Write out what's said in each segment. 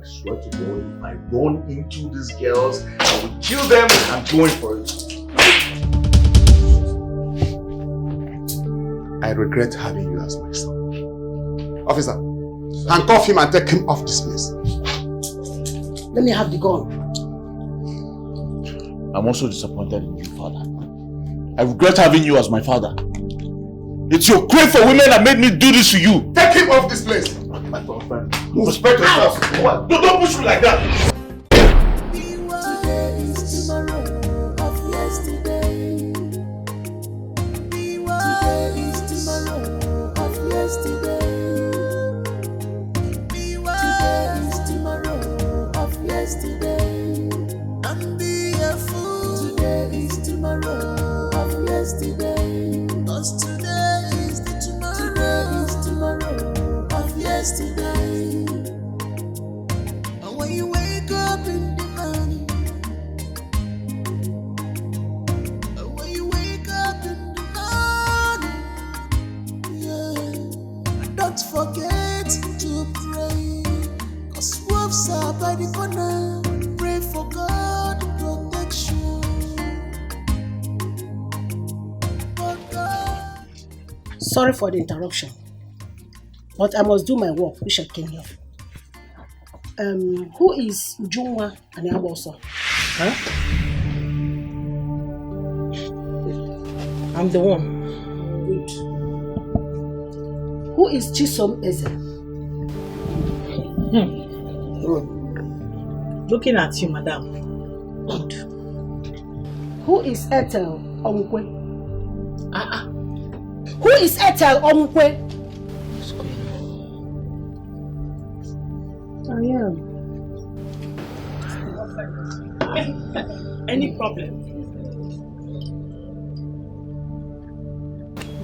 I swear to God, if I run into these girls, I will kill them. I'm going for it. I regret having you as my son. Officer, handcuff him and take him off this place. Let me have the gun. I'm also disappointed in you, father. I regret having you as my father. It's your crave for women that made me do this to you. Take him off this place. My friend, move. Respect yourself. Don't push me like that. Sorry for the interruption, but I must do my work, which I came here for. Who is Junwa and Yaboso? Huh? I'm the one. Good. Who is Chisom Eze? Good. Looking at you, madam. Good. Who is Ethel Omkwe? Who is Ethel Omkwe? I am. Any problem?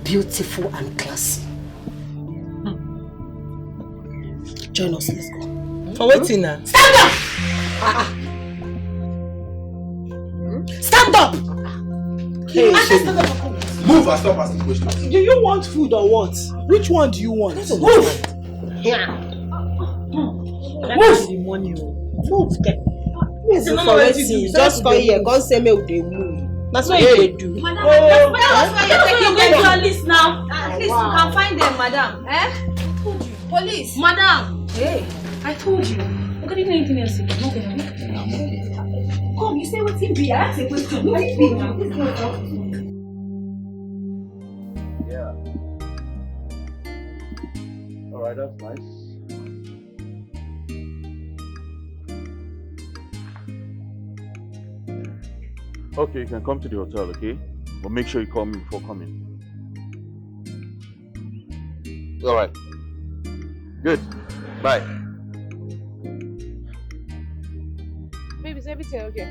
Beautiful and classy. Join us, let's go. For waiting now. Stand up! Stand up! Hey, move and stop asking questions. Do you want food or what? Which one do you want? Move! Move! The money. Move. For waiting, just come here, come say me with the move. That's what they do. Madam, that's why you're taking them to a list now. At least you can find them, madam. Eh? I told you. Police. Madam. Hey, I told you. Look, I didn't know anything else. Come, you say what's in be? I asked a question. What is it now? Yeah. Alright, that's nice. Okay, you can come to the hotel, okay? But make sure you call me before coming. Alright. Good. Bye. Baby, is everything okay?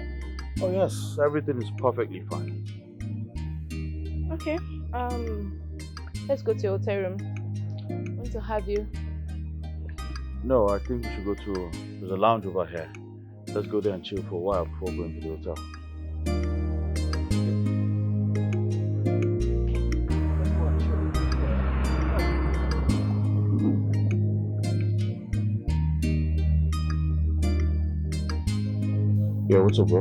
Oh yes, everything is perfectly fine. Okay. Let's go to your hotel room. I want to have you. No, I think we should go to... There's a lounge over here. Let's go there and chill for a while before going to the hotel. Yeah, what's up, bro?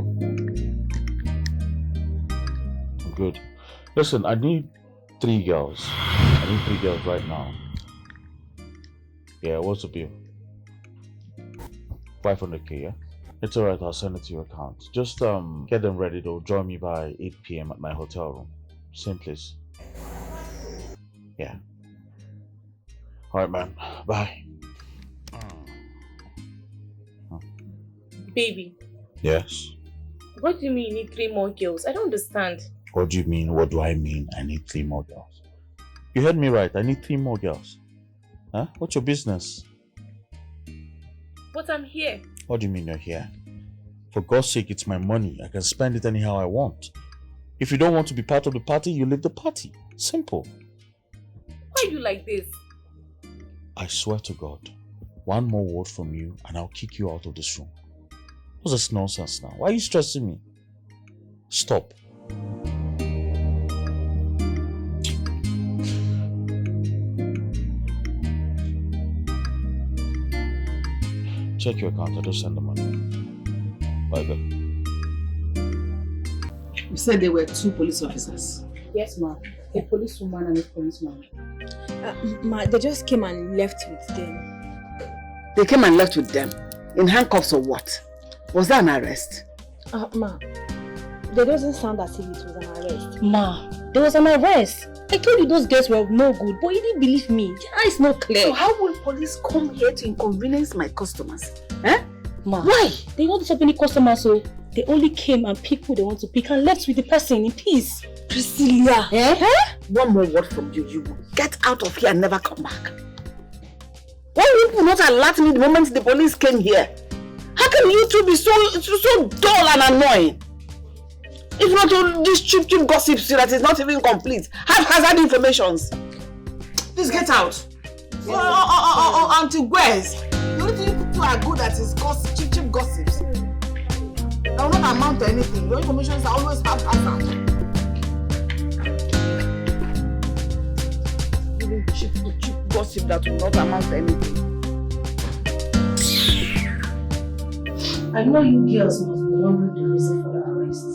I'm good. Listen, I need 3 girls. I need 3 girls right now. Yeah, what's the bill? 500k, yeah? It's alright, I'll send it to your account. Just get them ready, they'll join me by 8 p.m. at my hotel room. Same place. Yeah. Alright, man. Bye. Baby. Yes? What do you mean you need 3 more girls? I don't understand. What do you mean? What do I mean? I need 3 more girls. You heard me right. I need 3 more girls. Huh? What's your business? But I'm here. What do you mean you're here? For God's sake, it's my money. I can spend it anyhow I want. If you don't want to be part of the party, you leave the party. Simple. Why are you like this? I swear to God, one more word from you and I'll kick you out of this room. What's this nonsense now? Why are you stressing me? Stop. check your account. I just send the money. Bye, babe. You said there were 2 police officers. Yes, ma'am. A policewoman and a policeman. Ma, they just came and left with them. They came and left with them? In handcuffs or what? Was that an arrest? Ma, that doesn't sound as if it was an arrest. Ma, there was an arrest. I told you those girls were no good, but you didn't believe me. The eye is not clear. So how will police come here to inconvenience my customers? Eh? Ma, why? They don't have any customers, so they only came and picked who they want to pick and left with the person in peace. Priscilla, one more word from you, you will get out of here and never come back. Why would you not alert me the moment the police came here? How can you two be so dull and annoying? If not all these cheap gossips that is not even complete, haphazard informations. Please get out. Auntie Wes, the only thing you two are good at is cheap gossips. That will not amount to anything. Your information are always haphazard. Cheap gossip that will not amount to anything. I know you girls must be wondering the reason for the arrest.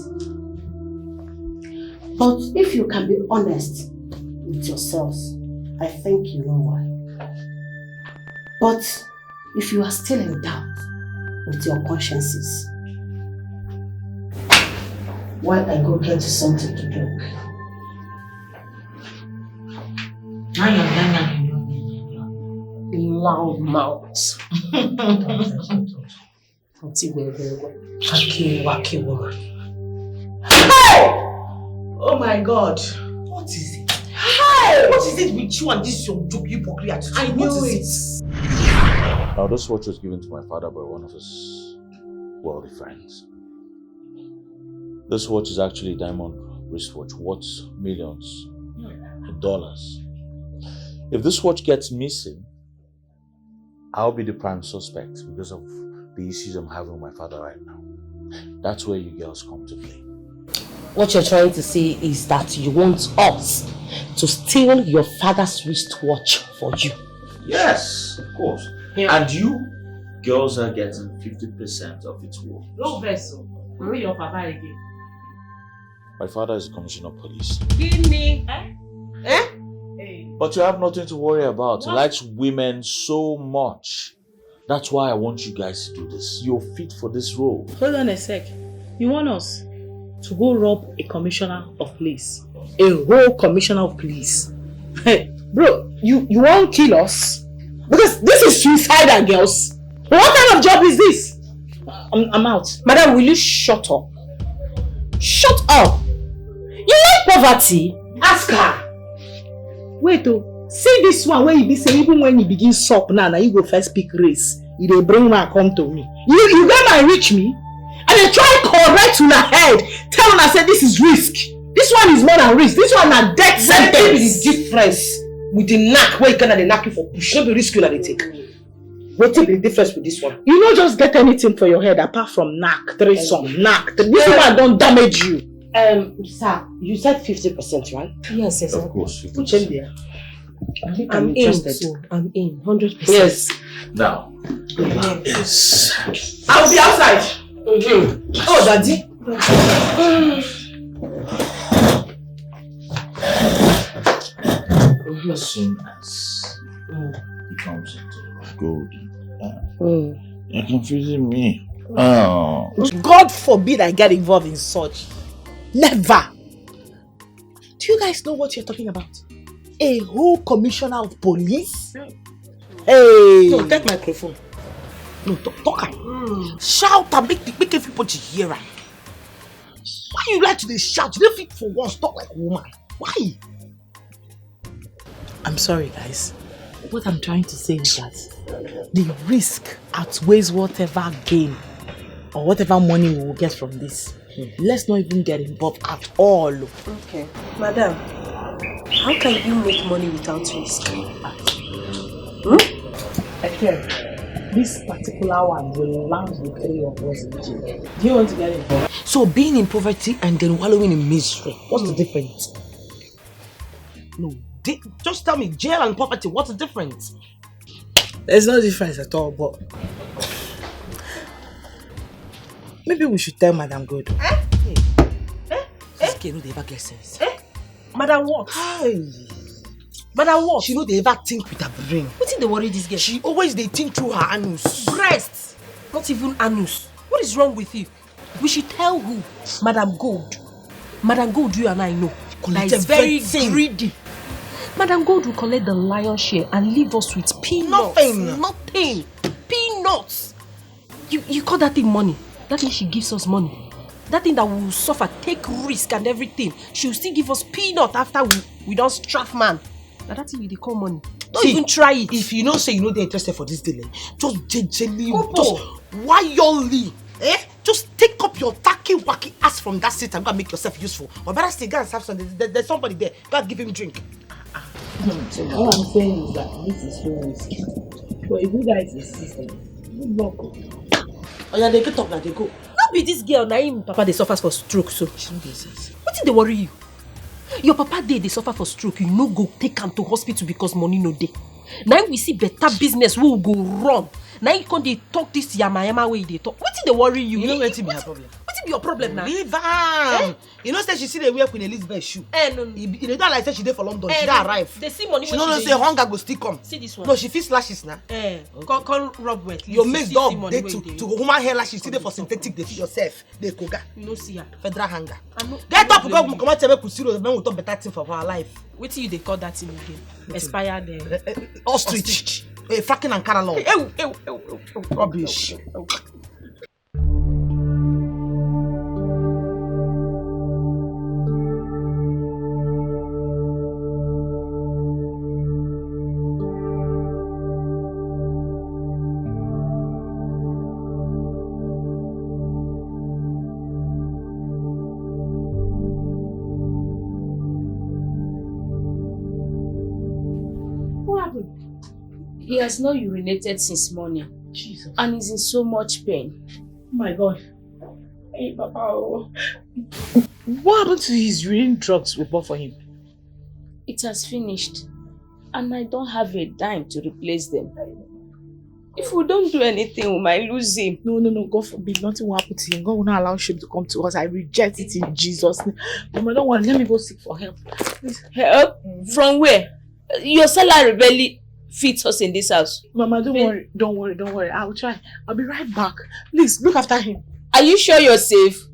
But if you can be honest with yourselves, I think you know why. But if you are still in doubt with your consciences, why I go get you something to drink? Loud mouths. Oh my God. What is it? Hey! What is it with you and this your joke hypocrite? I knew it. Now, this watch was given to my father by one of his wealthy friends. This watch is actually a diamond wristwatch worth millions of dollars. If this watch gets missing, I'll be the prime suspect because of the issues I'm having with my father right now. That's where you girls come to play. What you're trying to say is that you want us to steal your father's wristwatch for you. Yes, of course. Yeah. And you girls are getting 50% of its worth. No vessel. Where your papa again? My father is a commissioner of police. Give me. Eh? But you have nothing to worry about. He likes women so much. That's why I want you guys to do this. You're fit for this role. Hold on a sec. You want us to go rob a commissioner of police? A whole commissioner of police? Hey, bro, you won't kill us? Because this is suicidal, girls. What kind of job is this? I'm out. Madam, will you shut up? Shut up! You like poverty? Ask her. Wait, see this one where you be saying even when you begin suck now you go first pick race. You dey bring man come to me. You gonna enrich me? And they try correct on her head. Tell her say this is risk. This one is more than risk. This one na death sentence. What is the difference with the knack where you can they knack you for push? No be risk you that they take. What is the difference with this one? You don't just get anything for your head apart from knack, threesome, knack. This one don't damage you. Sir, you said 50%, right? Yes, yes. Of course. Put him there. I'm in too. I'm in 100%. Yes. Now, yes. I'll be outside. Oh, Daddy. As soon as he comes into gold, you're confusing me. Oh. God forbid I get involved in such. Never. Do you guys know what you're talking about? A whole commissioner of police? Hey! No, take microphone. No, talk. Shout and make everybody hear. Why you like to shout? You don't fit for once, talk like a woman. Why? I'm sorry, guys. What I'm trying to say is that the risk outweighs whatever gain or whatever money we will get from this. Let's not even get involved at all. Okay. Madam, how can you make money without risk? I tell you, this particular one will land the 3 of us in jail. Do you want to get involved? So being in poverty and then wallowing in misery, what's the difference? No, just tell me, jail and poverty, what's the difference? There's no difference at all, but Maybe we should tell Madam Good. This girl no dey ever get sense. Madam what? Hey. Madam what? She no dey ever think with her brain. Wetin dey worry this girl? She always dey think through her anus. Breast, not even anus. What is wrong with you? We should tell who? Madam Gold. Madam Gold, you and I know. That is very greedy. Madam Gold will collect the lion's share and leave us with peanuts. Nothing. Peanuts. You call that thing money? That means she gives us money. That thing that we will suffer, take risk and everything. She will still give us peanut after we don't straff man. Now that thing they call money. Don't even try it. If you know say you know they're interested for this delay, just gently, just wildly, just take up your tacky wacky ass from that seat and go and make yourself useful. Or better still, go and have some. There's somebody there. Go and give him drink. All I'm saying is that this is so risky. But if you guys insist, good luck. Oh yeah, they get up now, they go. Not be this girl, Naim Papa they suffers for stroke, so she don't get sense. What did they worry you? Your papa they suffer for stroke, you no go take him to hospital because money no dey. Now we see better business, we will go wrong. Now you can't talk this yama way they talk. What did they worry you? You know what be her problem? What be your problem now? Leave her. You know say she see the wear Queen Elizabeth shoe. No. You don't like say she dey for London. She don't arrive. They see money. She don't know say hunger go still come. See this one. No, she feels lashes now. Come rub wet. Your mates dog they to human hair lashes. See dey for synthetic. They feed yourself. They koga. You know see her. Federal hunger. Get up, go come out tell me kusiro. Then we talk better thing for our life. What do you they call that thing again? Expired. Ostrich. Fracking and caralong. Rubbish. He has not urinated since morning. Jesus. And he's in so much pain. Oh my God. Hey, Papa. What happened to his urine drugs we bought for him? It has finished. And I don't have a dime to replace them. If we don't do anything, we might lose him. No. God forbid. Nothing will happen to him. God will not allow shame to come to us. I reject it in Jesus' name. Mama, don't worry. Let me go seek for help. Please. Help? From where? Your salary barely fits us in this house. Mama, don't worry. I'll try. I'll be right back. Please, look after him. Are you sure you're safe?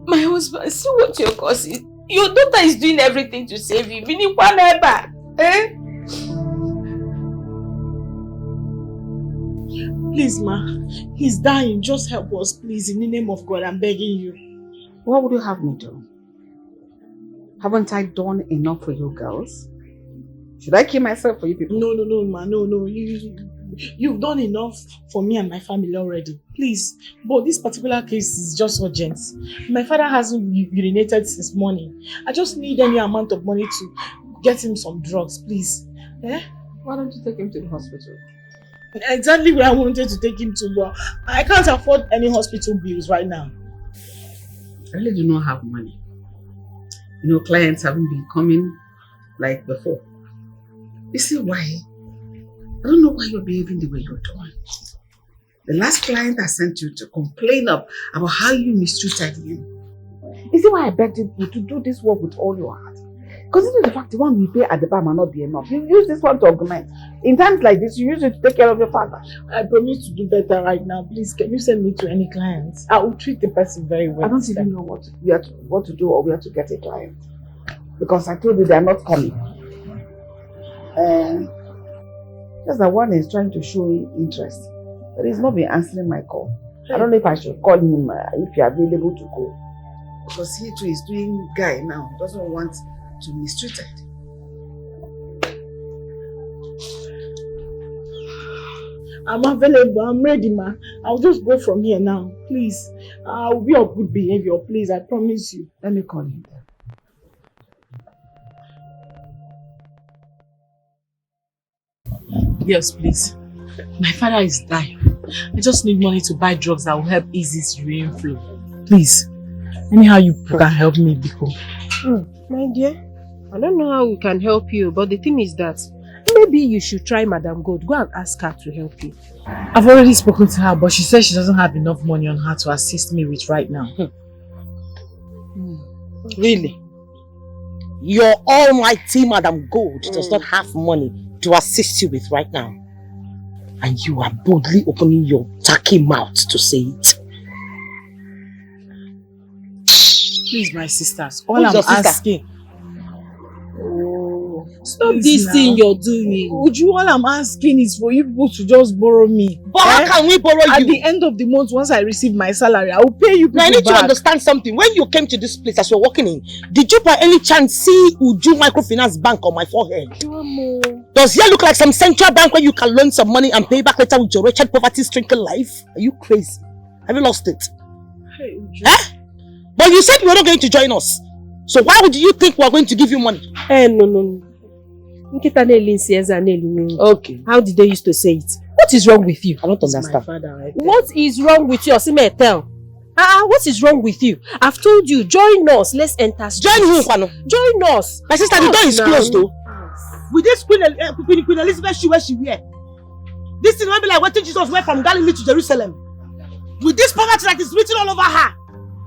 My husband, see what you're causing. Your daughter is doing everything to save you. Please, ma. He's dying. Just help us, please. In the name of God, I'm begging you. What would you have me do? Haven't I done enough for you girls? Should I kill myself for you people? No, ma. No. You've done enough for me and my family already. Please. But this particular case is just urgent. My father hasn't urinated since morning. I just need any amount of money to get him some drugs, please. Why don't you take him to the hospital? Exactly where I wanted to take him to, but I can't afford any hospital bills right now. I really do not have money. You know, clients haven't been coming like before. You see why? I don't know why you're behaving the way you're doing. The last client I sent you to complain about how you mistreated him. You see why I begged you to do this work with all your heart? Consider the fact the one we pay at the bar might not be enough. You use this one to augment. In times like this, you use it to take care of your father. I promise to do better right now. Please, can you send me to any clients? I will treat the person very well. I don't even know what to do or where to get a client. Because I told you they are not coming. Just that one is trying to show interest. But he's not been answering my call. I don't know if I should call him if you're available to go. Because he too is doing guy now. He doesn't want to be mistreated. I'm available. I'm ready, ma. I'll just go from here now. Please. I'll be of good behavior, please. I promise you. Let me call him. Yes, please. My father is dying. I just need money to buy drugs that will help ease his urine flow. Please. Anyhow you can help me, Biko. My dear, I don't know how we can help you, but the thing is that maybe you should try Madam Gold. Go and ask her to help you. I've already spoken to her, but she says she doesn't have enough money on her to assist me with right now. Really? Your almighty Madam Gold does not have money to assist you with right now. And you are boldly opening your tacky mouth to say it. Please, my sisters, all I'm asking. Stop this thing you're doing. Uju, all I'm asking is for you people to just borrow me. But how can we borrow you? At the end of the month, once I receive my salary, I will pay you people now, I need back. to understand something. When you came to this place as you're walking in, did you by any chance see Uju Microfinance Bank on my forehead? Does here look like some central bank where you can loan some money and pay back later with your wretched poverty-stricken life? Are you crazy? Have you lost it? Hey, Uju. Eh? But you said you were not going to join us. So why would you think we are going to give you money? No. Okay. How did they used to say it? What is wrong with you? I don't understand. What is wrong with you? Osime, tell. What is wrong with you? I've told you, join us. Let's enter. Join who, Kwano? Join us. My sister, the door is closed though. With this Queen Elizabeth shoe where she wear. This thing will be like what Jesus went from Galilee to Jerusalem. With this poverty that is written all over her.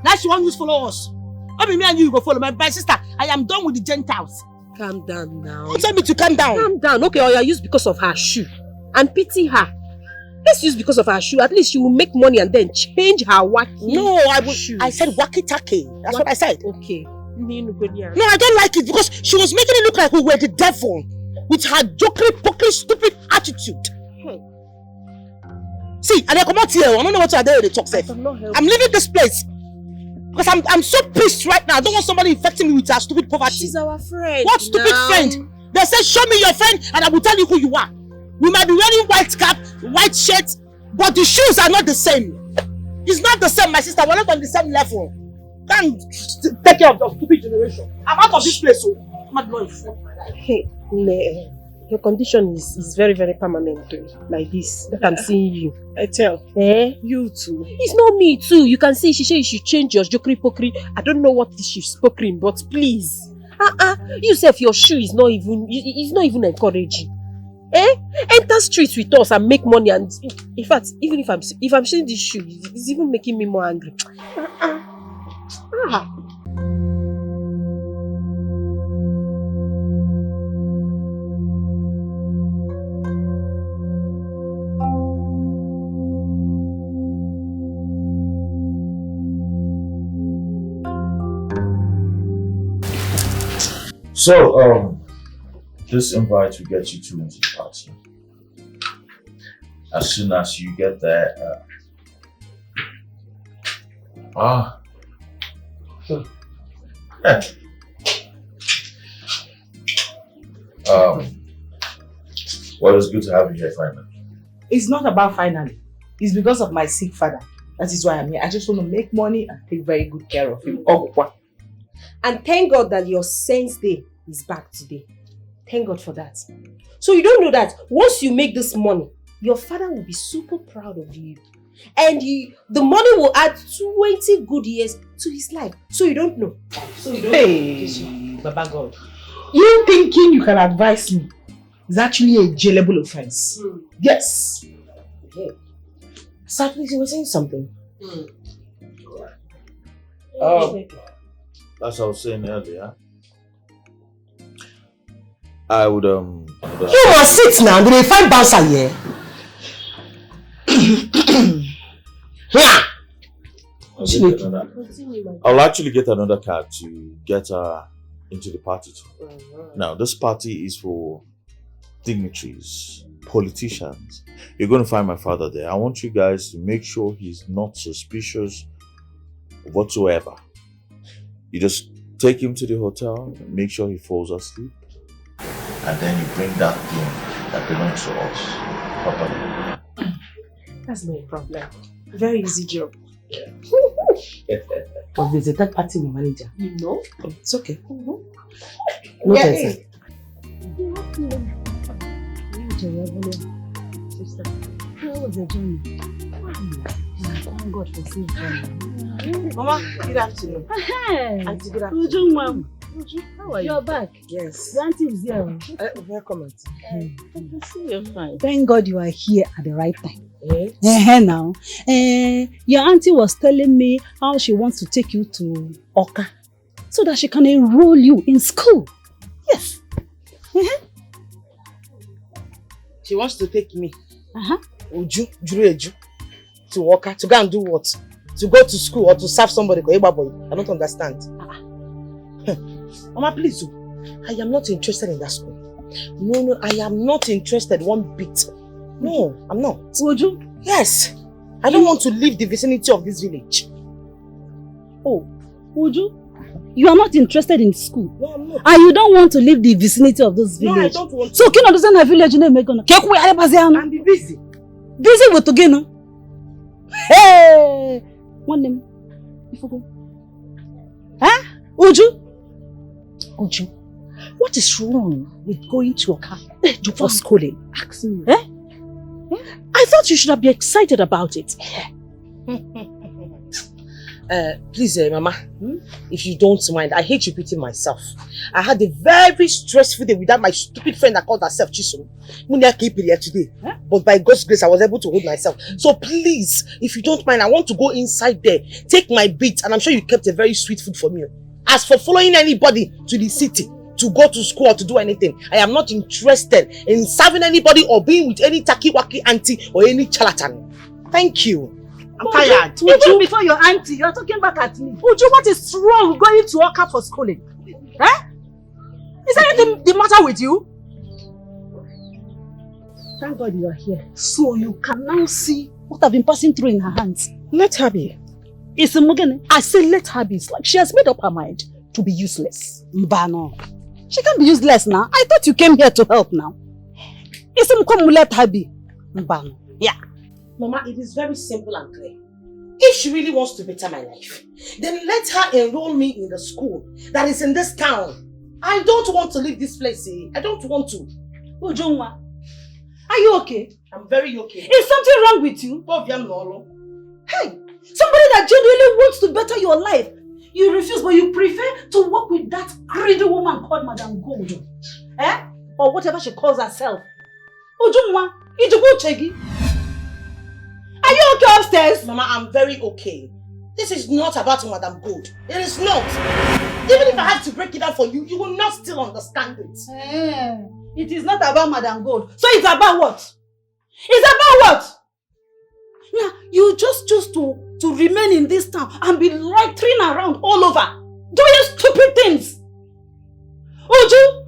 Now she won't use follow us. Maybe me and you go follow. My sister, I am done with the Gentiles. Calm down now. Don't tell me to calm down. Calm down. Okay, or you use because of her shoe. And pity her. Let's use because of her shoe. At least she will make money and then change her wacky. No, I said wacky-tacky. That's what I said. Okay. No, I don't like it because she was making it look like we were the devil with her jokery, pokery, stupid attitude. See, and I come out here. I don't know what to do with the talk. I'm leaving this place. Because I'm so pissed right now. I don't want somebody infecting me with her stupid poverty. She's our friend. What stupid friend? They said, show me your friend and I will tell you who you are. We might be wearing white cap, white shirt, but the shoes are not the same. It's not the same, my sister. We're not on the same level. Can't take care of the stupid generation. I'm out of this place, so I'm not going to my life. Hey, your condition is very, very permanent. Like this. That I'm seeing you. I tell. You too. It's not me too. You can see she said you should change your jokery pokery. I don't know what she's pokering, but please. You say your shoe is not even encouraging. Enter streets with us and make money, and in fact, even if I'm seeing this shoe, it's even making me more angry. So, this invite will get you two into the party. As soon as you get there, well, it's good to have you here finally. It's not about finally. It's because of my sick father. That is why I'm here. I just want to make money and take very good care of him. And thank God that your sense day is back today. Thank God for that. So you don't know that once you make this money, your father will be super proud of you. And the money will add 20 good years to his life. So you don't know. Hey, Baba God. You thinking you can advise me is actually a jailable offense. Yes. Okay. Sadly, you were saying something. As I was saying earlier, I would You must sit now. Did they find bouncer here? I'll actually get another card to get her into the party too. Now, this party is for dignitaries, politicians. You're going to find my father there. I want you guys to make sure he's not suspicious whatsoever. You just take him to the hotel, make sure he falls asleep, and then you bring that thing that belongs to us properly. That's no problem. Very easy job. But there's a third party manager. You know? It's okay. No tension. Sister, how was the journey? Thank God for safe journey. Mama, good afternoon. Hey, Auntie, good afternoon. How are you? You're back. Yes. Your auntie is here. Welcome. I can see you're fine. Thank God you are here at the right time. Eh? Now, your auntie was telling me how she wants to take you to Oka so that she can enroll you in school. Yes. She wants to take me. Uh-huh. To Oka, to go and do what? To go to school or to serve somebody? I don't understand. Mama, please. I am not interested in that school. No, I am not interested one bit. No, I'm not. Would you? Yes. I don't want to leave the vicinity of this village. Oh, would you? You are not interested in school? No, I'm not. And you don't want to leave the vicinity of this village? No, I don't want to. So, can you understand the village name? I'm busy. Busy with Togeno? Hey! One name. Huh? Uju? Uju, what is wrong with going to Oka for schooling? Ask me. Eh? I thought you should have been excited about it. Please, Mama, if you don't mind, I hate repeating myself. I had a very stressful day without my stupid friend that called herself Chisom. Today, but by God's grace, I was able to hold myself. So please, if you don't mind, I want to go inside there, take my beat, and I'm sure you kept a very sweet food for me. As for following anybody to the city, to go to school or to do anything, I am not interested in serving anybody or being with any taki-waki auntie or any charlatan. Thank you. I'm tired. Even before your auntie, you are talking back at me. Uju, what is wrong with going to Oka for schooling? Eh? Is there anything the matter with you? Thank God you are here. So you can now see what I've been passing through in her hands. Let her be. It's a Mugene. I say let her be. It's like she has made up her mind to be useless. Mbano. She can't be useless now. I thought you came here to help now. It's a let her be. Mbano. Yeah. Mama, it is very simple and clear. If she really wants to better my life, then let her enroll me in the school that is in this town. I don't want to leave this place, eh? I don't want to. Ujunwa, are you okay? I'm very okay. Is something wrong with you? Hey, somebody that genuinely wants to better your life. You refuse, but you prefer to work with that greedy woman called Madam Gold. Eh? Or whatever she calls herself. Ujunwa, Ijugo Chegi. Are you okay upstairs? Mama, I'm very okay. This is not about Madam Gold. It is not. Even if I have to break it down for you, you will not still understand it. It is not about Madam Gold. So it's about what? It's about what? Yeah, you just choose to remain in this town and be loitering around all over, doing stupid things. Uju!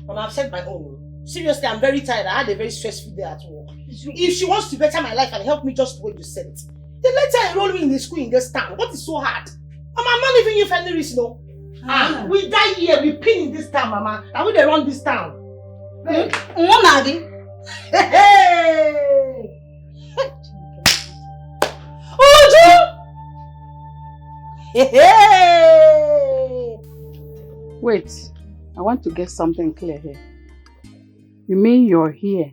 Mama, I've said my own. Seriously, I'm very tired. I had a very stressful day at work. If she wants to better my life and help me just the way you said it, then let her enroll me in the school in this town. What is so hard? Mama, I'm not leaving you for any reason, no. We die here, we pin in this town, Mama. And we run this town. Hey! Uju! Hey! Wait, I want to get something clear here. You mean you're here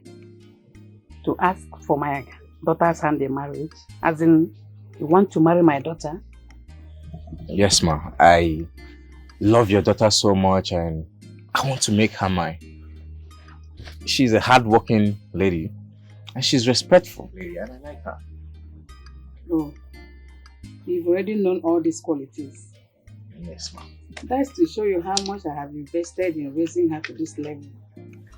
to ask for my daughter's hand in marriage? As in, you want to marry my daughter? Yes, ma. I love your daughter so much and I want to make her mine. She's a hard-working lady and she's respectful lady and I like her. Oh, you've already known all these qualities. Yes, ma. That's to show you how much I have invested in raising her to this level.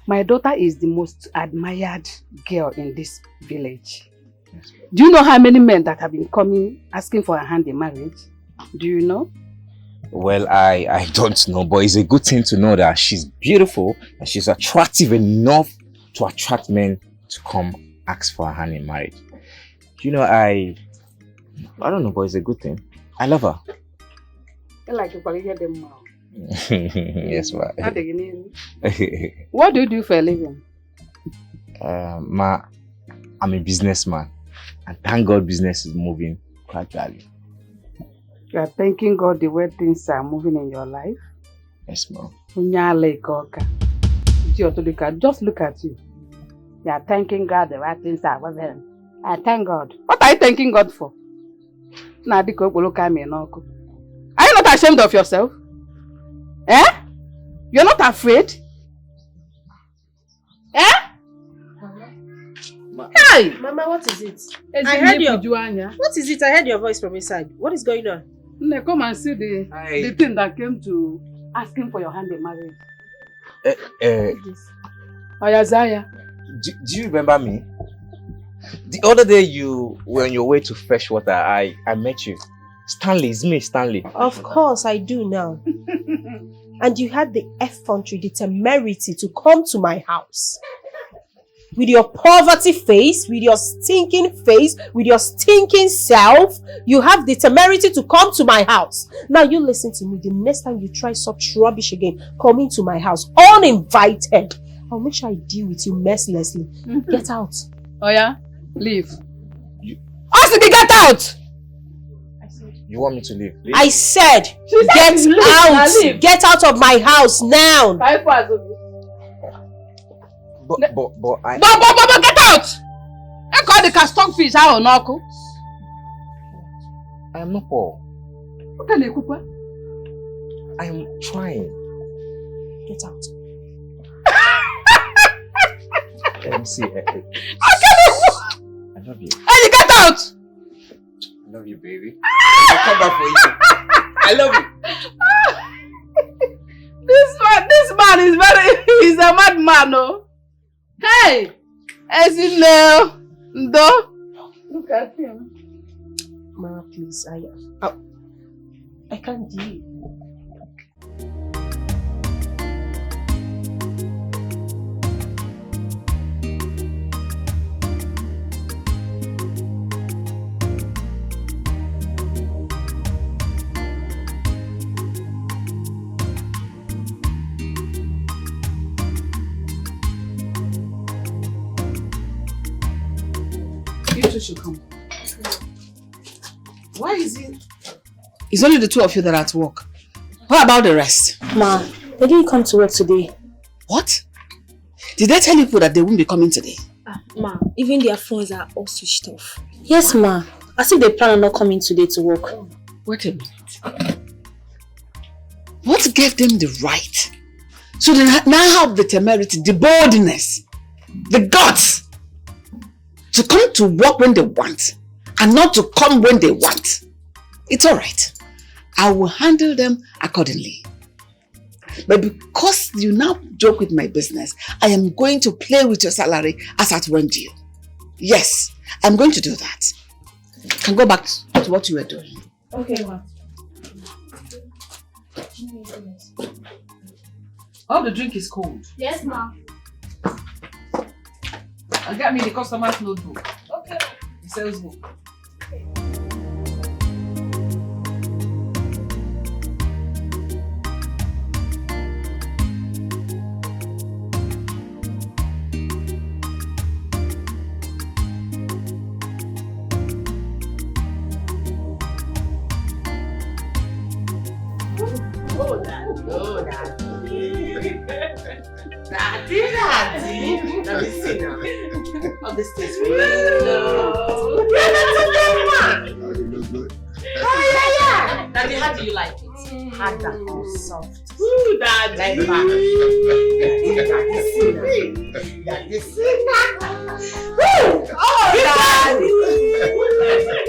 My daughter is the most admired girl in this village. Yes, do you know how many men that have been coming asking for her hand in marriage? Do you know? Well, I don't know, but it's a good thing to know that she's beautiful and she's attractive enough to attract men to come ask for her hand in marriage. You know, I don't know, but it's a good thing. I love her. Like you probably hear them now. Yes, ma. What do you do for a living? Ma, I'm a businessman. And thank God business is moving gradually. You are thanking God the way things are moving in your life? Yes, ma'am. Just look at you. You are thanking God the way things are moving. I thank God. What are you thanking God for? Are you not ashamed of yourself? Eh? You're not afraid? Eh? Hey! Mama, what is it? I heard What is it? I heard your voice from inside. What is going on? Come and see the thing that came to asking for your hand in marriage. Ayazaya. Do you remember me? The other day you were on your way to fetch water. I met you. Stanley, it's me, Stanley. Of course I do now. And you had the effrontery, the temerity to come to my house. With your poverty face, with your stinking face, with your stinking self, you have the temerity to come to my house. Now you listen to me. The next time you try such rubbish again, come into my house uninvited, I'll make sure I deal with you mercilessly. Get out. Oh yeah? Leave. Ask me, get out! You want me to leave? Leave? I said, get out! Get out of my house now! But I... But get out! I call the stockfish out on I am not poor. I am trying. Get out. MC, I love you. Hey, get out! I love you, baby. I'll come back for you. I love you. This man is he's a madman, no? Hey! Ezinel! Ndo! Look at him. Mama, please, I can't deal. You two should come. Why is it? It's only the two of you that are at work. What about the rest? Ma, they didn't come to work today. What? Did they tell you that they won't be coming today? Ma, even their phones are all switched off. Yes, ma. As if they plan on not coming today to work. Wait a minute. What gave them the right? So they now have the temerity, the boldness, the guts to come to work when they want and not to come when they want. It's alright. I will handle them accordingly. But because you now joke with my business, I am going to play with your salary as at when due. Yes, I'm going to do that. You can go back to what you were doing. Okay, ma. Oh, the drink is cold. Yes, ma. And get me the customer's notebook. Okay. The sales book. Daddy. Let me see now. All this things for you. No. You look good. Oh, yeah. Daddy, how do you like it? Hard or soft? Ooh, Daddy. Like that. Daddy, see now. Oh, Daddy.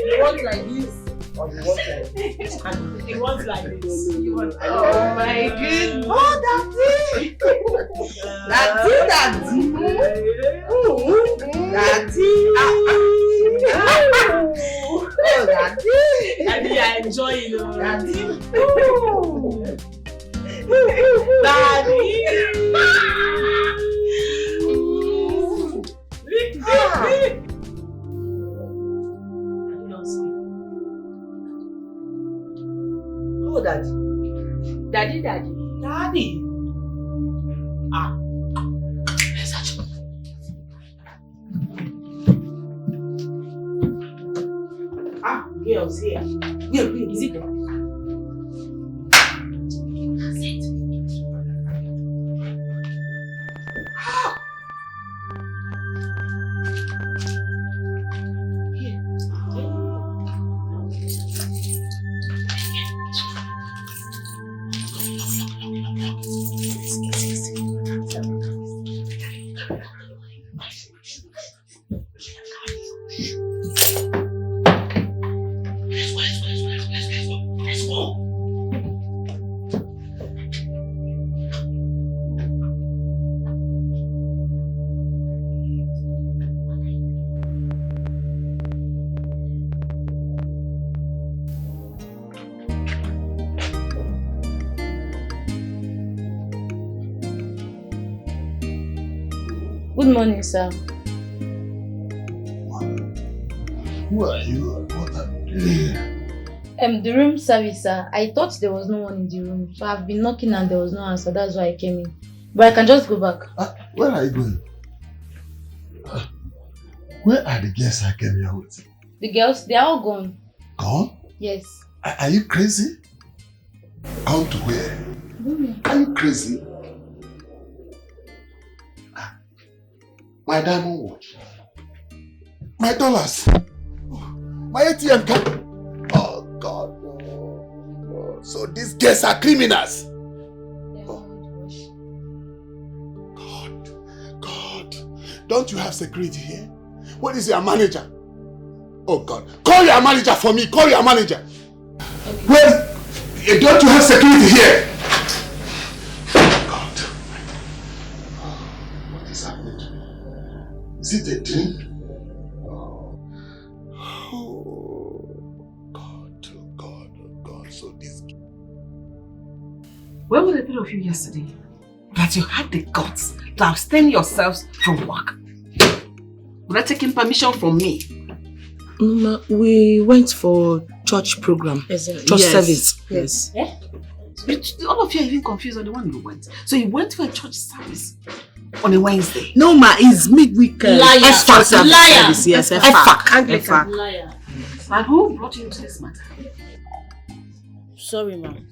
You want like this? Or you want like this? He wants like this. You want like this. Oh my goodness. Oh, Daddy. Daddy. Ooh. Daddy. Oh, Daddy. Daddy, I enjoy it. Daddy. Ooh. Daddy. Oh, Daddy. Daddy. Girls here. Wait, is it there? That's it. Here. morning, sir. Who are you? What are you doing? The room service, sir. I thought there was no one in the room, so I've been knocking and there was no answer. That's why I came in. But I can just go back. Where are you going? Where are the guests I came here with? The girls, they are all gone. Gone? Yes. Are you crazy? Gone to where? Are you crazy? My diamond watch. My dollars. My ATM card. Oh God. Oh. So these guests are criminals. God. Don't you have security here? What is your manager? Oh God. Call your manager for me. Call your manager. Well, don't you have security here? God. What is happening to me? Is it a dream? Where were the three of you yesterday? That you had the guts to abstain yourselves from work. Without taking permission from me. Mama, we went for church program. Church service. Yes. Yeah? All of you are even confused on the one you went. So you went for a church service on a Wednesday. No ma, it's midweek. Liar. Liar. Yes, Anglican. Liar. And who brought you into this matter? Sorry, ma'am.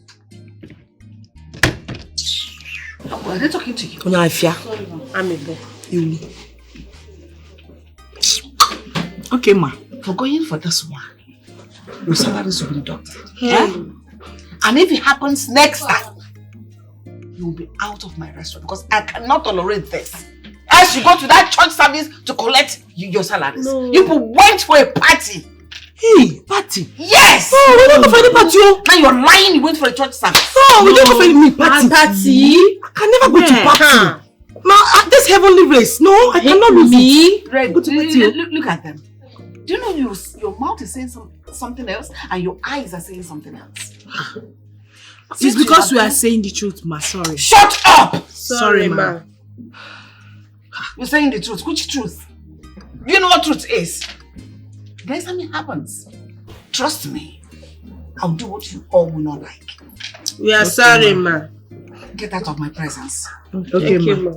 Are they talking to you? No, Sorry, ma'am. I'm a boy. Okay, ma. For going for this one, your salaries will be deducted. And if it happens next time, you will be out of my restaurant because I cannot tolerate this. As you go to that church service to collect your salaries. No. You went for a party. Hey, party? Yes! Oh, we didn't go for any party. Now you're lying, you went for a church service. Oh, we didn't go for any party. Party? I can never go to party. Ma, this heavenly race. No, I cannot lose me. Right, go to party. Look at them. Do you know your mouth is saying something else and your eyes are saying something else? It's because we are saying the truth, ma. Sorry. Shut up! Sorry, ma. You're saying the truth. Which truth? Do you know what truth is? Next time it happens, trust me, I'll do what you all will not like. We are sorry, ma. Get out of my presence. Okay, ma.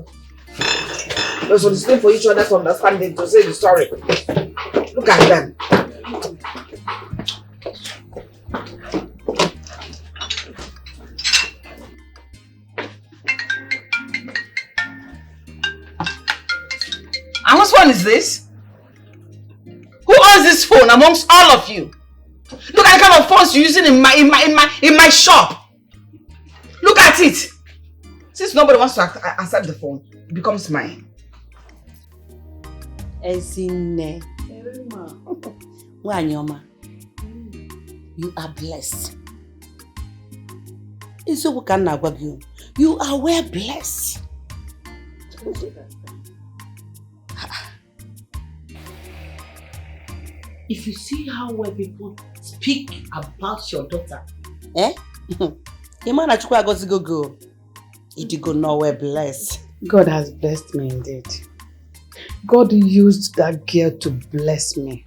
Let's understand for each other's understanding to say the story. Look at them. And whose phone is this? Who owns this phone amongst all of you? Look at the kind of phones you're using in my shop. Look at it. Since nobody wants to accept the phone, it becomes mine. Ezine. Wanyoma, you are blessed. You are well blessed. If you see how well people speak about your daughter, Etiko nowhere blessed. God has blessed me indeed. God used that girl to bless me,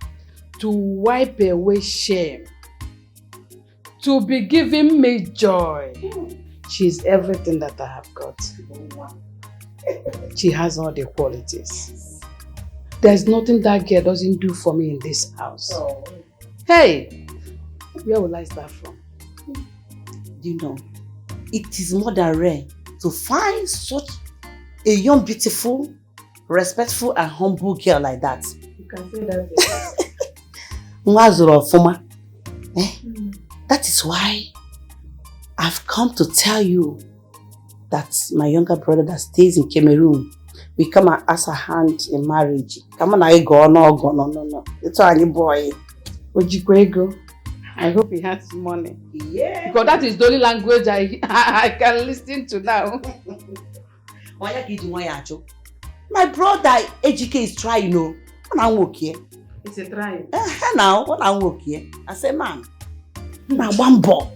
to wipe away shame, to be giving me joy. She's everything that I have got. She has all the qualities. There's nothing that girl doesn't do for me in this house. Oh. Hey, where will I start from? You know, it is more than rare to find such a young, beautiful, respectful and humble girl like that. You can say that. That is why I've come to tell you that my younger brother that stays in Cameroon will come and ask her hand in marriage. Come on, I go, no. It's only boy. Ojikwego. I hope he has money. Yeah. Because that is the only language I can listen to now. My brother Ejike is trying, you know. I'm okay. It's a try. Now, what I'm okay. I say, man, now one ball.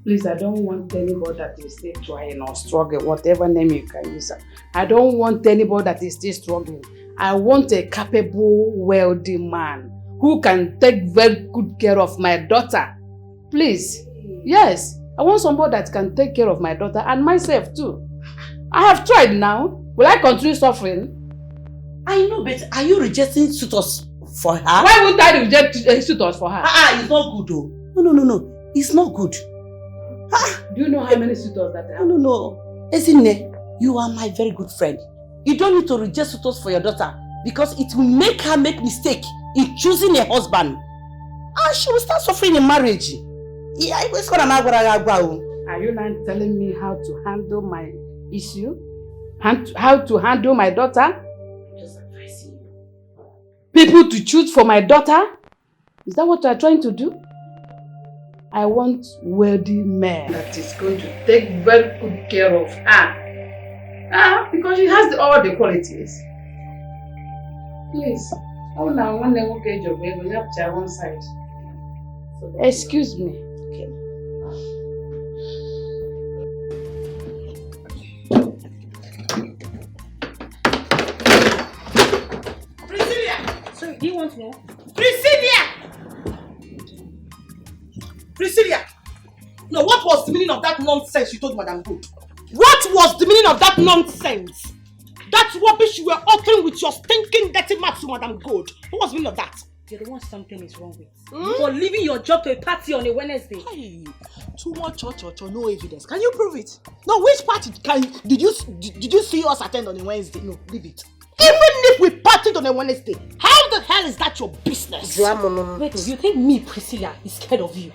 Please, I don't want anybody that is still trying or struggling, whatever name you can use. I don't want anybody that is still struggling. I want a capable, wealthy man who can take very good care of my daughter. Please. Yes. I want somebody that can take care of my daughter and myself too. I have tried now. Will I continue suffering? I know, but are you rejecting suitors for her? Why wouldn't I reject suitors for her? It's not good though. No. It's not good. Do you know how many suitors that I have? No. Ezine, you are my very good friend. You don't need to reject suitors for your daughter because it will make her make mistake in choosing a husband. And she will start suffering in marriage. Are you now telling me how to handle my issue? How to handle my daughter? Just advising you. People to choose for my daughter? Is that what you are trying to do? I want wealthy man that is going to take very good care of her. Because she has all the qualities. Please. Oh, now one day we'll get your baby. You have to one side. Excuse me. Okay. Priscilla! Sorry, do you want more? Priscilla! No, what was the meaning of that nonsense you told Madam Good? What was the meaning of that nonsense? That rubbish you were uttering with your stinking dirty mouth to Madam Good. What was the meaning of that? You're the one something is wrong with. For leaving your job to a party on a Wednesday. Hey, too much no evidence. Can you prove it? No, which party did you see us attend on a Wednesday? No, leave it. Even if we partied on a Wednesday, how the hell is that your business? Wait, you think me, Priscilla, is scared of you?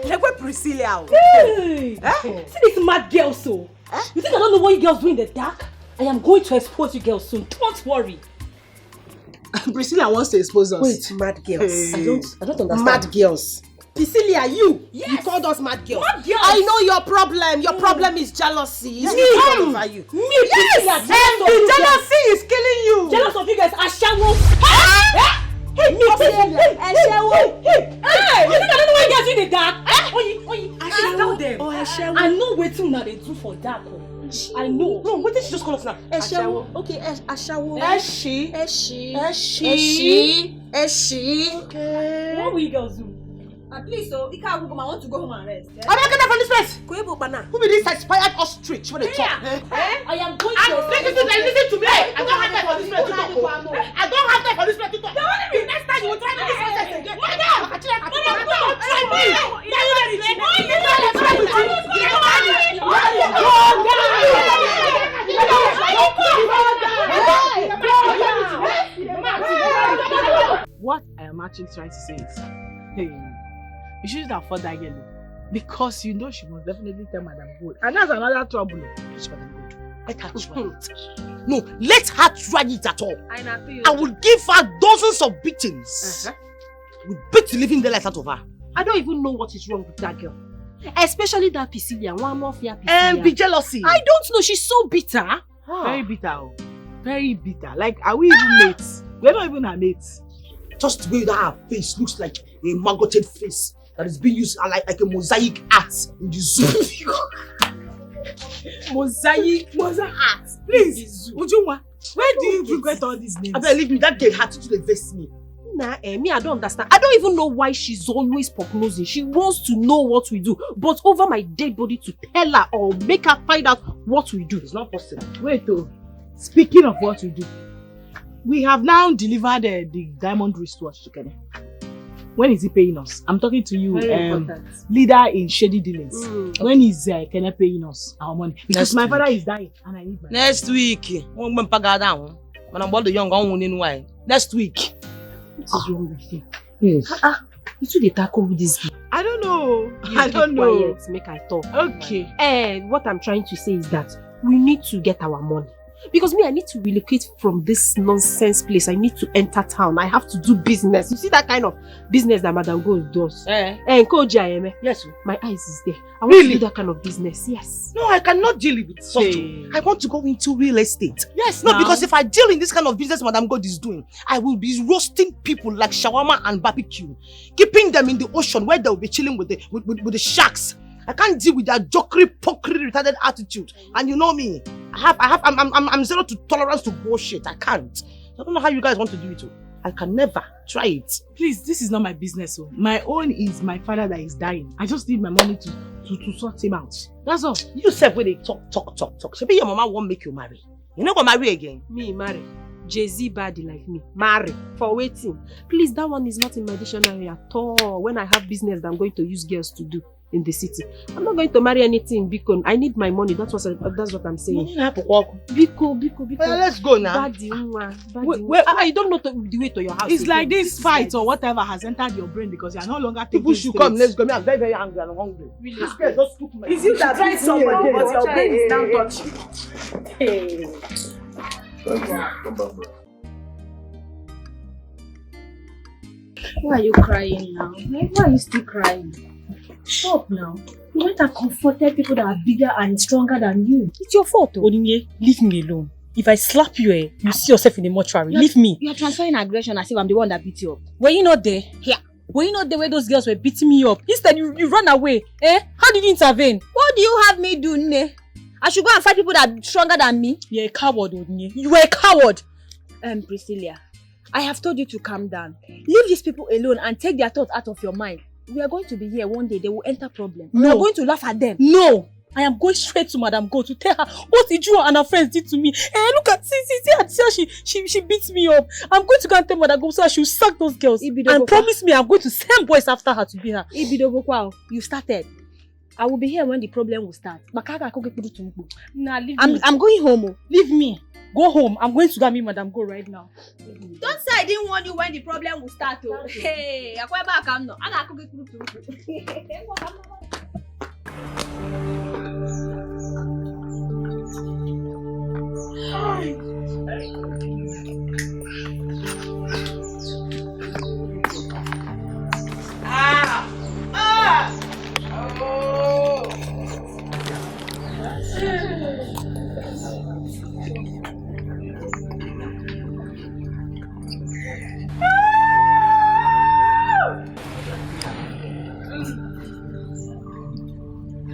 Like where Priscilla? Hey! See this mad girl so? You think I don't know what you girls do in the dark? I am going to expose you girls soon. Don't worry. Priscilla wants to expose us. Wait, mad girls. I don't understand. Mad girls. Priscilla, you called us mad girls. I know your problem. Your problem is jealousy. It's all over you. Yes! The jealousy is killing you. Jealous of you guys. Ashawo. Hey, me, Ashawo. Hey, you think I don't know what you guys do in the dark? I know them. I know what you they do for dark. I know. No, what did she just call us now? Ashawo. Okay, Ashawo. Eshi. Okay. What will you girls do? At least so, I want to go home and rest. I'm not getting from this place. Who be this expired ostrich when they talk? I am going to listen to me. I don't have time for this place to talk. I don't have time for this place to talk. Next time you will try to do this again. What I am actually trying to say is, hey, you shouldn't afford that girl because you know she must definitely tell Madam Good, and that's another trouble. Which Madam Good? Let her try it. No, let her try it at all. I will give her dozens of beatings. We beat the living daylights out of her. I don't even know what is wrong with that girl. Especially that Priscilla, one more fear Priscilla. Be jealousy. I don't know, she's so bitter. Very bitter. Very bitter. Like, are we even mates? We're not even her mates. Just the way that her face looks like a maggoted face that is being used like a mosaic art in the zoo. Mosaic art. Please, Ujunwa, where do you get all these names? I believe me, that girl had to vex me. Nah, me, I don't understand. I don't even know why she's always prognosing. She wants to know what we do, but over my dead body to tell her or make her find out what we do. It's not possible. Wait, speaking of what we do, we have now delivered the diamond wristwatch to Kenny. When is he paying us? I'm talking to you, leader in shady dealings. When is Kenny paying us our money? Because my father is dying and I need my next week. Next week. What is wrong with you? Yes. You two they tackle with this. I don't know. I don't know. Quiet, make I talk. Okay. And what I'm trying to say is that we need to get our money. Because me, I need to relocate from this nonsense place. I need to enter town. I have to do business. You see that kind of business that Madam Gold does? Yes. My eyes is there. I want to do that kind of business. Yes. No, I cannot deal with such. I want to go into real estate. Yes. No, because if I deal in this kind of business Madam God is doing, I will be roasting people like shawarma and barbecue, keeping them in the ocean where they will be chilling with the sharks. I can't deal with their jokery, pokery, retarded attitude. And you know me, I'm zero to tolerance to bullshit. I can't. I don't know how you guys want to do it too. I can never try it. Please, this is not my business. My own is my father that is dying. I just need my money to sort him out. That's all. You said when they talk. Maybe your mama won't make you marry. You're not gonna marry again. Me marry. Jay-Z body like me. Marry. For waiting. Please, that one is not in my dictionary at all. When I have business that I'm going to use girls to do in the city, I'm not going to marry anything because I need my money. That's what I'm saying. Biko. Well, let's go now. Badi. You don't know the way to your house. It's again. Like this fight or whatever has entered your brain because you are no longer taking people should come. Let's go. Me, I'm very, very angry and hungry. Really? This girl just took my. Is you that try somebody but your brain is now touching? Hey. Come back, bro. Why are you crying now? Why are you still crying? Stop now. You went and confronted people that are bigger and stronger than you. It's your fault, though. Odinye, leave me alone. If I slap you, you see yourself in the mortuary. Leave me. You are transferring aggression as if I'm the one that beat you up. Were you not there? Yeah. Were you not there where those girls were beating me up? Instead, you ran away. How did you intervene? What do you have me do, Ne? I should go and fight people that are stronger than me? You're a coward, Odinye. You were a coward. Priscilla, I have told you to calm down. Leave these people alone and take their thoughts out of your mind. We are going to be here one day. They will enter problem. No. We are going to laugh at them. No. I am going straight to Madam Go to tell her what Iju and her friends did to me. Look at see she beats me up. I'm going to go and tell Madam Go so that she will sack those girls. And promise me I'm going to send boys after her to be her. Ibidogokwa, you started. I will be here when the problem will start. Nah, leave me. I'm going home. Leave me. Go home. I'm going to go and meet Madam Go right now. Don't say I didn't warn you when the problem will start. Hey, I'm back. I'm not.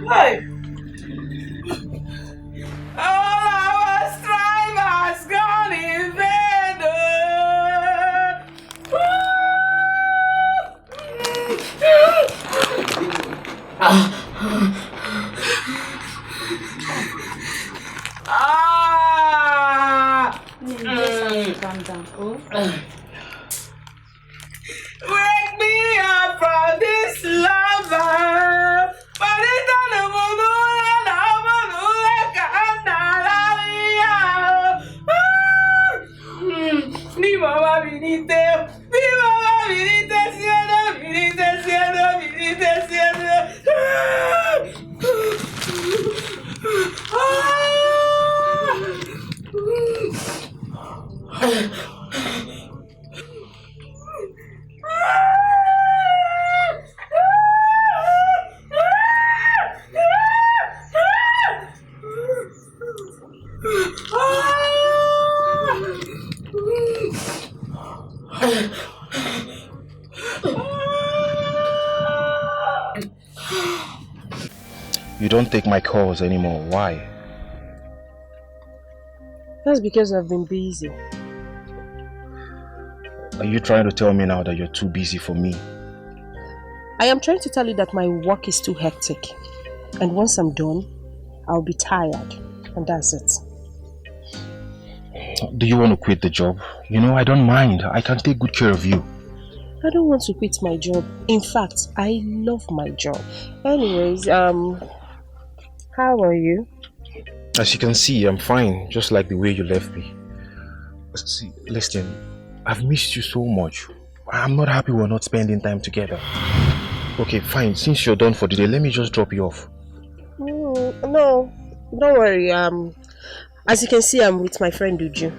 Hey! All our strife has gone in vain. Calm down. Wake me up from this lover. Mi mamá viniste, You don't take my calls anymore. Why? That's because I've been busy. Are you trying to tell me now that you're too busy for me? I am trying to tell you that my work is too hectic. And once I'm done, I'll be tired. And that's it. Do you want to quit the job? You know, I don't mind. I can take good care of you. I don't want to quit my job. In fact, I love my job. Anyways, how are you? As you can see, I'm fine, just like the way you left me. See, listen, I've missed you so much. I'm not happy we're not spending time together. Okay, fine. Since you're done for the day, let me just drop you off. No, don't worry. As you can see, I'm with my friend Uju.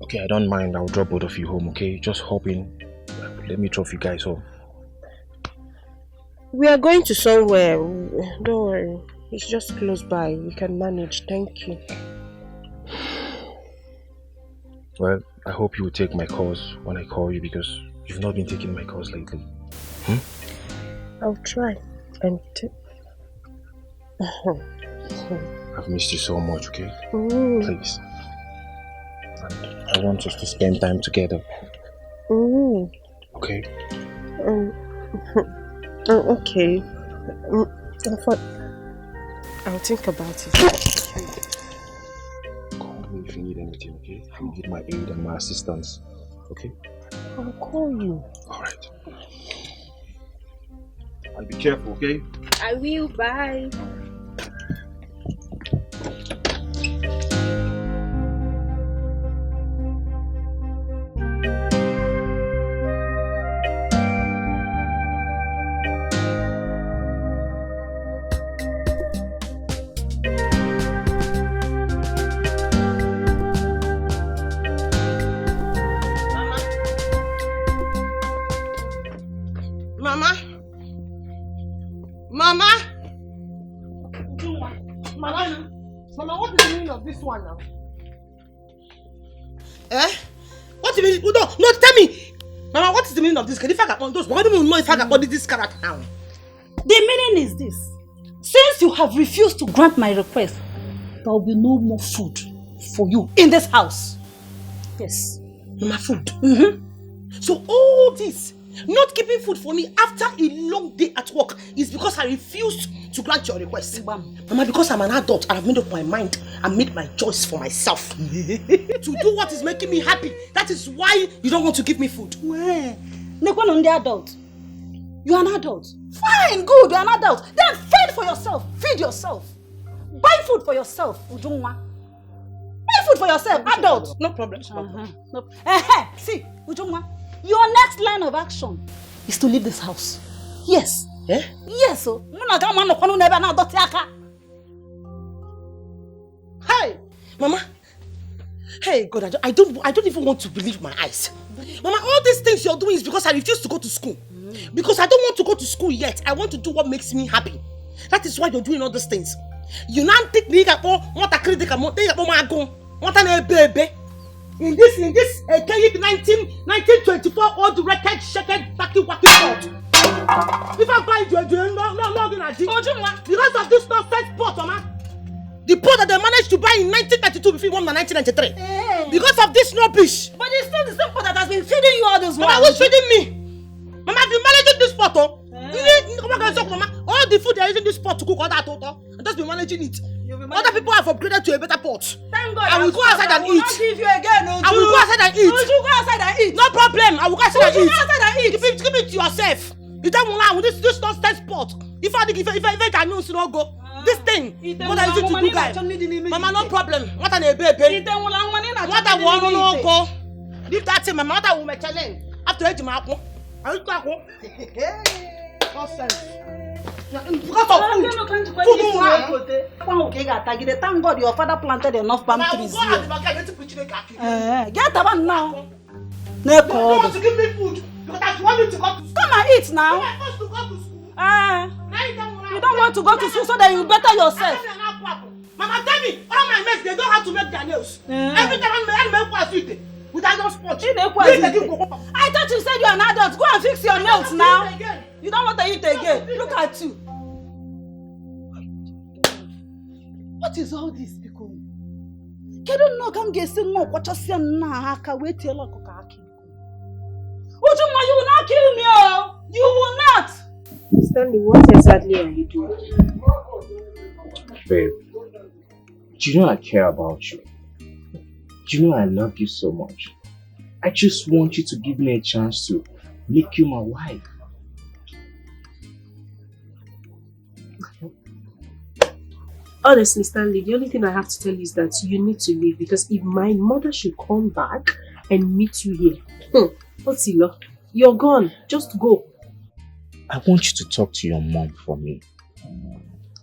Okay, I don't mind. I'll drop both of you home, okay? Just hop in. Let me drop you guys home. We are going to somewhere. Don't worry. It's just close by. We can manage. Thank you. Well, I hope you will take my calls when I call you because you've not been taking my calls lately. I'll try. And I've missed you so much, okay? Please. And I want us to spend time together. Okay? Okay. I'll think about it. Call me if you need anything, okay? You need my aid and my assistance, okay? I'll call you. Alright. I'll be careful, okay? I will. Bye. Mama, what is the meaning of this one now? What do you mean? No, tell me! Mama, what is the meaning of this? If I got one of those, why do you know if I got one of this character now? The meaning is this. Since you have refused to grant my request, there will be no more food for you in this house. Yes. Mama, food? So all this, not keeping food for me after a long day at work, is because I refused to grant your request. Mama, because I'm an adult and I've made up my mind and made my choice for myself. To do what is making me happy. That is why you don't want to give me food. You're an adult. You're an adult. Fine, good, you're an adult. Then fend for yourself. Feed yourself. Buy food for yourself, Ujungwa. Buy food for yourself, adult. No problem. No. See, Ujungwa, your next line of action is to leave this house. Yes. Yes, so. Hey, Mama. Hey, God, I don't even want to believe my eyes. Mama, all these things you're doing is because I refuse to go to school. Because I don't want to go to school yet. I want to do what makes me happy. That is why you're doing all these things. You now think me in this 1924 old record shaken wacky pot. If I buy you, because of this nonsense pot, Mama. The pot that they managed to buy in 1932 before one in 1993. Because of this rubbish. But it's still the same pot that has been feeding you all this while. Mama, who's feeding me? Mama, have you managing this pot? All the food they're using this pot to cook all that, and just be managing it. Other people have upgraded to a better pot. Thank God. I will go outside and eat. I will go outside and eat. Go outside and eat. No problem. I will go outside and eat. Go outside and eat. Give it to yourself. You don't want with this nonsense pot. If I know it's not go. This thing. What are you doing to do, guys? Mama, no problem. What are they, baby? What I want to go. Leave that thing, Mama. What I will make challenge. After eating my apple. I will talk. Nonsense. Thank God your father planted enough palm trees here. Get up now. You want to give me food because I want you to go to school. Come and eat now. You don't want to go to school so that you better yourself. Mama, tell me, all my mates, they don't have to make their nails. Every time I make one sweet without no spot. I thought you said you're an adult. Go and fix your nails now. You don't want to eat again. Look at you. What is all this, Biko? You don't know come get some more. What you say now? Wait till I cook. You will not kill me, oh! You will not! Stanley, what exactly are you doing? Babe, do you know I care about you? Do you know I love you so much? I just want you to give me a chance to make you my wife. Honestly, Stanley, the only thing I have to tell you is that you need to leave because if my mother should come back and meet you here, Otilo, you're gone. Just go. I want you to talk to your mom for me.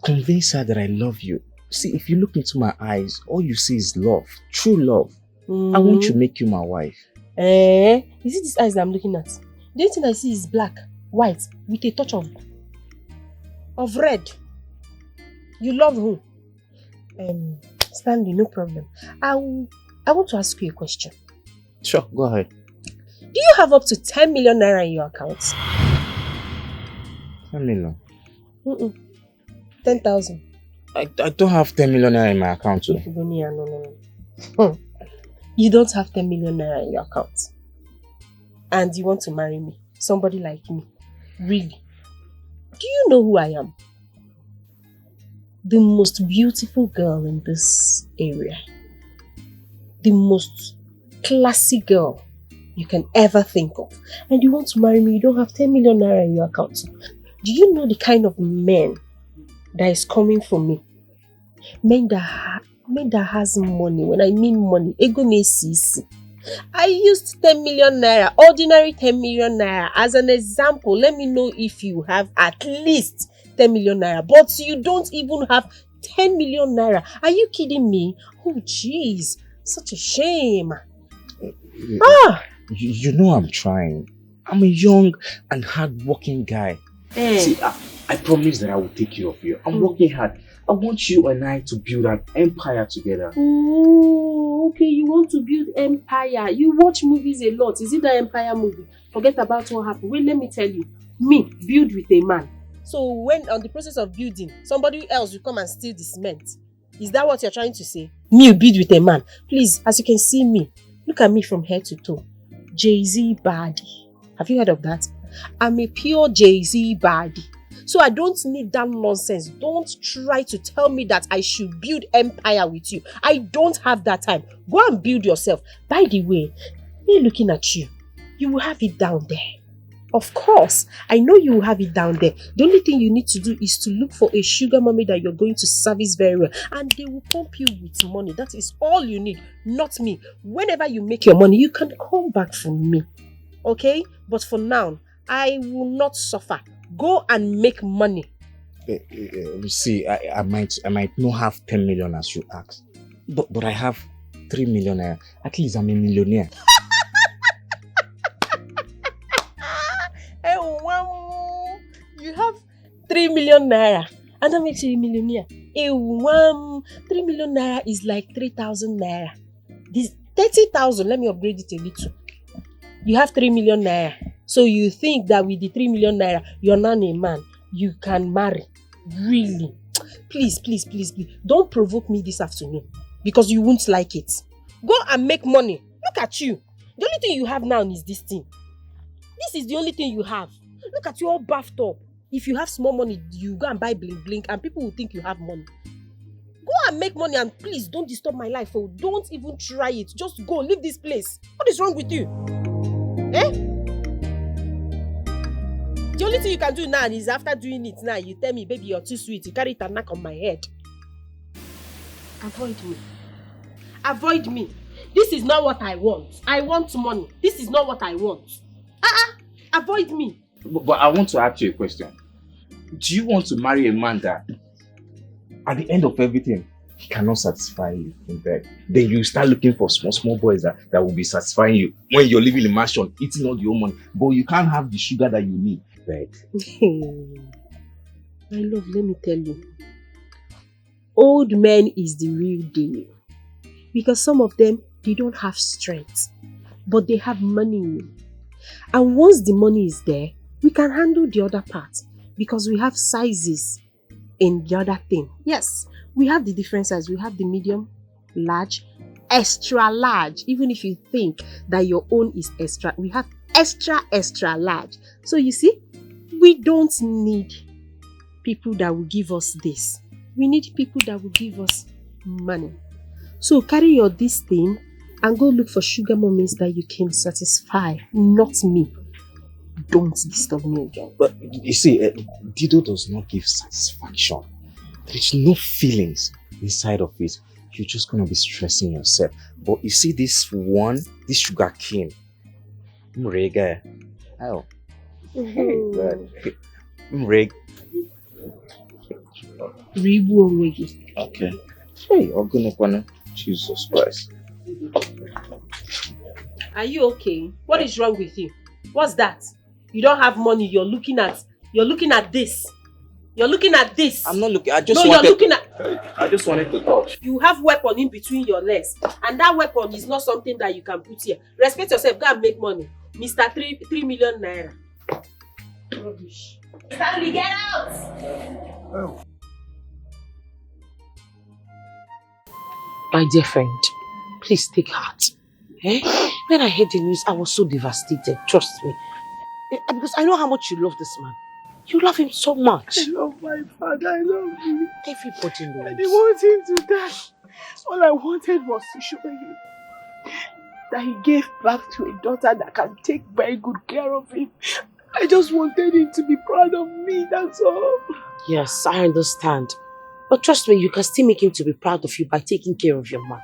Convince her that I love you. See, if you look into my eyes, all you see is love. True love. I want to make you my wife. Is it these eyes that I'm looking at? The only thing I see is black, white, with a touch of red. You love who? Stanley, no problem. I want to ask you a question. Sure, go ahead. Do you have up to 10 million naira in your account? 10 million? 10,000. I don't have 10 million naira in my account too. No. You don't have 10 million naira in your account. And you want to marry me. Somebody like me. Really? Do you know who I am? The most beautiful girl in this area. The most classy girl you can ever think of. And you want to marry me, you don't have 10 million naira in your account. Do you know the kind of men that is coming for me? Men that has money. When I mean money, ego nesisi. I used 10 million naira, ordinary 10 million naira as an example. Let me know if you have at least 10 million naira. But you don't even have 10 million naira. Are you kidding me? Oh jeez, such a shame. You know I'm trying. I'm a young and hard-working guy. See, I promise that I will take care of you. I'm working hard. I want you and I to build an empire together. Oh, okay, you want to build empire. You watch movies a lot. Is it the empire movie? Forget about what happened. Wait, let me tell you. Me, build with a man. So when on the process of building, somebody else will come and steal the cement. Is that what you're trying to say? Me, build with a man. Please, as you can see me, look at me from head to toe. Jay-Z body. Have you heard of that? I'm a pure Jay-Z body. So I don't need that nonsense. Don't try to tell me that I should build empire with you. I don't have that time. Go and build yourself. By the way, me looking at you, you will have it down there. Of course, I know you will have it down there. The only thing you need to do is to look for a sugar mommy that you're going to service very well. And they will pump you with money. That is all you need, not me. Whenever you make your money, you can come back from me. Okay? But for now, I will not suffer. Go and make money. See, I might not have 10 million as you asked. But I have 3 million. At least I'm a millionaire. You have 3 million naira. And that makes you a millionaire. 3 million naira is like 3,000 naira. This 30,000, let me upgrade it a little. You have 3 million naira. So you think that with the 3 million naira, you're not a man. You can marry. Really? Please, please, please, please. Don't provoke me this afternoon. Because you won't like it. Go and make money. Look at you. The only thing you have now is this thing. This is the only thing you have. Look at you all buffed up. If you have small money, you go and buy blink blink and people will think you have money. Go and make money and please don't disturb my life. Oh, don't even try it. Just go, leave this place. What is wrong with you? The only thing you can do now is after doing it now, you tell me, baby, you're too sweet. You carry it and knock on my head. Avoid me. Avoid me. This is not what I want. I want money. This is not what I want. Avoid me. But I want to ask you a question. Do you want to marry a man that, at the end of everything, he cannot satisfy you in bed? Then you start looking for small boys that will be satisfying you when you're living in a mansion, eating all your money, but you can't have the sugar that you need, right? My love, let me tell you. Old men is the real deal. Because some of them, they don't have strength, but they have money. And once the money is there, we can handle the other part because we have sizes in the other thing. Yes, we have the different sizes. We have the medium, large, extra large. Even if you think that your own is extra, we have extra large. So you see, we don't need people that will give us this. We need people that will give us money. So carry your this thing and go look for sugar mommies that you can satisfy, not me. Don't disturb me again. But you see, Dido does not give satisfaction. There's no feelings inside of it. You're just going to be stressing yourself. But you see this sugar cane. Mrega. Oh. Mreg. Okay. Hey, Ogunekwana. Jesus Christ. Are you okay? What is wrong with you? What's that? You don't have money. You're looking at this. You're looking at this. I'm not looking. You're looking at. I just wanted to touch. You have weapon in between your legs, and that weapon is not something that you can put here. Respect yourself. Go and make money, Mr. 3 million naira. Rubbish. Stanley, get out! Oh. My dear friend, please take heart. When I heard the news, I was so devastated. Trust me, because I know how much you love this man. You love him so much. I love my father. I love him. Everybody knows. I didn't want him to die. All I wanted was to show him that he gave birth to a daughter that can take very good care of him. I just wanted him to be proud of me, that's all. Yes, I understand. But trust me, you can still make him to be proud of you by taking care of your mother.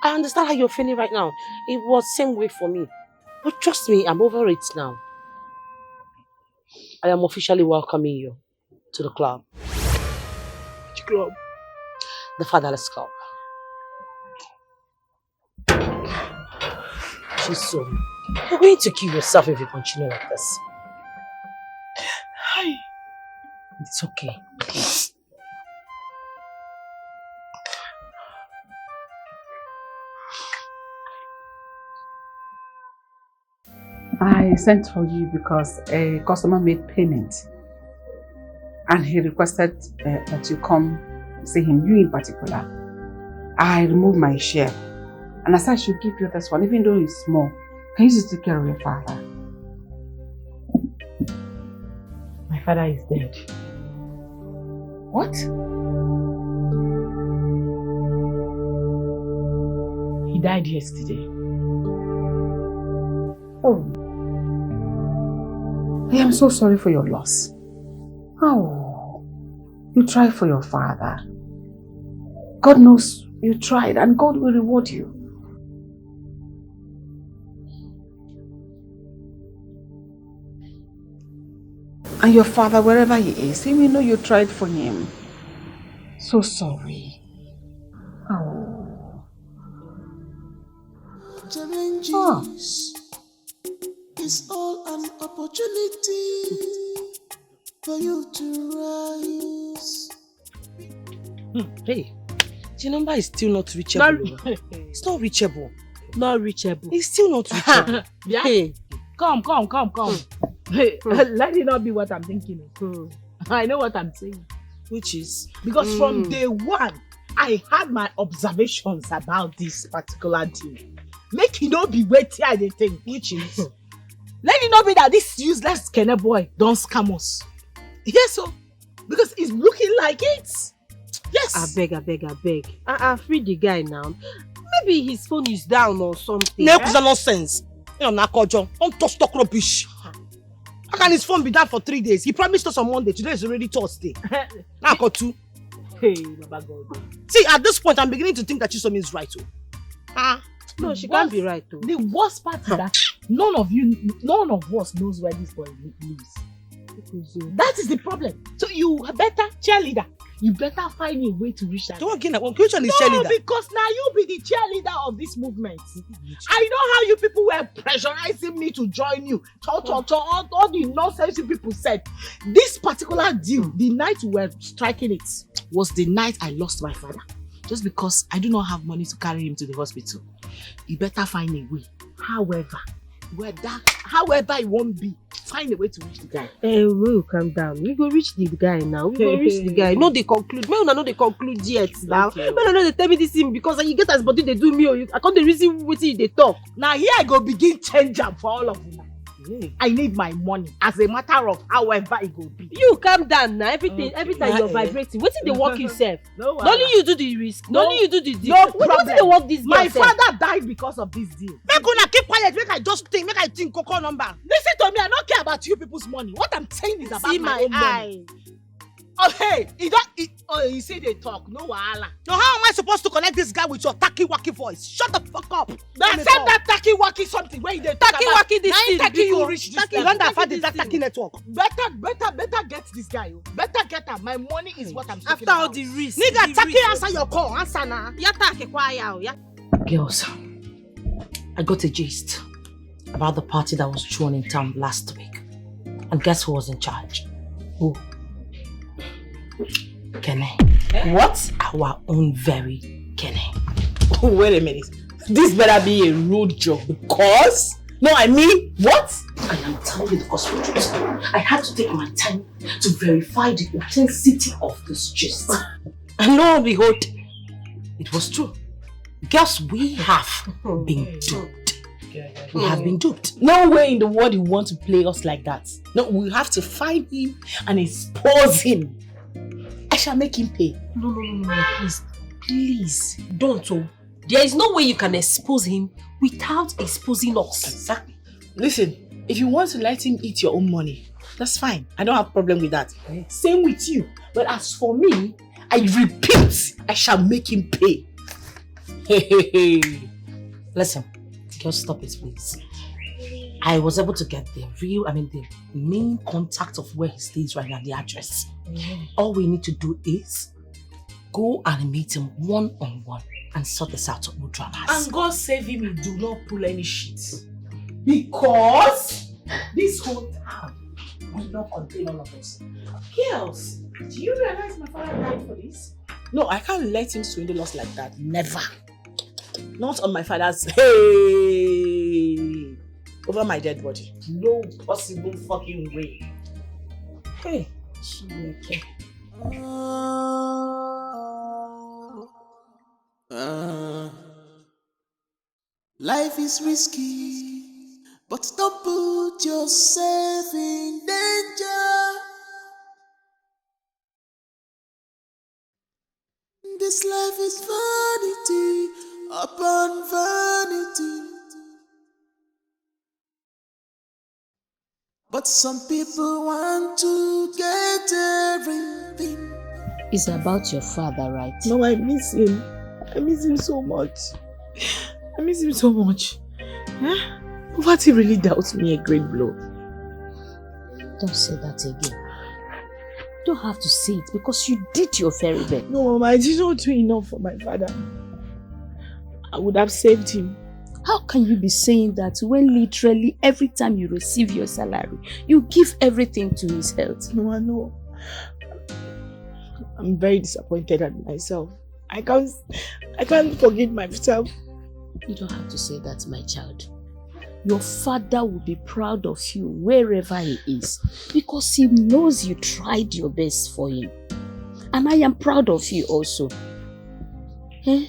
I understand how you're feeling right now. It was the same way for me. But trust me, I'm over it now. I am officially welcoming you to the club. Which club? The Fatherless Club. Chisom, you're going to kill yourself if you continue like this. Hi. It's okay. I sent for you because a customer made payment and he requested that you come see him, you in particular. I removed my share and I said I should give you this one, even though it's small. Can you just take care of your father? My father is dead. What? He died yesterday. Oh. I am so sorry for your loss. Oh, you tried for your father. God knows you tried and God will reward you. And your father, wherever he is, he will know you tried for him. So sorry. Oh. Challenges. It's all an opportunity for you to rise. Hey, the number is still not reachable. It's not reachable. Not reachable. It's still not reachable. Yeah. Hey. Come. Hey, let it not be what I'm thinking. I know what I'm saying. Which is? Because from day one, I had my observations about this particular deal. Make it not be waiting at the thing. Which is? Let it not be that this useless Kenne boy don't scam us. Yes, so because it's looking like it. Yes. I beg. Free the guy now. Maybe his phone is down or something. No, it's nonsense. You know, Nakojo, don't touch talk rubbish. How can his phone be down for 3 days? He promised us on Monday. Today is already Thursday. Now got 2. Hey, Baba God. See, at this point, I'm beginning to think that Chisom is right too. No, she can't be right too. The worst part is that none of us knows where this boy lives. That is the problem. So you better cheerleader. You better find a way to reach that. Which one is cheerleader? No, because now you be the cheerleader of this movement. I know how you people were pressurizing me to join you. All the nonsense you people said. This particular deal, the night we were striking it, was the night I lost my father. Just because I do not have money to carry him to the hospital. You better find a way. However it won't be, find a way to reach the guy. We'll calm down. We go reach the guy now. We go reach the guy. No, they conclude. May una no they conclude yet now. May una no they tell me this thing because you get as body they do me or I can't the reason wetin they talk. Now here I go begin change up for all of you. I need my money as a matter of however it will be. You calm down now. Every time you're vibrating. What did they work yourself? No, only you do the risk. No, only you do the deal. No problem. What did they work this My father died because of this deal. Make una keep quiet. Make I think Coco number. Listen to me. I don't care about you people's money. What I'm saying is about my own money. Oh hey, you see they talk. No wahala. Now how am I supposed to connect this guy with your tacky wacky voice? Shut the fuck up. Accept that tacky wacky Taki something where you dey Taki waki this thing. Taki you reach this Taki, level. you don't Find the Taki network. Better get this guy. Better get him. My money is what I'm talking about. After all the risk. Nigga, Taki answer your call. Answer now. Girls, I got a gist about the party that was thrown in town last week. And guess who was in charge? Who? Kenny. What? Our own very Kenny. Wait a minute. This better be a road job because... No, I mean, what? I am telling you the gospel truth. I had to take my time to verify the authenticity of this gist. And lo and behold, it was true. Girls, we have been duped. We have been duped. No way in the world you want to play us like that. No, we have to find him and expose him. I shall make him pay. No, please. Please, don't. There is no way you can expose him without exposing us. Exactly. Listen, if you want to let him eat your own money, that's fine. I don't have a problem with that. Same with you. But as for me, I repeat, I shall make him pay. Listen, girls, stop it, please. I was able to get the main contact of where he stays right now, the address. All we need to do is go and meet him one-on-one and sort this out of no dramas. And God save him, he do not pull any shit. Because this whole town will not contain all of us. Girls, do you realize my father died for this? No, I can't let him swindle us like that. Never. Not on my father's over my dead body. No possible fucking way. Hey, Chineke. Life is risky, but don't put yourself in danger. This life is vanity upon vanity. But some people want to get everything. It's about your father, right? No, I miss him. I miss him so much. I miss him so much. Huh? Poverty really dealt me a great blow. Don't say that again. You don't have to say it because you did your very best. No, Mama, I did not do enough for my father. I would have saved him. How can you be saying that when literally every time you receive your salary, you give everything to his health? No, I know. I'm very disappointed at myself. I can't forgive myself. You don't have to say that, my child. Your father will be proud of you wherever he is because he knows you tried your best for him. And I am proud of you also. Eh?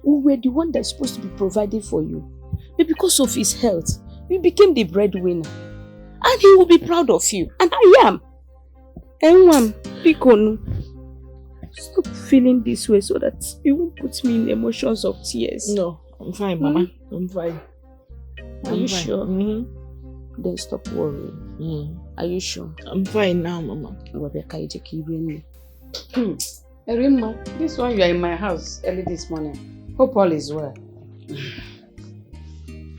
We were the one that's supposed to be providing for you. But because of his health, we became the breadwinner. And he will be proud of you. And I am. Enwam, Pikonu, stop feeling this way so that you won't put me in emotions of tears. No, I'm fine, Mama. I'm fine. Are you sure? Mm-hmm. Then stop worrying. Are you sure? I'm fine now, Mama. Erima, this one you are in my house early this morning. Hope all is well.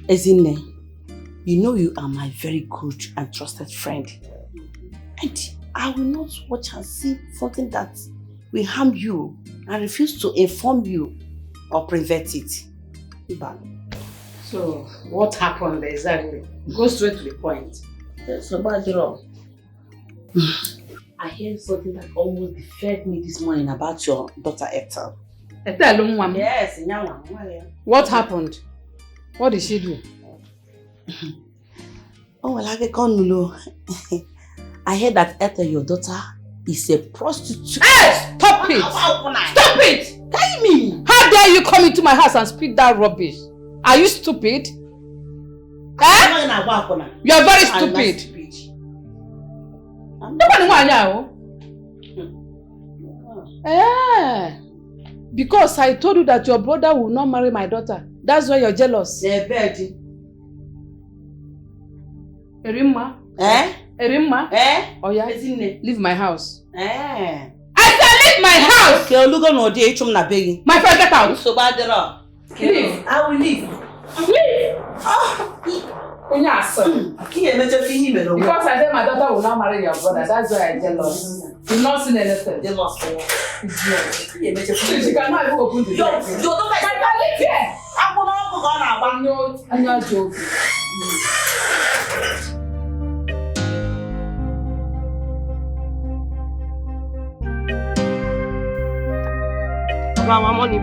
Ezine, you know you are my very good and trusted friend. And I will not watch and see something that will harm you and refuse to inform you or prevent it. So, what happened exactly? Go straight to the point. Yes, about I heard something that almost deferred me this morning about your daughter Ethel. Ethel? Yes, what happened? What did she do? Oh, well, I heard that Ethel, your daughter, is a prostitute. Hey, stop it! Stop it! Tell me! How dare you come into my house and speak that rubbish? Are you stupid? Eh? You are very stupid. Because I told you that your brother will not marry my daughter. That's why you're jealous. Erima? Erima? Oh yeah? Leave my house. I said leave my house! Okay, look on the my friend, get out. Leave. I will leave. Because I said my daughter will not marry your brother, that's why I'm jealous. You've not seen anything. Jealous. She cannot even open the door. I'm not joking. My money.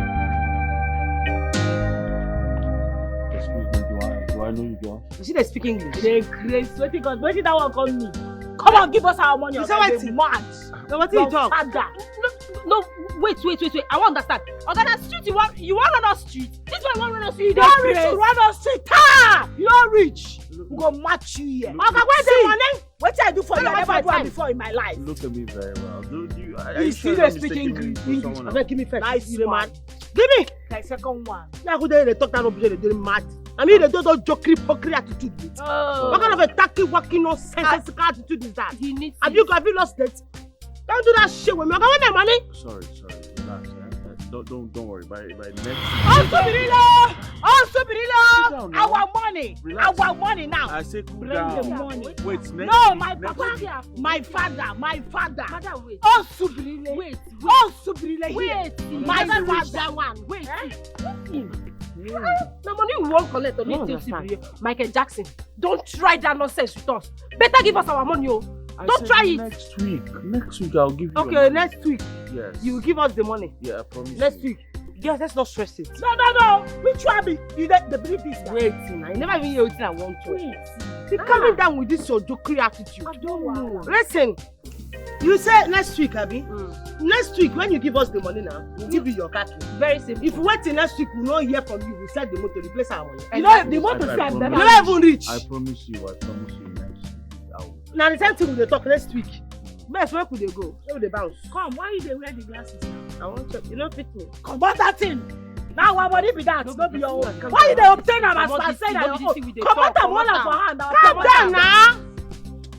Do I know you, girl? You see they speak English? They crazy. What did that one call me? Come on, give us our money. You say what? Mad. No, what you talk? No, wait. I won't understand. Okay, that street you want on our street. This one you want on our street. You don't rich to run our street. Ha! You don't rich. We go match you here. Okay, where's the money? What I do for you? I never do before in my life. Look at me very well. You see they speak English. Give me first. Nice, man. Give me. Like second one. Now who they talk that rubbish? They doing mad. I mean, they don't joke hypocrite attitude. What kind of a tacky, walking, nonsensical attitude is that? Have you lost it? Don't do that shit with me. I want my money. Sorry. Relax. Don't worry. By next. Our money. Relax. Our money now. I say cool bring down. The money. Wait. Next. No, my papa, my father. Father, wait. Oh, Subrile. Wait. My father one. Wait. No money we won't collect on it. Michael Jackson, don't try that nonsense with us. Better give us our money, oh. Don't try it. Next week I'll give you. Okay, next week. Yes. You will give us the money. Yeah, I promise. Next week. Yes, let's not stress it. No. Which one be? You let the believe this. Wait, I never even hear what I want to. Wait. See, coming down with this your jokery attitude. I don't know. Listen. You say next week, Abby. Next week, when you give us the money now, we'll give you your car key. Very simple. If we wait till next week, we'll not hear from you. We'll sell the motor to replace our money. You know, the motor sell never even reach. I promise you next week. Now the same thing we dey talk next week. Best where could they go? Where would they bounce? Come, why you dey wear the glasses now? I want to. You don't fit me. Come back that thing. Now our body be that, not be your own. Why you dey obtain am as per say na your own? Come out and hold am for hand. Calm down now.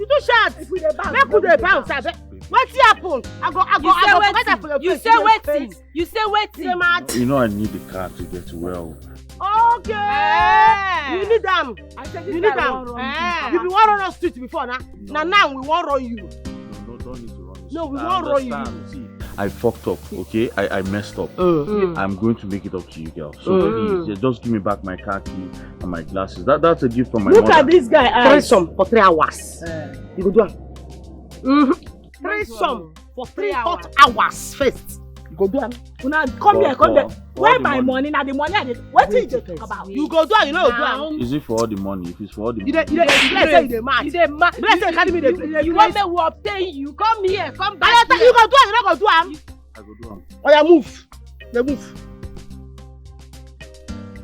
You too short. If we dey bounce, make we dey bounce. Wetin happen? I go forget that for your face. You say waiting. You know I need the car to get well. Okay. You need them. You need them. You be one run on street before now. Now we won't run you. No, don't need to run. No, we won't run you. See, I fucked up. Okay, I messed up. I'm going to make it up to you, girl. So please, just give me back my car key and my glasses. That's a gift from my mother. Look at this guy. Threesome for 3 hours. You go do it. Threesome for 3 hot hours first. You go do it. Now come here. Where my money? Now the money I did. What did you talk about? You go do it. You know do it. Is it for all the money? If it's for all the money. You mad. You want me to obtain you? Come here. Come back. You go do it. You not go do it. I go do it. Oh yeah, move. They move.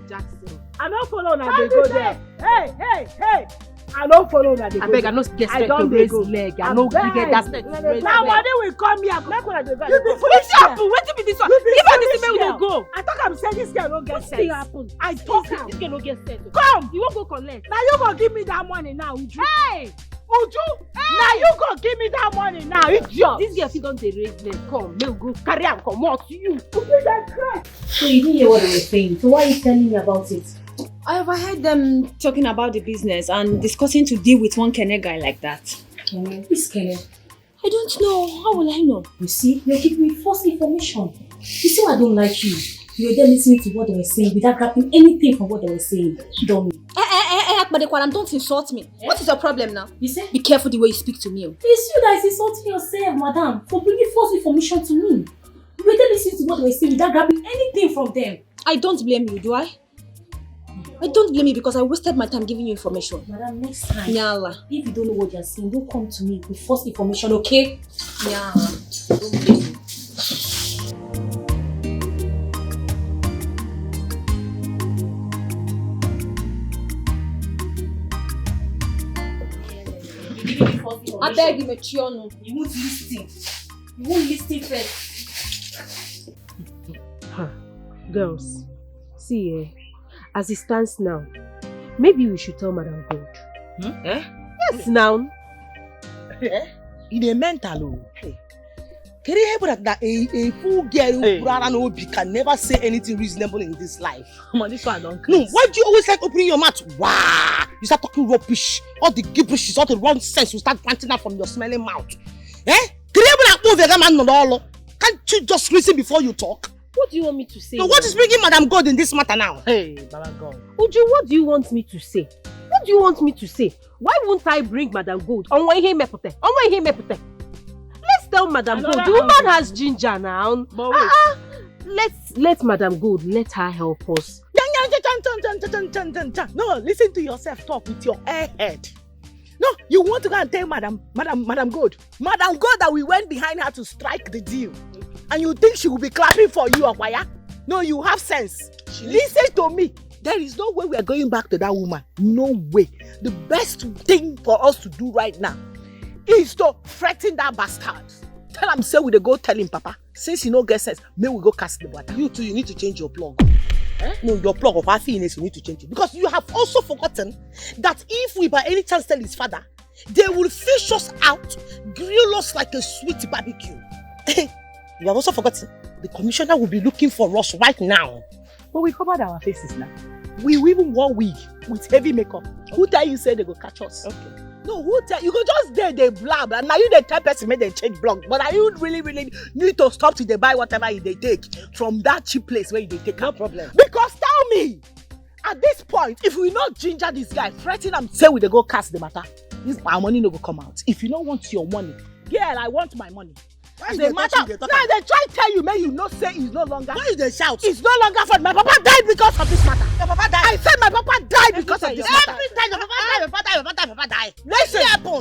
Jackson. I don't follow now. They go there. Hey. I don't follow that. I beg, I no get straight to raise leg. I no get that straight to raise leg. Now money will come here. Make una dey go. You be foolish happen. Wetin be this one? If I this way we dey go. I talk am say this girl no get sense. Wetin happen? I talk am. This girl no get sense. Come. You wan go collect? Now you go give me that money now, Uju. Hey. Uju. Now you go give me that money now, idiot. This girl fit don dey raise leg. Come, make we go carry am comot. You. Uju dey cry. So you didn't hear what they were saying. So why are you telling me about it? I overheard them talking about the business and discussing to deal with one Kenne guy like that. Kenne? Who's Kenne? I don't know. How will I know? You see, you're giving me false information. You see why I don't like you? You were there listening to what they were saying without grabbing anything from what they were saying. Dummy. Akbadekwaram, don't insult me. What is your problem now? You say? Be careful the way you speak to me. It's you that is insulting yourself, madam, for bringing false information to me. You were there listening to what they were saying without grabbing anything from them. I don't blame you, do I? I don't blame you because I wasted my time giving you information. Madam, next time, Nyala. If you don't know what you're saying, don't come to me with false information, okay? Nyala. Don't blame me. I beg you, Mechionu. You won't listen. You won't listen first. Girls, see as it stands now, maybe we should tell Madam Gold. Yes, now. In a mental. A fool girl who can never say anything reasonable in this life. Come on, this one I don't No, why do you always like opening your mouth? Wow! You start talking rubbish. All the gibberish, all the wrong sense will start planting out from your smelling mouth. Can't you just listen before you talk? What do you want me to say? So what is bringing Madam God in this matter now? Hey, Madam God. Uju, what do you want me to say? What do you want me to say? Why won't I bring Madam Gold? Let's tell Madam Gold. The woman has ginger now. Let Madam Gold, let her help us. No, listen to yourself talk with your head. No, you want to go and tell Madam Gold. Madam Gold that we went behind her to strike the deal. And you think she will be clapping for you, Akwaya? No, you have sense. Listen to me. There is no way we are going back to that woman. No way. The best thing for us to do right now is to threaten that bastard. Tell him, say we go tell him, Papa. Since he no get sense, may we go cast the water. You too, you need to change your plug. No, your plug of happiness, you need to change it. Because you have also forgotten that if we by any chance tell his father, they will fish us out, grill us like a sweet barbecue. You have also forgotten, the commissioner will be looking for us right now. But we covered our faces now. We even wore wig with heavy makeup. Okay. Who tell you say they go catch us? Okay. No, who tell you go just there they blab and now you the type person make them change blog. But are you really need to stop till they buy whatever they take from that cheap place where they take? No problem. Because tell me, at this point, if we not ginger this guy, threaten him, say we they go cast the matter, our money no go come out. If you don't want your money, girl, I want my money. Why they matter? Now they try to tell you, may you not say it's no longer. Why they shout? It's no longer fun. My papa died because of this matter. Your papa died. I said my papa died because of this matter. Every time your papa died.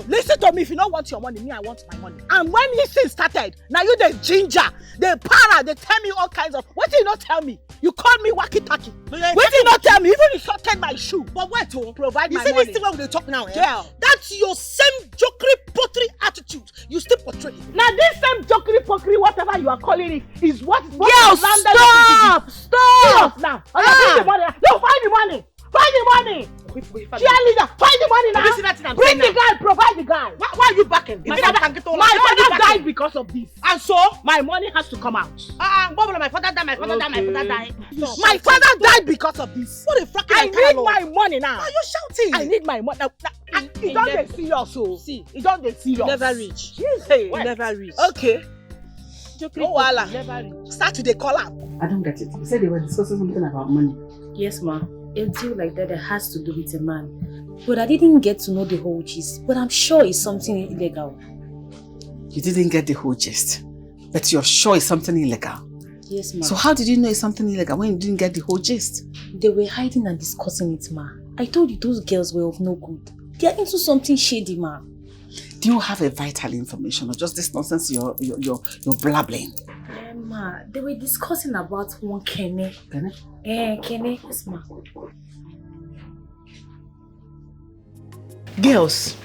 Listen to me. If you don't want your money, me I want my money. And when his thing started, now you the ginger, the para, they tell me all kinds of. What did you not tell me? You called me wacky tacky. What did you not tell me? Even you sorted my shoe. But wait to provide my money. You see this thing where they talk now, yeah? That's your same jokery pottery attitude. You still portray it. Now this same jokery pottery, whatever you are calling it, is what Girl, stop now. Find the money. No, find the money. Find the money. Cheerleader, find the money now. Bring the guy, provide the guy. Why are you backing? My father died because of this. And so, my money has to come out. My father died. My father died because of this. What a fucking I need my money now. Why are you shouting? I need my money. It don't get serious, so. See, it don't get serious. Never reach. Never reach. Okay. No wala. Start to the call up. I don't get it. You said they were discussing something about money. Yes, ma. A deal like that has to do with a man. But I didn't get to know the whole gist. But I'm sure it's something illegal. You didn't get the whole gist. But you're sure it's something illegal? Yes, ma. So how did you know it's something illegal when you didn't get the whole gist? They were hiding and discussing it, ma. I told you those girls were of no good. They are into something shady, ma. Do you have a vital information or just this nonsense you're blabbling? Ma, they were discussing about one Kene. Kene? Kene, yes, ma. Girls,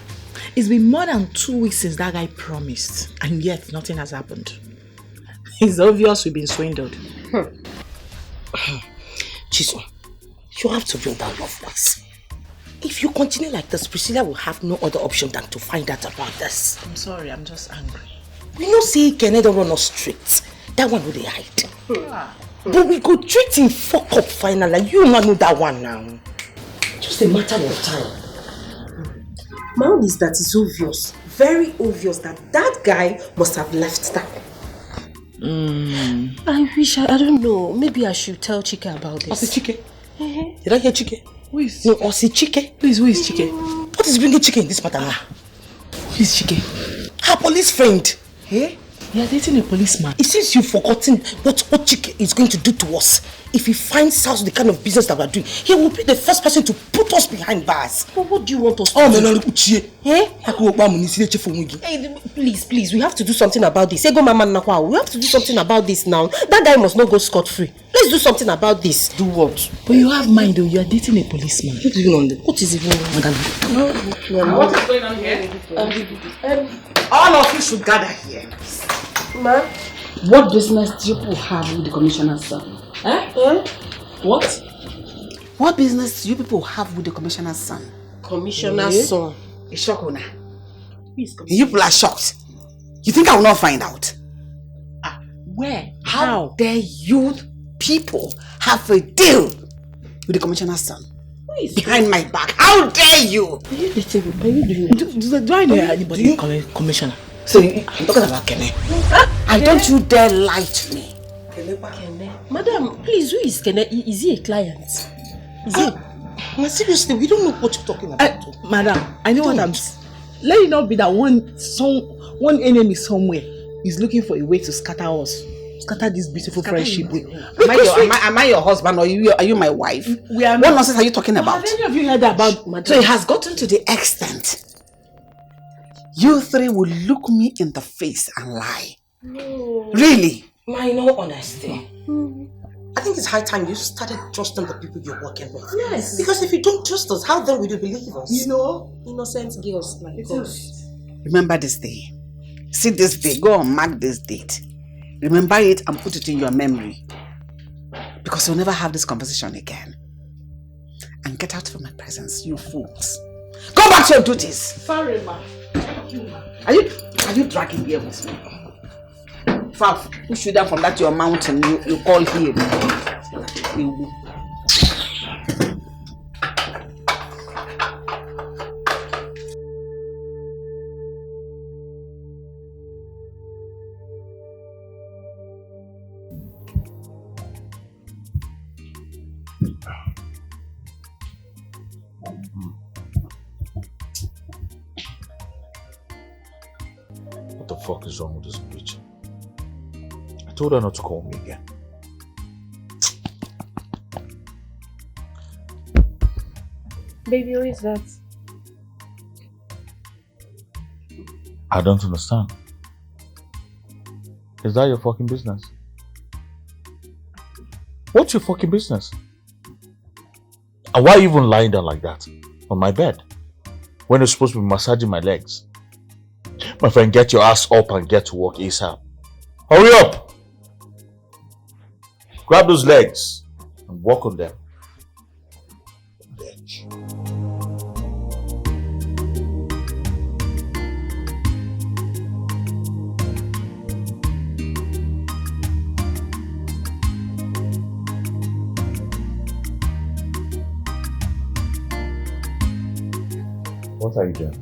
it's been more than 2 weeks since that guy promised, and yet nothing has happened. It's obvious we've been swindled. Chiso, you have to build that love once. If you continue like this, Priscilla will have no other option than to find out about this. I'm sorry, I'm just angry. We know say Kene don't run us straight. That one will they hide. But we go treat him fuck up finally. You not know that one now. Just a matter of time. My own is that it's obvious, very obvious that guy must have left town. I wish, I don't know. Maybe I should tell Chike about this. Osi Chike? Did I hear Chike? Who is? No, Osi Chike. Please, who is Chike? What is bringing Chike in this matter now? Who is Chike? Her police friend. Eh? You are dating a policeman. It seems you've forgotten what Chike is going to do to us. If he finds out the kind of business that we're doing, he will be the first person to put us behind bars. But what do you want us to do? Hey, please, we have to do something about this. We have to do something about this now. That guy must not go scot-free. Let's do something about this. Do what? But you have mind though, you are dating a policeman. What is even on? What is going on here? All of you should gather here. Ma? What business do you people have with the commissioner's son? What? What business do you people have with the commissioner's son? Commissioner's son? A shock owner. You people are shocked. You think I will not find out? Where? How dare you people have a deal with the commissioner's son? Behind my back. How dare you? Are you doing? Do I know anybody commissioner? So I'm talking about Kene. And don't you dare lie to me. Kene. Madam, please, who is Kene? Is he a client? Is he? Seriously, we don't know what you're talking about. Madam, I know what I'm saying. Let it not be that one enemy somewhere is looking for a way to scatter us. Scatter this beautiful friendship. Am I your husband or are you my wife? What nonsense are you talking about? Have any of you heard about Madam? So it has gotten to the extent you three will look me in the face and lie. No. Really? My no honesty. I think it's high time you started trusting the people you're working with. Yes. Because if you don't trust us, how then will you believe us? You know? Innocent girls like us. Remember this day. See this day. Go and mark this date. Remember it and put it in your memory. Because you'll never have this conversation again. And get out of my presence, you fools. Go back to your duties. Sorry, ma. Thank you, ma. Are you dragging here with me? Far push you down from that your mountain you call here. What the fuck is wrong with this bitch? I told her not to call me again. Baby, who is that? I don't understand. Is that your fucking business? What's your fucking business? And why are you even lying down like that on my bed when you're supposed to be massaging my legs? My friend, get your ass up and get to work ASAP. Hurry up! Grab those legs and walk on them. Bitch. What are you doing?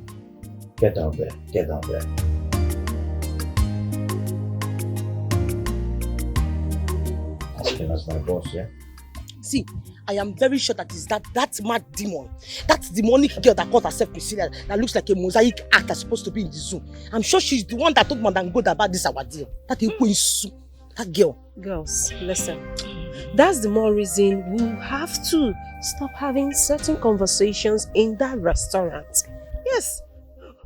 Get down there. Get down there. Asking as my boss, yeah? See, I am very sure that is that mad demon, that demonic girl that calls herself Priscilla, that looks like a mosaic act that's supposed to be in the zoo. I'm sure she's the one that told Madam God about this our deal. That girl. Girls, listen. That's the more reason we have to stop having certain conversations in that restaurant. Yes,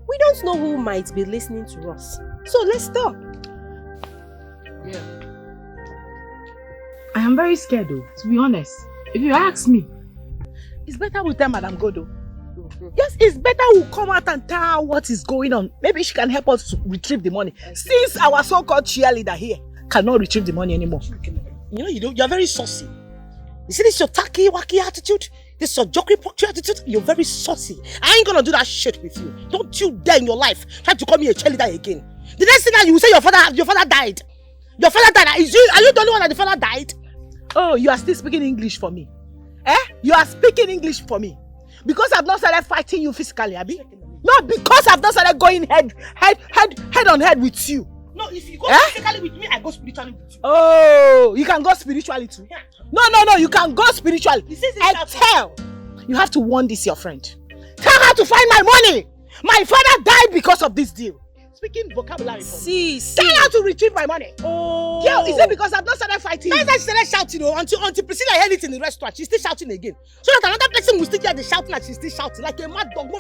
we don't know who might be listening to us. So let's stop. Yeah. I am very scared though, to be honest. If you ask me, it's better we tell Madam Godo. Yes, it's better we come out and tell her what is going on. Maybe she can help us to retrieve the money. Since our so-called cheerleader here cannot retrieve the money anymore. You know, you're very saucy. You see this your tacky-wacky attitude? This your jockey-pocky attitude? You're very saucy. I ain't gonna do that shit with you. Don't you dare in your life try to call me a cheerleader again. The next thing that you will say your father died. Your father died. Are you the only one that the father died? Oh, you are still speaking English for me. You are speaking English for me. Because I've not started fighting you physically, Abi? No, because I've not started going head on head with you. No, if you go physically with me, I go spiritually with you. Oh, you can go spiritually too? Yeah. No, you can go spiritually. You have to warn this your friend. Tell her to find my money. My father died because of this deal. Speaking vocabulary for me. Tell her to retrieve my money. Oh. Girl, is it because I've not started fighting? That's why she started shouting until Priscilla heard it in the restaurant. She's still shouting again. So that another person will still hear the shouting and she's still shouting like a mad dog.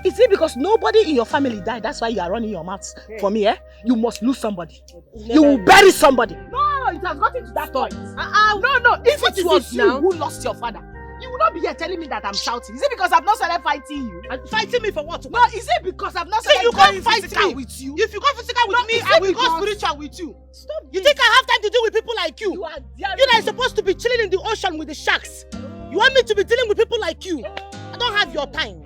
Is it because nobody in your family died? That's why you are running your mouth for me, You must lose somebody. You will bury somebody. No, it has gotten to that point. No, if it was you who lost your father, you will not be here telling me that I'm shouting. Is it because I've not started fighting you? And fighting me for what? No, is it because I've not started going physical with you? If you go physical with me, I will go spiritual with you. Stop. You think I have time to deal with people like you? You are supposed to be chilling in the ocean with the sharks. You want me to be dealing with people like you? I don't have your time.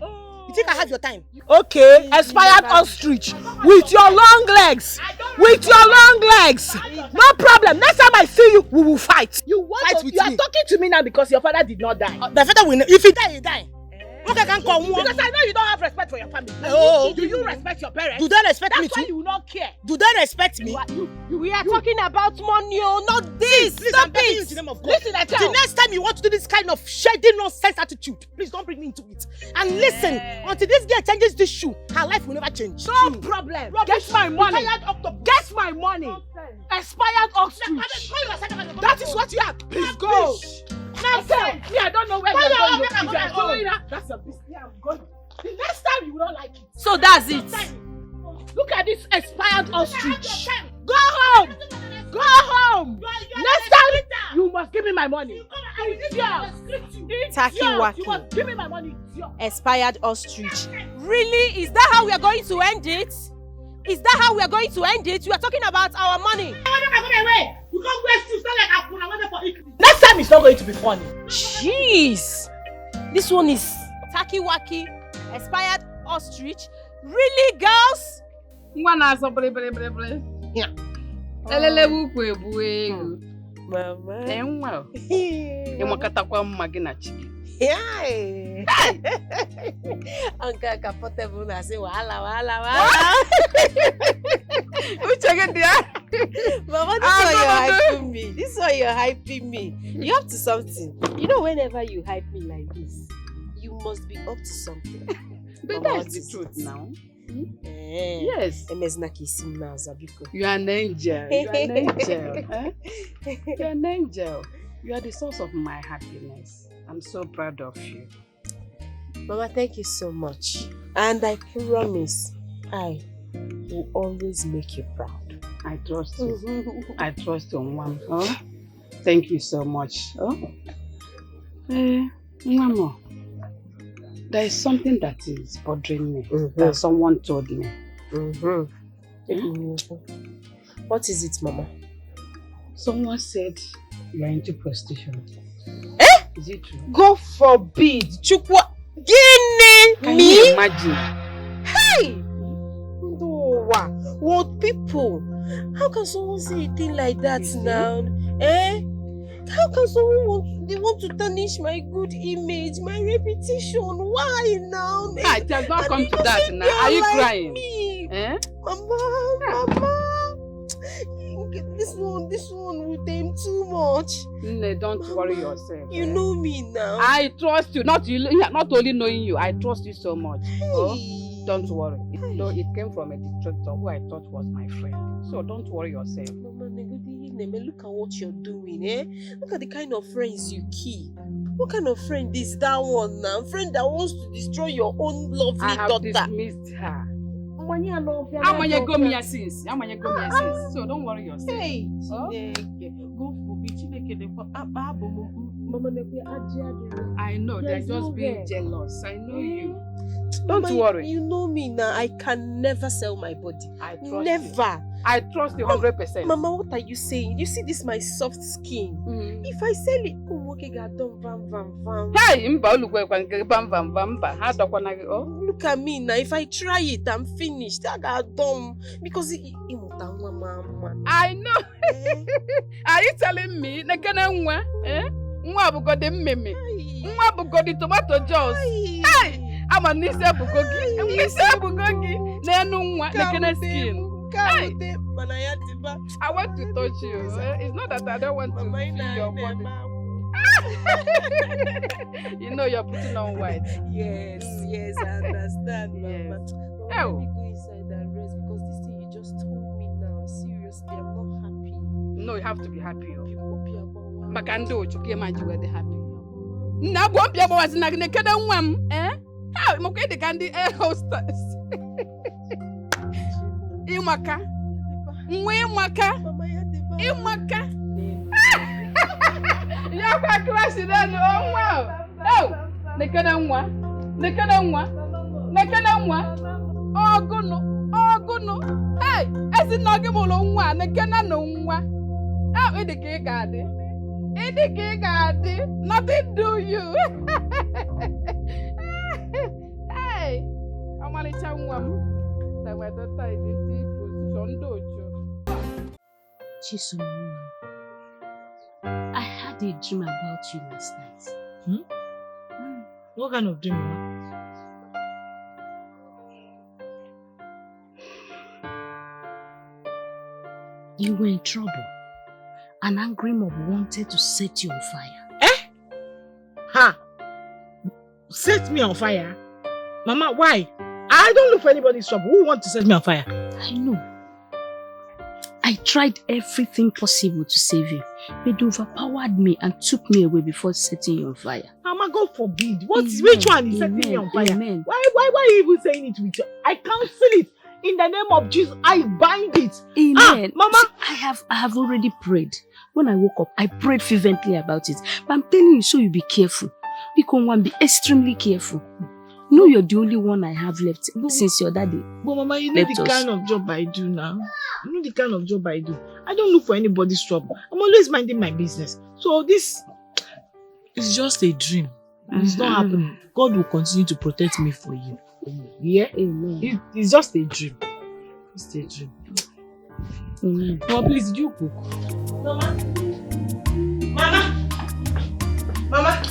You think I have your time? Okay, expired ostrich with your long legs. With your long legs. No problem. Next time I see you, we will fight. You want to? You are talking to me now because your father did not die. The father will. If he die, he die. Okay, can come on. Because I know you don't have respect for your family. Oh, do you respect your parents? Do they respect me too? That's why you will not care. Do they respect me? We are talking about money, not this. Please, I'm begging you in the name of God. Listen, the next time you want to do this kind of shady nonsense attitude, please don't bring me into it. And listen, until this girl changes this shoe, her life will never change. No problem. Get my money. Get my money. Expired ostrich. That is what you have. Please go. Nonsense! I don't know where you're going. That's a business. I'm going. The next time you will not like it. So that's it. Look at this expired ostrich. Go home! Go home! Next time you must give me my money. Taki Waki. You must give me my money. Expired ostrich. Really? Is that how we are going to end it? Is that how we are going to end it? You are talking about our money. You can't waste you next time it's not going to be funny. Jeez. This one is Taki Waki, expired ostrich. Really, girls? Mama. Uncle comfortable na say wahala. Mama, this one you're hyping me. You up to something. You know, whenever you hype me like this, you must be up to something. But that's the truth now. Yes. You are an angel. You are an angel. You are an angel. You are the source of my happiness. I'm so proud of you. Mama, thank you so much. And I promise I will always make you proud. I trust you. I trust you, Mom. Oh? Thank you so much. Oh? Mama, there is something that is bothering me. That someone told me. What is it, Mama? Someone said you are into prostitution. Is it true? God forbid! Chukwa Guinea! Can you imagine? Hey! No, what people? How can someone say a thing like that now? How can someone want to tarnish my good image, my reputation? Why now? It has not come to that now. Are you crying? Mama. This one will tame too much. No, don't worry yourself. You know me now. I trust you. Not only knowing you, I trust you so much. Oh, don't worry. It came from a distractor who I thought was my friend. So don't worry yourself. Mama, look at what you're doing, Look at the kind of friends you keep. What kind of friend is that one now? Friend that wants to destroy your own lovely daughter. I have dismissed her. So don't worry yourself. Hey, I know they're just being jealous. I know you. Don't Mama, worry. You know me now. I can never sell my body. I trust never. You. I trust you 100%. Mama, what are you saying? You see this my soft skin. If I sell it, look at me now. If I try it, I'm finished. I got dumb because I know. Are you telling me? Nwa bugodi mmemme. Nwa bugodi tomato juice. Hey! I'm a nise bugogi. Nise bugogi. Nenu nwa nekene skin. Hey! I want to touch you. It's not that I don't want to feel your body. You know you're putting on white. Yes, I understand, Mama. Let me go inside and rest because this thing you just told me now. Seriously, I'm not happy. No, you have to be happy. Makando chukie maji wede happy. Na bwopia bo wasina nekeda nwam, How moke de kandi hostess. Imaka. Imaka. Ya kwa crash then oh wow. Oh, nekeda nwa. Ogono. Hey, esi no gi mo lo nwa, nekena no nwa. Ah, we de ke gade. Nothing do you. Hey. That my daughter is in position dojo. Chisom, I had a dream about you last night. What kind of dream, Mama? You were in trouble. An angry mob wanted to set you on fire. Ha! Set me on fire? Mama, why? I don't look for anybody's trouble. Who wants to set me on fire? I know. I tried everything possible to save you, but they overpowered me and took me away before setting you on fire. Mama, God forbid. Which one is setting me on fire? Amen. Why are you even saying it with you? I cancel it. In the name of Jesus, I bind it. Amen. Mama. See, I have already prayed. When I woke up, I prayed fervently about it. But I'm telling you, so you be careful. Be extremely careful. No, you're the only one I have left since your daddy. But Mama, you know the kind of job I do now. You know the kind of job I do. I don't look for anybody's trouble. I'm always minding my business. So this is just a dream. It's not happening. God will continue to protect me for you. Yeah? Amen. It's just a dream. It's a dream. Amen. Mama, please, did you cook? Mama?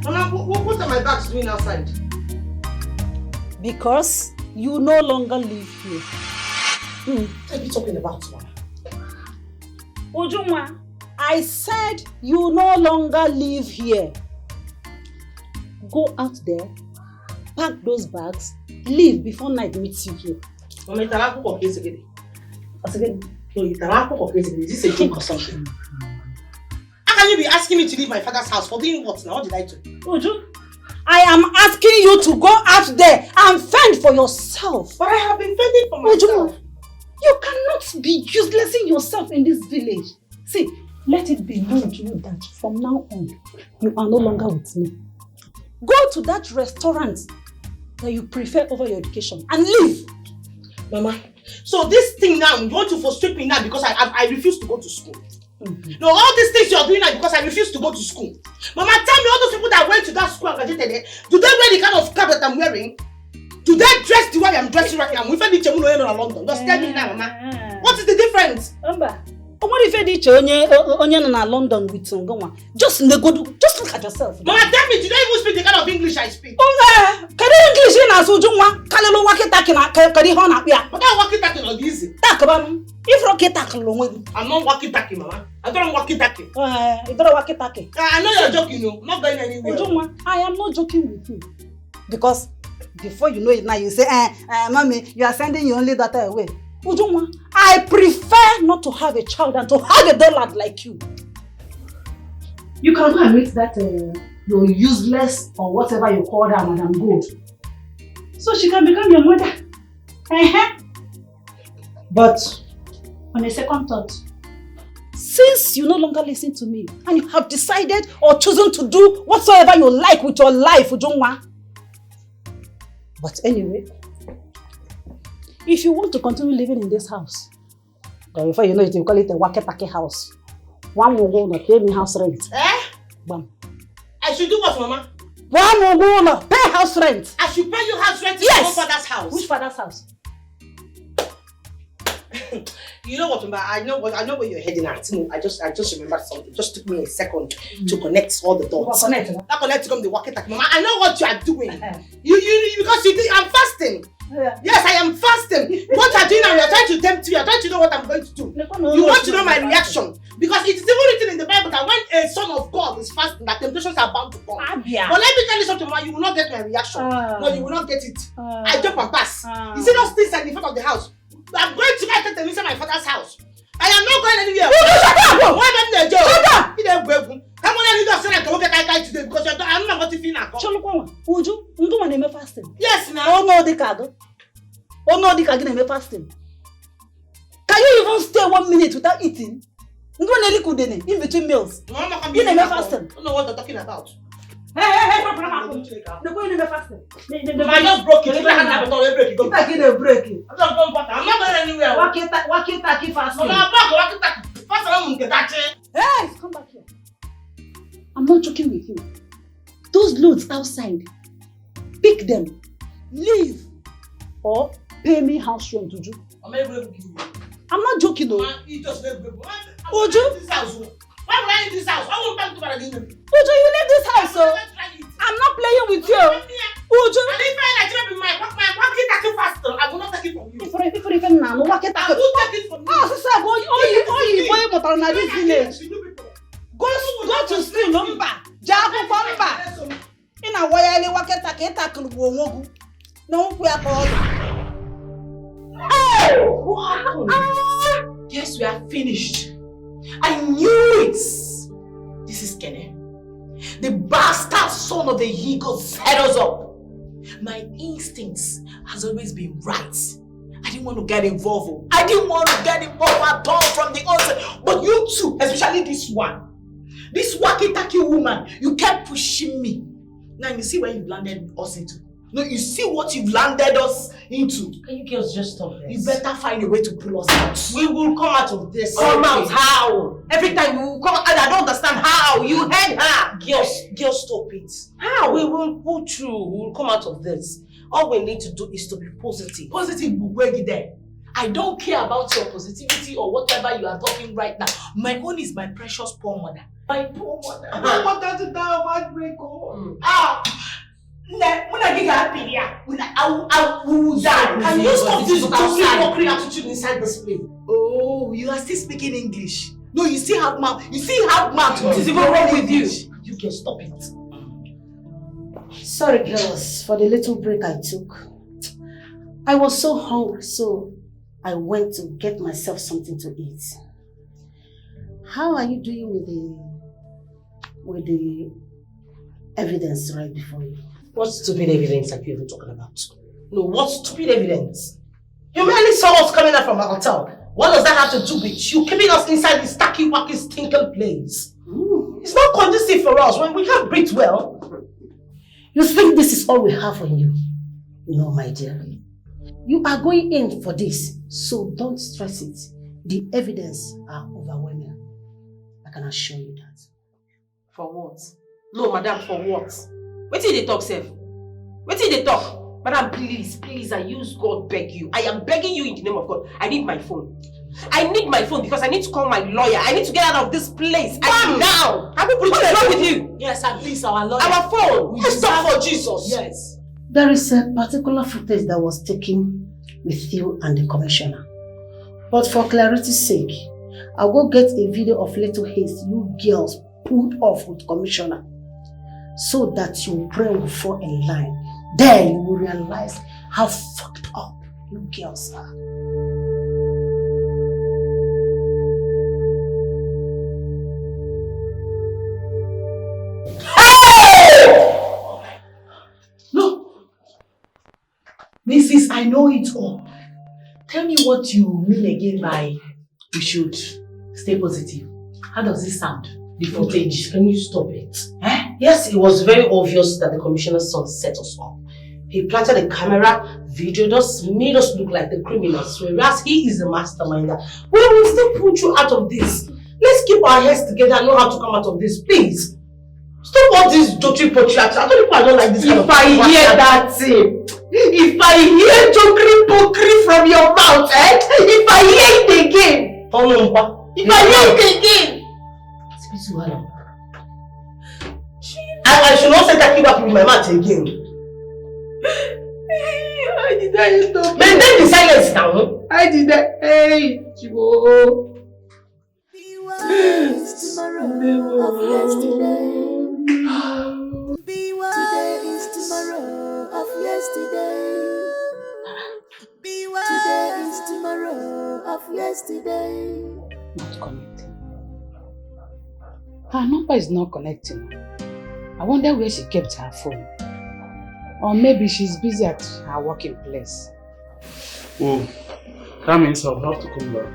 What are my bags doing outside? Because you no longer live here. What are you talking about, Mama? Ujunwa, I said you no longer live here. Go out there, pack those bags, leave before night meets you here. Mama, is this a joke or something? How can you be asking me to leave my father's house for doing what now? What did I do? Uju, I am asking you to go out there and fend for yourself. But I have been fending for myself. Uju, you cannot be uselessing yourself in this village. See, let it be known to you that from now on, you are no longer with me. Go to that restaurant that you prefer over your education and leave. Mama, so this thing now, you want to frustrate me now because I refuse to go to school. No, all these things you're doing now because I refuse to go to school. Mama, tell me all those people that went to that school and graduated, do they wear the kind of cap that I'm wearing? Do they dress the way I'm dressing right now? Just tell me now, Mama. What is the difference? What if you in London with just look at yourself. Mama, tell me, do you even speak the kind of English I speak? Can you English in as Ujunwa? Can you walk it back in a hona? But I walk it back in easy. If rocket I'm not walking back, Mama. I don't walk it back. You don't walk it back. I know you're joking, no. Not going anywhere. Ujunwa, I am not joking with you. Because before you know it now, you say, Mommy, you are sending your only daughter away. Ujunwa, I prefer not to have a child than to have a dullard like you. You can go and meet that your useless or whatever you call her, Madam Good. So she can become your mother. But on a second thought, since you no longer listen to me and you have decided or chosen to do whatsoever you like with your life, Ujunwa. But anyway, if you want to continue living in this house, then before you know it, you call it a waketake house. One will go and pay me house rent. Bam. I should do what, Mama? One will go and pay house rent. I should pay you house rent in your father's house. Which father's house? You know what, Mama? I know where you're heading at. I just remembered something. It just took me a second to connect all the dots. That connect to come the waketake. Mama, I know what you are doing. You because you think I'm fasting. Yes, I am fasting. What are you doing now? You are trying to tempt me. You are trying to know what I'm going to do. You want to know my reaction. Because it is even written in the Bible that when a son of God is fasting, that temptations are bound to come. But let me tell you something, Mama, you will not get my reaction. No, you will not get it. I jump and pass. You see those things in front of the house? I'm going to my tent and inside my father's house. I am not going anywhere. Why am I in the jail? Shut up! Come on, I need to say that I get today because I'm not going to feel now. Uju, you do want fasting? Yes, now. Oh no, the cargo. Oh no, the cargo fasting. Can you even stay 1 minute without eating? You don't in between meals. You never fasting. I don't know what you're talking about. Hey, the boy never fasting. I just broke it. I'm not going anywhere. Walk it fasting. Hey, come back here. I'm not joking with you. Those loads outside, pick them, leave. or pay me house rent to do. I'm not joking though. Ojo? Why will I leave this house? I won't come to Ojo, you leave this house, so I'm not playing with you. Ojo? And if I like to my walkie faster, I will not take it from you. If I will take it from you. Oh, sister, boy, but on this village. Go to sleep, number. Jabu Bamba. In a way, I walk at a tackle. No, we are called. Oh! What happened? Yes, we are finished. I knew it. This is Kenny. The bastard son of the Eagle set us up. My instincts has always been right. I didn't want to get involved. I didn't want to get involved at all from the onset. But you two, especially this one. This walkie-talkie woman, you kept pushing me. Now you see where you landed us into. No, you see what you've landed us into. Can you girls just stop this? You better find a way to pull us out. We will come out of this. Come out how? Every time you will come out, I don't understand how. You heard her. Girls, stop it. How? We will pull through. We will come out of this. All we need to do is to be positive. Positive, there. I don't care about your positivity or whatever you are talking right now. My own is my precious poor mother. My poor mother. I want her to die of heartbreak. When I get happy, I will die. Can you stop this mockery attitude inside this place? Oh, you are still speaking English. No, you still have mouth. You still have mouth. What is even wrong with you? You can stop it. Sorry, girls, for the little break I took. I was so hungry, so I went to get myself something to eat. How are you doing with the evidence right before you? What stupid evidence are you even talking about? No, what stupid evidence? You merely saw us coming out from a hotel. What does that have to do with you keeping us inside this tacky-wacky stinking place? It's not conducive for us when we can't breathe well. You think this is all we have on you? No, my dear. You are going in for this, so don't stress it. The evidence are overwhelming. I can assure you that. For what? No, madam, for what? What did they talk, Seth? What did they talk? Madam, please, I use God beg you. I am begging you in the name of God. I need my phone. I need my phone because I need to call my lawyer. I need to get out of this place. I need now. What is wrong with you? Yes, at least our lawyer. Our phone. Let's talk for Jesus. Yes. There is a particular footage that was taken with you and the commissioner. But for clarity's sake, I will get a video of little haste you girls pulled off with commissioner so that your brain will fall in line. Then you will realize how fucked up you girls are. Mrs. I know it all. Tell me what you mean again by we should stay positive. How does this sound? The footage. Can you stop it? Yes, it was very obvious that the commissioner's son set us up. He planted a camera, videoed us, made us look like the criminals, whereas he is the mastermind. We will still pull you out of this. Let's keep our heads together and know how to come out of this, please. Stop all this jokey pottery. I told you I don't like this kind of thing. If I hear that thing, if I hear jokey pottery from your mouth, if I hear it again, if I hear it again, I should not say that back with my mouth again. I did that stop. Maintain the silence now. I did that. Hey, Chibo. Today is tomorrow of yesterday. Today is tomorrow of yesterday. Not connecting. Her number is not connecting. I wonder where she kept her phone. Or maybe she's busy at her working place. Oh, that means I'll have to come back.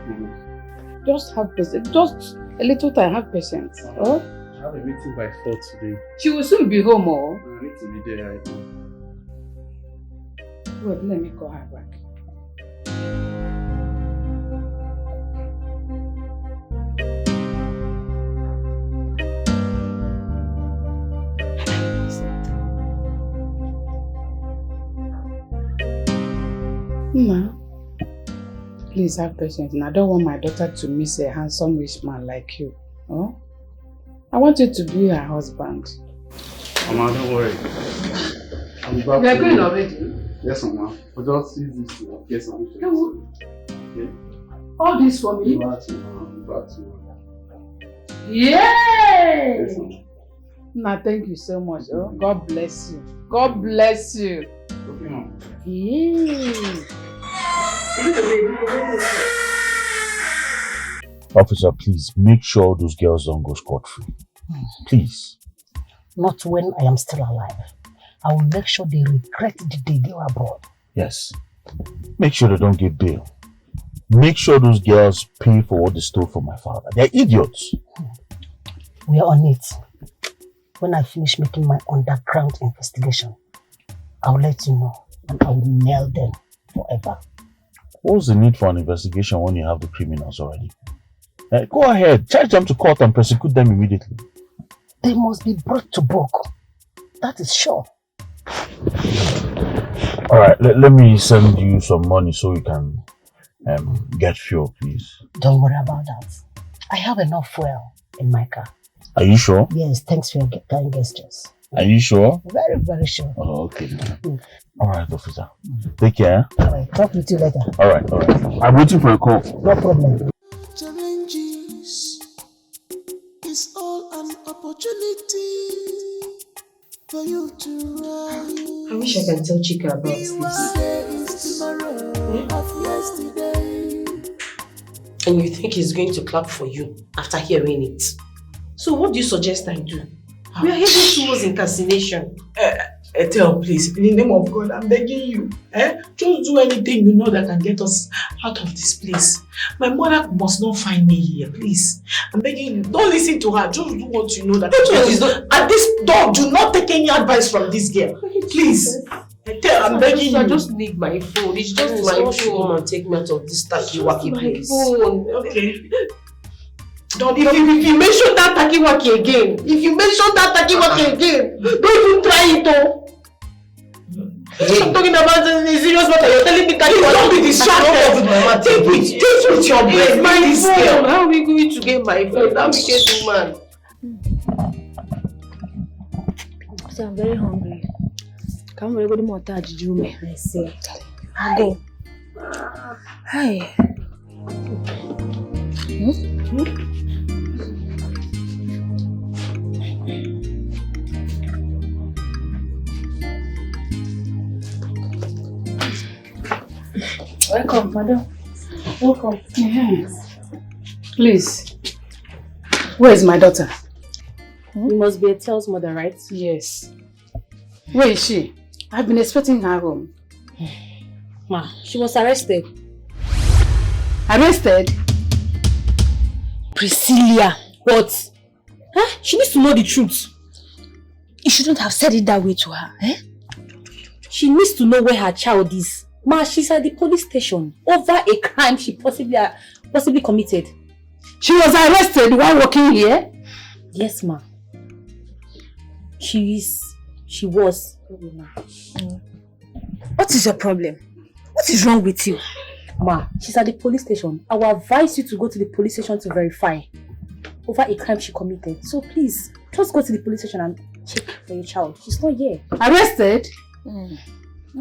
Just have patience. Just a little time, have patience. Oh? I have a meeting by 4 today. She will soon be home, oh? I need to be there right now. Wait, let me call her back. Ma, please have patience. I don't want my daughter to miss a handsome rich man like you. Oh? I want you to be her husband. Mama, don't worry. I'll be back. They're going already? Yes, Mama. I'll just use this to get something. Okay. All this for me? Back to Mama. Back to Mama. Yay! Yes, Mama. Nah, thank you so much. Oh, God bless you. God bless you. Okay, Mama. Yeah. Officer, please make sure those girls don't go scot-free. Please. Not when I am still alive. I will make sure they regret the day they were born. Yes. Make sure they don't get bail. Make sure those girls pay for what they stole from my father. They're idiots. We are on it. When I finish making my underground investigation, I'll let you know and I will nail them forever. What's the need for an investigation when you have the criminals already? Go ahead, charge them to court and prosecute them immediately. They must be brought to book. That is sure. Alright, let me send you some money so you can get fuel, please. Don't worry about that. I have enough fuel in my car. Are you sure? Yes, thanks for your kind gestures. Are you sure? Very, very sure. Oh, okay. Alright, officer. Take care. Alright, talk with you later. Alright. I'm waiting for a call. No problem. Challenges is all an opportunity for you to rise. I wish I can tell Chika about this. And you think he's going to clap for you after hearing it? So what do you suggest I do? We are heading towards incarceration. Etel, please, in the name of God, I'm begging you. Just do anything you know that can get us out of this place. My mother must not find me here, please. I'm begging you. Don't listen to her. Just do what you know that. At this door, do not take any advice from this girl. Please. Etel, I'm begging you. I just need my phone. It's just my phone. Come and take me out of this takiwaki place. Phone. Okay. If you mention that takiwaki again, don't even try it, oh. I'm talking about the serious matter. You're telling me takiwaki. Don't be distracted. Take it with your brain. My phone. How are we going to get my phone? That wicked woman. So I'm very hungry. Come on, go to Mota. Did you me? I say. I'll go. Hi. Welcome, madam. Welcome. Yes. Please. Where is my daughter? You must be Etel's mother, right? Yes. Where is she? I've been expecting her home. Ma, she was arrested. Arrested? Priscilla. What? Huh? She needs to know the truth. You shouldn't have said it that way to her. Eh? She needs to know where her child is. Ma, she's at the police station over a crime she possibly committed. She was arrested while working here? Yes, ma. She was. What is your problem? What is wrong with you? Ma, she's at the police station. I will advise you to go to the police station to verify over a crime she committed. So please, just go to the police station and check for your child. She's not here. Arrested?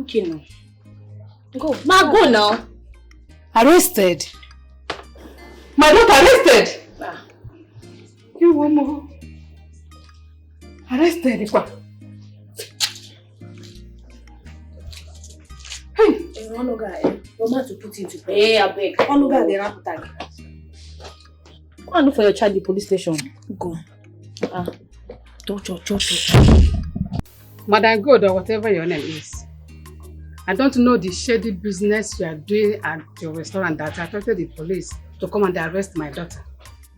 Okay, now. Go. Ma, go now. Arrested? My daughter arrested? You woman. Arrested? Hey! One guy. Don't have to put into play. Hey, I beg. One guy, they don't put tag. Go and look for your child at the police station. Go. Don't. Madam God, or whatever your name is. I don't know the shady business you are doing at your restaurant that attracted the police to come and arrest my daughter.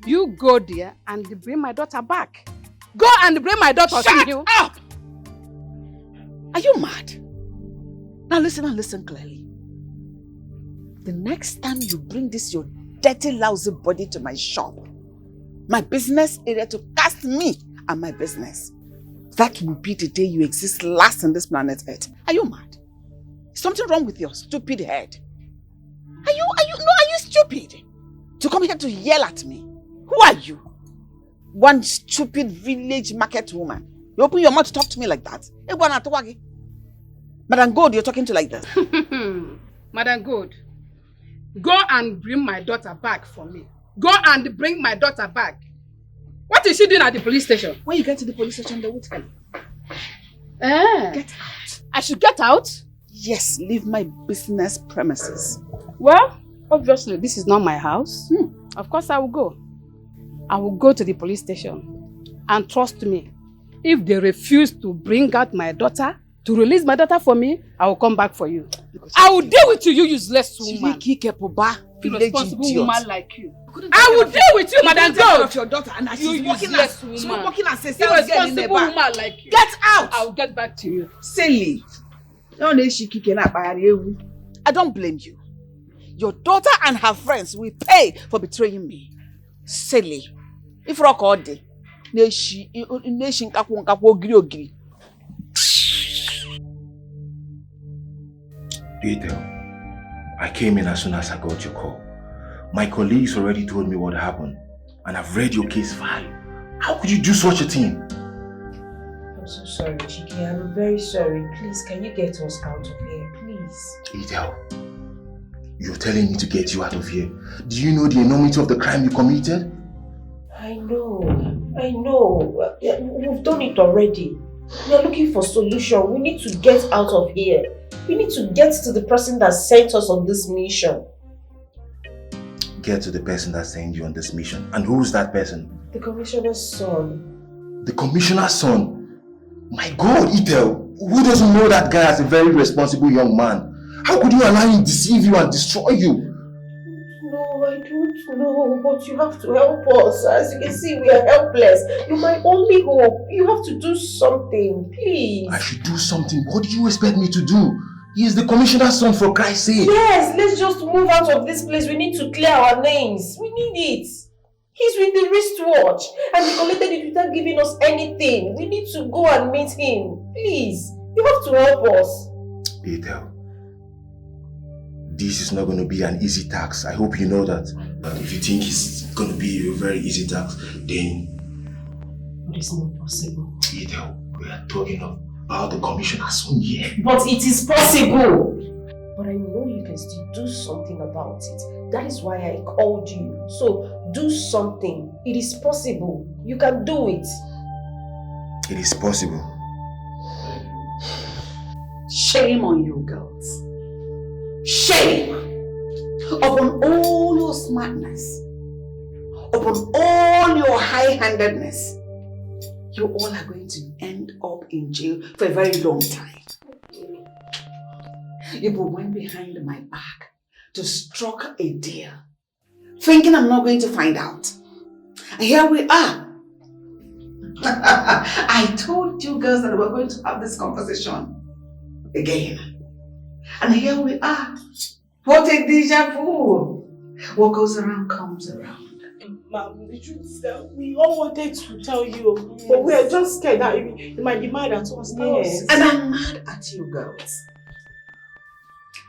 You go there and bring my daughter back. Go and bring my daughter. Shut up! Are you mad? Now listen and listen clearly. The next time you bring this your dirty, lousy body to my shop, my business area to cast me and my business, that will be the day you exist last on this planet Earth. Are you mad? Something wrong with your stupid head? Are you stupid? To come here to yell at me? Who are you? One stupid village market woman. You open your mouth to talk to me like that? Madam Gold, you're talking to like this. Madam Gold, go and bring my daughter back for me. Go and bring my daughter back. What is she doing at the police station? When you get to the police station, they will tell you. Get out. I should get out? Yes, leave my business premises. Well, obviously, this is not my house. Of course, I will go. I will go to the police station. And trust me, if they refuse to bring out my daughter, to release my daughter for me, I will come back for you. I will deal with you, you useless woman. Irresponsible woman like you. I will deal with you, Madam Gold. Of your daughter, and you she's walking as a sales girl in the bar. Woman like you. Get out! I will get back to you. Silly. I don't blame you. Your daughter and her friends will pay for betraying me. Silly. If rock all day, I came in as soon as I got your call. My colleagues already told me what happened, and I've read your case file. How could you do such a thing? I'm so sorry, Chiki. I'm very sorry. Please, can you get us out of here, please? Idel, you're telling me to get you out of here. Do you know the enormity of the crime you committed? I know. We've done it already. We are looking for solution. We need to get out of here. We need to get to the person that sent us on this mission. Get to the person that sent you on this mission. And who's that person? The commissioner's son. The commissioner's son? My God, Idel, who doesn't know that guy as a very responsible young man? How could you allow him to deceive you and destroy you? No, I don't know, but you have to help us. As you can see, we are helpless. You're my only hope. You have to do something, please. I should do something? What do you expect me to do? He is the commissioner's son, for Christ's sake. Yes, let's just move out of this place. We need to clear our names. We need it. He's with the wristwatch and he collected it without giving us anything. We need to go and meet him. Please, you have to help us. Peter, this is not going to be an easy task. I hope you know that. But if you think it's going to be a very easy task, then... It is not possible. Peter, we are talking about the commissioner's son here. But it is possible. But I know you can still do something about it. That is why I called you. So do something. It is possible. You can do it. It is possible. Shame on you girls. Shame upon all your smartness, upon all your high-handedness. You all are going to end up in jail for a very long time. You went behind my back to struck a deal, thinking I'm not going to find out. And here we are. I told you girls that we were going to have this conversation again. And here we are. What a deja vu. What goes around comes around. Ma'am, the truth is that we all wanted to tell you, but we are just scared that you might be mad at us. Yes. And I'm mad at you girls.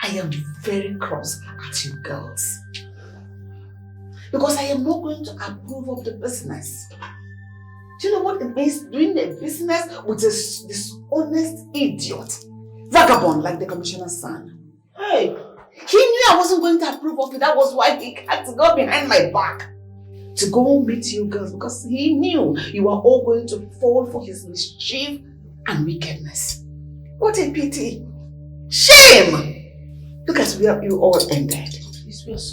I am very cross at you girls. Because I am not going to approve of the business. Do you know what it means doing a business with a dishonest idiot? Vagabond like the commissioner's son. Hey, he knew I wasn't going to approve of it. That was why he had to go behind my back to go meet you girls, because he knew you were all going to fall for his mischief and wickedness. What a pity. Shame! Look at where you all ended.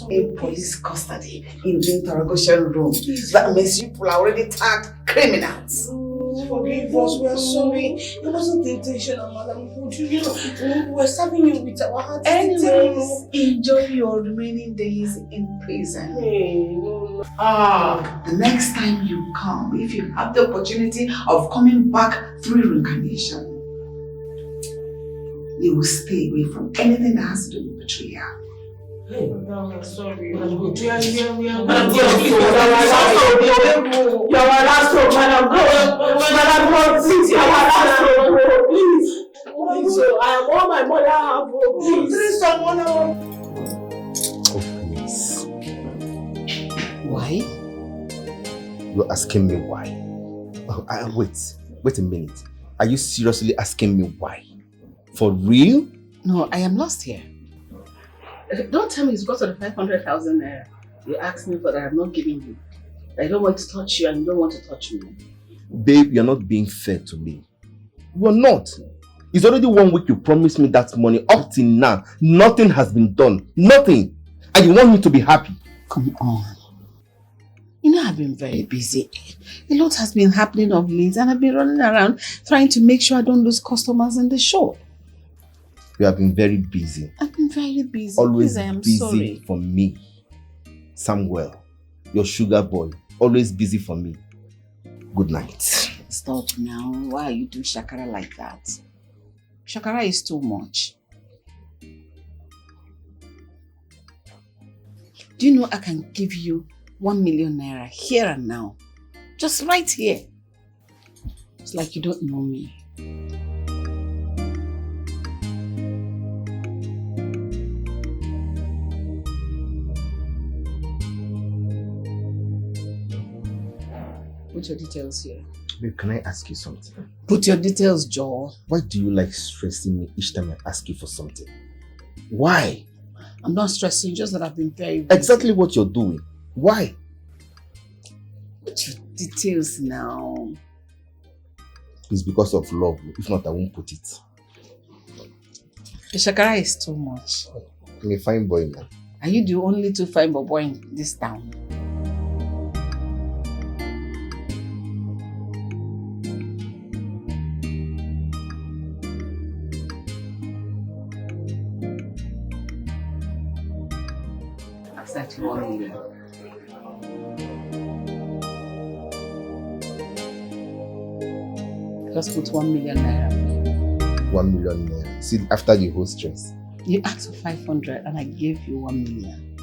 In police custody, in the interrogation room. That means you people are already tagged criminals. Forgive us, we are sorry. It wasn't the intention of Madam Good. You know, we were serving you with our hearts. Anyways, enjoy your remaining days in prison. The next time you come, if you have the opportunity of coming back through reincarnation, you will stay away from anything that has to do with betrayal. I'm sorry. We are Madam God, please, you are our last hope. Please. please. Oh, I am all my mother have. Oh, please. Please, someone. Oh, please. Why? You're asking me why? Oh, wait a minute. Are you seriously asking me why? For real? No, I am lost here. Don't tell me it's because of the 500,000 naira you asked me for that I'm not giving you. I don't want to touch you and you don't want to touch me. Babe, you're not being fair to me. You're not. It's already 1 week you promised me that money. Up till now, nothing has been done. Nothing. And you want me to be happy. Come on. You know, I've been very busy. A lot has been happening of late and I've been running around trying to make sure I don't lose customers in the shop. You have been very busy. I've been very busy. Always Please, I am busy sorry. for me. Samuel, your sugar boy, always busy for me. Good night. Stop now. Why are you doing shakara like that? Shakara is too much. Do you know I can give you 1 million naira here and now? Just right here. It's like you don't know me. Put your details here. Babe, can I ask you something? Put your details, Joel. Why do you like stressing me each time I ask you for something? Why? I'm not stressing, just that I've been very busy. Exactly what you're doing. Why? Put your details now. It's because of love. If not, I won't put it. The shakara is too much. I'm a fine boy, man. Are you the only two fine boy in this town? That's 1 million. Just put 1 million naira. 1 million naira. See, after the whole stress. You asked for 500 and I gave you 1 million.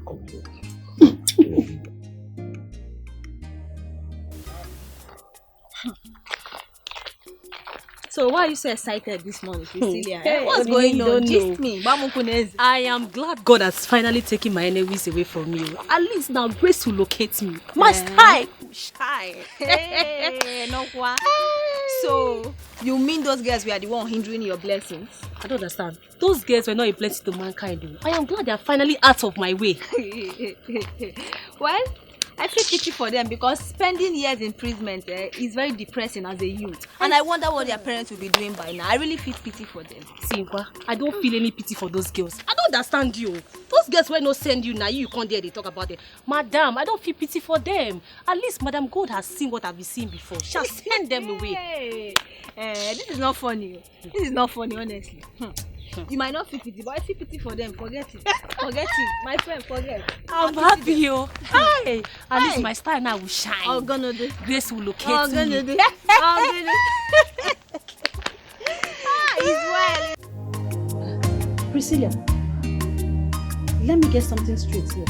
Okay. So why are you so excited this morning, Priscilla? Hey, what's going on? Gist me. I am glad God has finally taken my enemies away from you. At least now grace will locate me. My style. Shy. Hey, no what? So you mean those girls were the one hindering your blessings? I don't understand. Those girls were not a blessing to mankind. I am glad they are finally out of my way. Well, I feel pity for them because spending years in imprisonment is very depressing as a youth. And I wonder what their parents will be doing by now. I really feel pity for them. Simpa, I don't feel any pity for those girls. I don't understand you. Those girls will not send you now. You can't dare they talk about it. Madam, I don't feel pity for them. At least Madam God has seen what I've been seeing before. She'll send them away. This is not funny. This is not funny, honestly. You might not feel pity, but I feel pity for them. Forget it. Forget it. My friend, forget. I'm happy, yo. Hi. At least my style now will shine. I'm gonna do. Grace will locate I'm gonna me. do. I'm gonna do. It's well. Priscilla, let me get something straight here.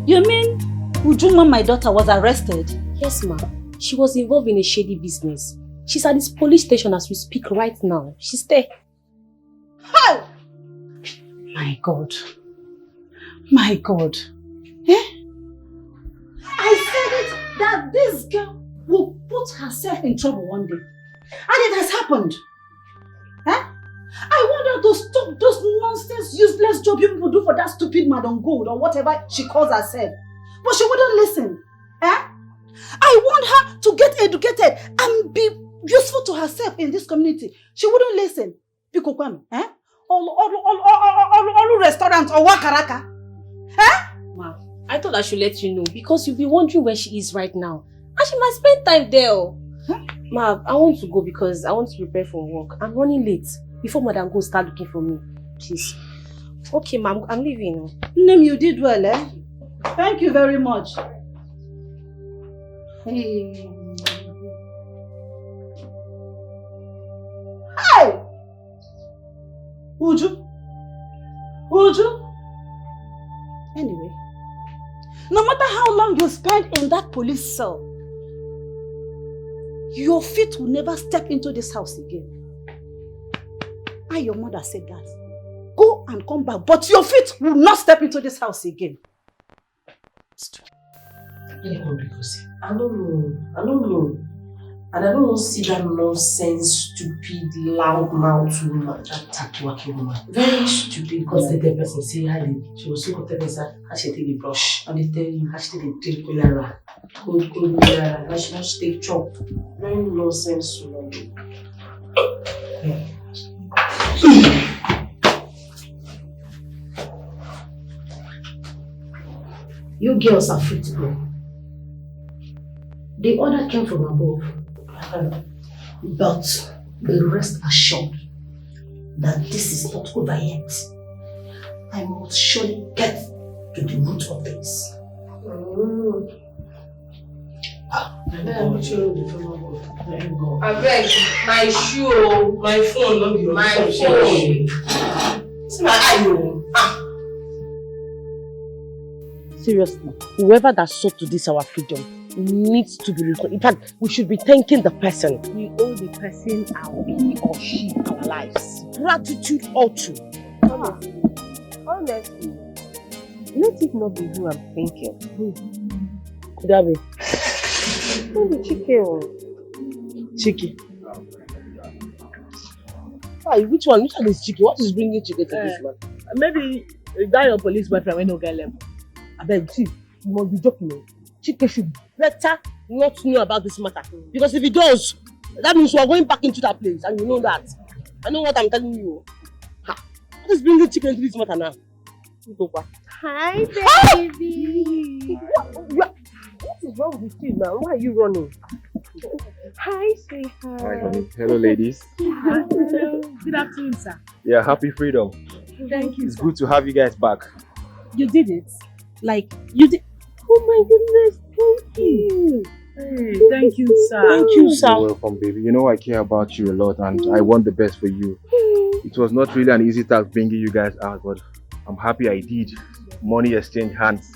You mean Ujuma, my daughter, was arrested? Yes, ma'am. She was involved in a shady business. She's at this police station as we speak right now. She's there. How? My God. My God. Eh? I said it that this girl will put herself in trouble one day. And it has happened. Eh? I want her to stop those nonsense, useless job you people do for that stupid Madam Gold or whatever she calls herself. But she wouldn't listen. Eh? I want her to get educated and be useful to herself in this community. She wouldn't listen. Eh? All restaurants or wakaraka. Eh? Ma, I thought I should let you know because you'll be wondering where she is right now. And she might spend time there. Huh? Ma, I want to go because I want to prepare for work. I'm running late before Madam Go start looking for me. Please. Okay, ma'am, I'm leaving now. Name, you did well, eh? Thank you very much. Hey. Hey! Uju? Anyway, no matter how long you spend in that police cell, your feet will never step into this house again. Why your mother said that? Go and come back, but your feet will not step into this house again. I don't know. And I don't want to see that nonsense, stupid, loud-mouthed woman, that tattoo woman. Very stupid, because the dead person say she was so content how she take the brush. And they tell you how she take the drink cholera. Cold cholera. How she take chop. Very nonsense woman. You girls are free to go. The order came from above. But be rest assured that this is not over yet. I must surely get to the root of this. I beg, my shoe, my phone, my phone. See my eye. Seriously, whoever that sought to this our freedom needs to be returned. In fact, we should be thanking the person. We owe the person our he or she our lives. Gratitude ought to. Honestly, let it not be who I'm thinking. Could that be? Maybe Chicken. Chiki. Why? Which one is Chiki? What is bringing Chiki to this man? Maybe a guy or police boyfriend when no guy left. I beg, see, you must be joking. Chike should better not know about this matter. Because if he does, that means we are going back into that place, and you know that. I know what I'm telling you. Ha. What is bringing Chike into this matter now? Hi, baby. What is wrong with you now? Why are you running? Hi, sweetheart. Hi, honey. Hello, ladies. Hello. Good afternoon, sir. Yeah, happy freedom. Thank you. It's good to have you guys back. You did it. Like, you did. Oh my goodness, thank you. Hey, thank you, sir. Thank you, sir. You're welcome, baby. You know I care about you a lot and I want the best for you. It was not really an easy task bringing you guys out, but I'm happy I did. Money exchanged hands.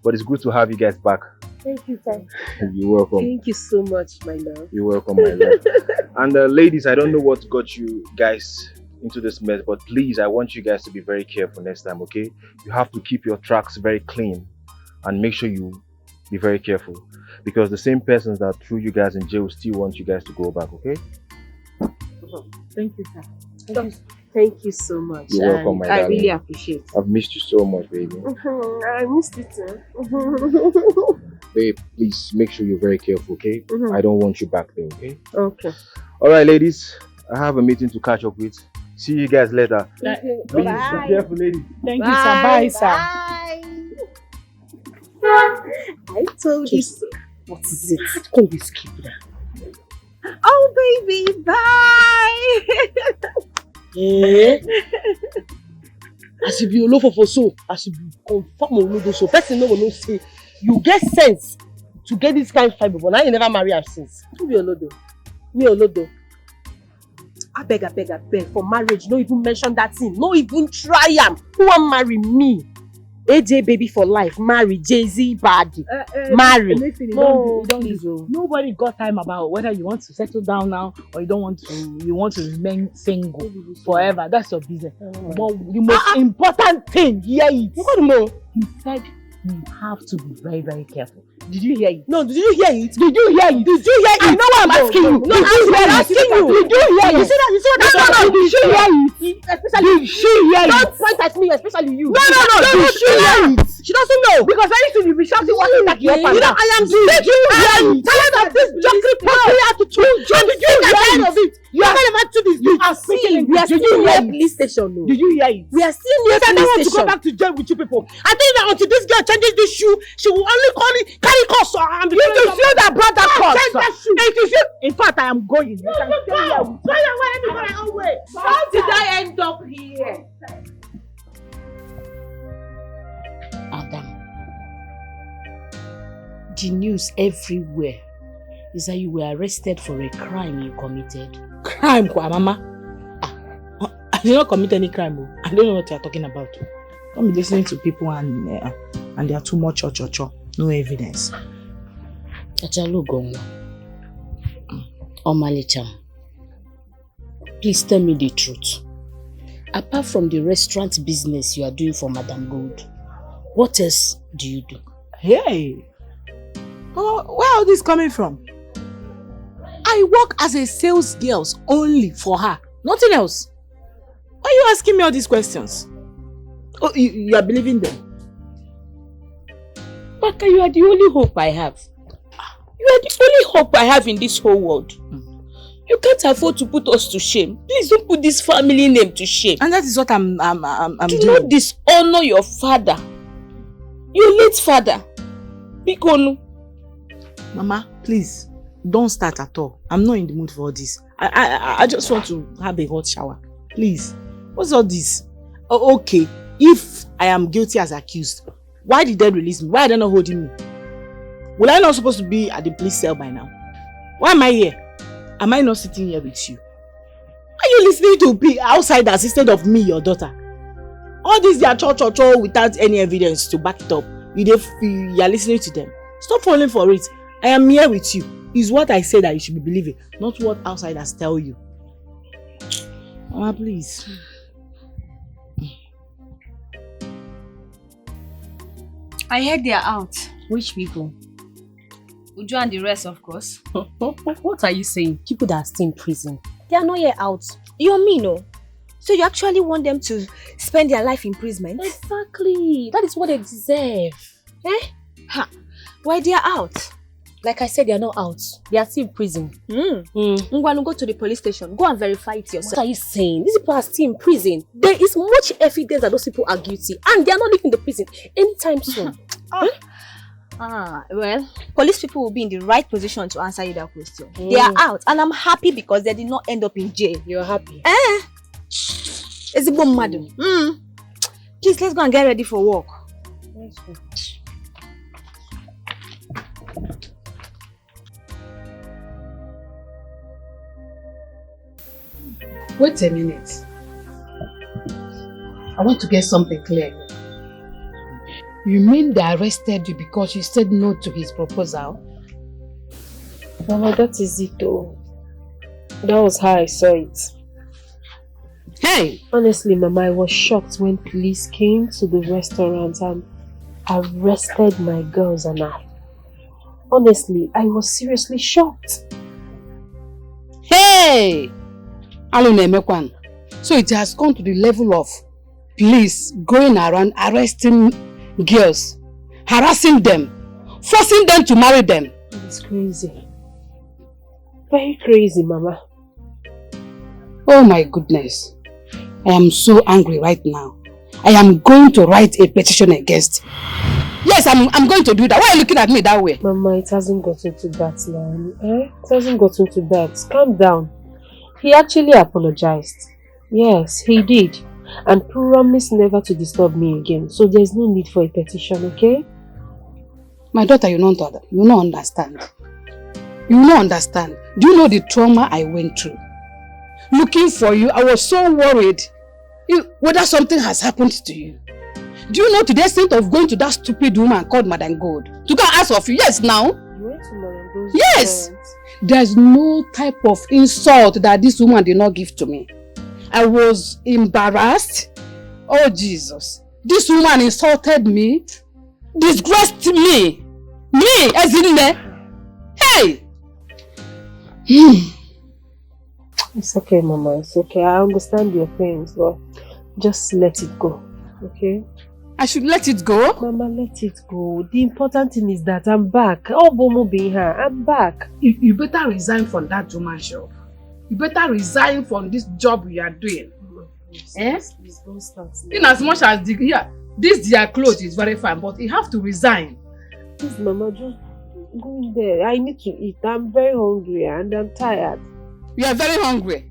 But it's good to have you guys back. Thank you, sir. You're welcome. Thank you so much, my love. You're welcome, my love. And ladies, I don't know what got you guys into this mess, but please, I want you guys to be very careful next time, okay? You have to keep your tracks very clean and make sure you be very careful, because the same persons that threw you guys in jail still want you guys to go back, okay? Thank you, sir. Thank you so much. You're welcome, my darling. I really appreciate it. I've missed you so much, baby. I missed it too. Babe, please make sure you're very careful, okay? I don't want you back there, okay? Okay. Alright, ladies, I have a meeting to catch up with. See you guys later. Okay. Please Bye. be careful, ladies. Thank you, sir. Bye, sir. I told you so. What is it? How come we skip that? Oh, baby, bye. Eh? As if you love for so, as if you confirm Olodo so. Person no will say you get sense to get this kind of fiber, but now you never marry her since. Who be Olodo? Me Olodo. I beg, for marriage, no even mention that thing. No even try am. Who want marry me? AJ baby for life, marry Jay-Z body. Marry. No, nobody got time about whether you want to settle down now or you don't want to. You want to remain single forever. That's your business. But the most important thing, hear it. You got to know. He said you have to be very, very careful. Did you hear it? No, did you hear it? Did you hear it? Did you hear it? I know what I'm asking you. No, I'm asking you. Did you hear it? You see that? You see what No, did you hear it? Especially did she hear it? Don't point at me, especially you. No. Did she hear it? She doesn't know. Because I used to be shouting what is that you know, I am tired of this jockey popping attitude. And did you hear it? You are never to this. You are seeing. We are still near police station. Did you hear it? We are still near police station. I don't want to go back to jail with you people. I think that until this girl changes this shoe, she will only carry costs. It is you that brought that cost. It is you. In fact, I am going. You can stay here. Go away. How did I end up here? Adam, the news everywhere is that you were arrested for a crime you committed. Crime, Mama? I did not commit any crime. I don't know what you are talking about. Don't be listening to people and they are too much no evidence. Omalicham, please tell me the truth. Apart from the restaurant business you are doing for Madam Gold, what else do you do? Hey! Oh, where are this coming from? I work as a sales girl only for her. Nothing else. Why are you asking me all these questions? Oh, you are believing them? Baka, you are the only hope I have. You are the only hope I have in this whole world. You can't afford to put us to shame. Please don't put this family name to shame. And that is what I'm Do doing. not dishonor your father. Your late father. Bikonu. Mama, please, don't start at all. I'm not in the mood for all this. I just want to have a hot shower. Please. What's all this? Oh, okay. If I am guilty as accused, why did they release me? Why are they not holding me? Will I not supposed to be at the police cell by now? Why am I here? Am I not sitting here with you? Are you listening to be outsiders instead of me, your daughter? All this they are cho without any evidence to back it up. You are listening to them. Stop falling for it. I am here with you. Is what I say that you should be believing, not what outsiders tell you. Mama, please. I heard they are out. Which people? Uju and the rest, of course. What are you saying? People that are still in prison. They are not yet out. You mean, no? So you actually want them to spend their life in imprisonment? Exactly. That is what they deserve. Eh? Ha. Why they are out? Like I said, they are not out. They are still in prison. Ngwanu, go to the police station. Go and verify it yourself. What are you saying? These people are still in prison. There is much evidence that those people are guilty. And they are not leaving the prison anytime soon. Well, police people will be in the right position to answer you that question. They are out, and I'm happy because they did not end up in jail. You're happy? It's a bomb, madam. Please, let's go and get ready for work. Let's go. Wait a minute. I want to get something clear. You mean they arrested you because you said no to his proposal? Mama, that is it though. That was how I saw it. Hey! Honestly, Mama, I was shocked when police came to the restaurant and arrested my girls and I. Honestly, I was seriously shocked. Hey! Aluneme-kwan. So it has gone to the level of police going around arresting girls, harassing them, forcing them to marry them. It's crazy. Very crazy, Mama. Oh my goodness. I am so angry right now. I am going to write a petition against. Yes, I'm going to do that. Why are you looking at me that way? Mama, it hasn't gotten to that now. It hasn't gotten to that. Calm down. He actually apologized. Yes, he did. And promised never to disturb me again. So there's no need for a petition, okay? My daughter, you don't understand. You don't understand. Do you know the trauma I went through? Looking for you, I was so worried whether something has happened to you. Do you know to the extent of going to that stupid woman called Madam Gold to go and ask of you? Yes, now? You went to Madam Gold's Yes! parents. There's no type of insult that this woman did not give to me. I was embarrassed. Oh Jesus. This woman insulted me, disgraced me. Me, as in there. Hey! It's okay, Mama. It's okay. I understand your pains, but just let it go. Okay? I should let it go? Mama, let it go. The important thing is that I'm back. Oh, Bomo being her. I'm back. You better resign from that woman's job. You better resign from this job you are doing. Yes? Please don't start. In as much as this their clothes is very fine, but you have to resign. Please, Mama, just go in there. I need to eat. I'm very hungry and I'm tired. You are very hungry.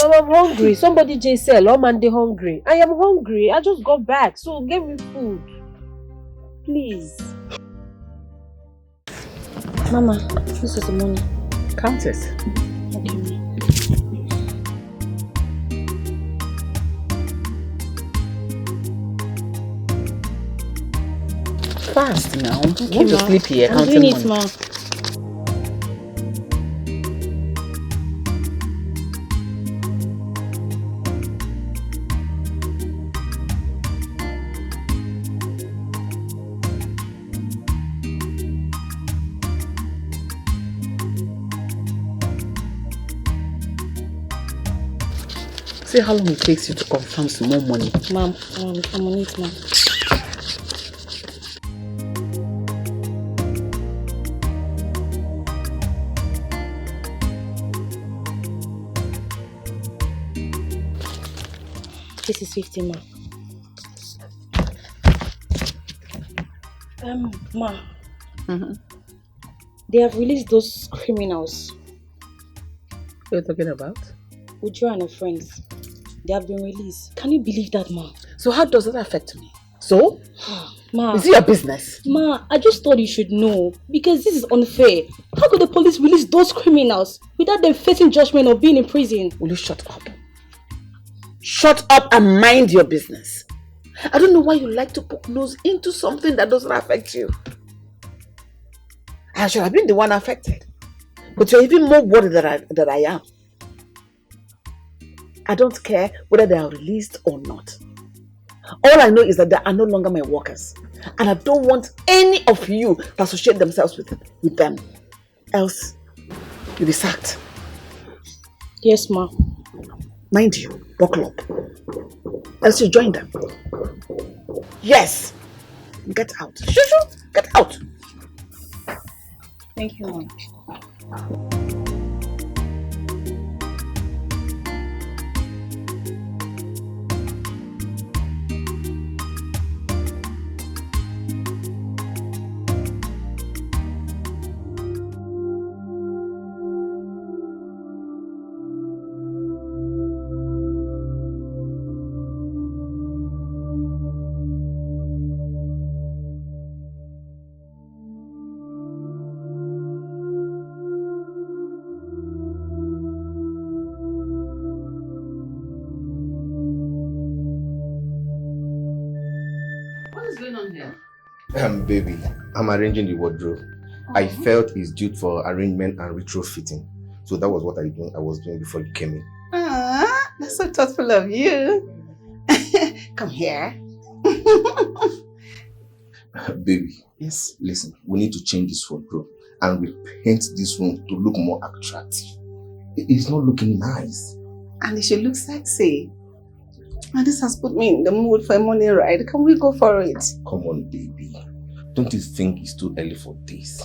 Mama, I'm hungry. Somebody just said, oh man, they're hungry. I am hungry. I just got back. So give me food. Please. Mama, this is the money. Count it. Fast now. Okay, Want to Ma. sleep here? I'm Counting doing it, money. Ma. See how long it takes you to confirm some more money. Ma'am, I'm on it, ma'am. This is 50, ma'am. Ma. They have released those criminals. What are you talking about? Uju and her friends. They have been released. Can you believe that, ma? So how does that affect me? So? Ma. Is it your business? Ma, I just thought you should know. Because this is unfair. How could the police release those criminals without them facing judgment or being in prison? Will you shut up? Shut up and mind your business. I don't know why you like to poke nose into something that doesn't affect you. I should have been the one affected. But you're even more worried than I am. I don't care whether they are released or not. All I know is that they are no longer my workers. And I don't want any of you to associate themselves with them. Else, you'll be sacked. Yes, ma. Mind you, buckle up. Else you join them. Yes. Get out. Shushu, get out. Thank you, ma'am. Baby, I'm arranging the wardrobe. I felt it's due for arrangement and retrofitting. So that was what I was doing before you came in. Ah, that's so thoughtful of you. Come here. Baby, yes. Listen, we need to change this wardrobe and repaint this room to look more attractive. It's not looking nice. And it should look sexy. And this has put me in the mood for a morning ride. Can we go for it? Come on, baby. Don't you think it's too early for this?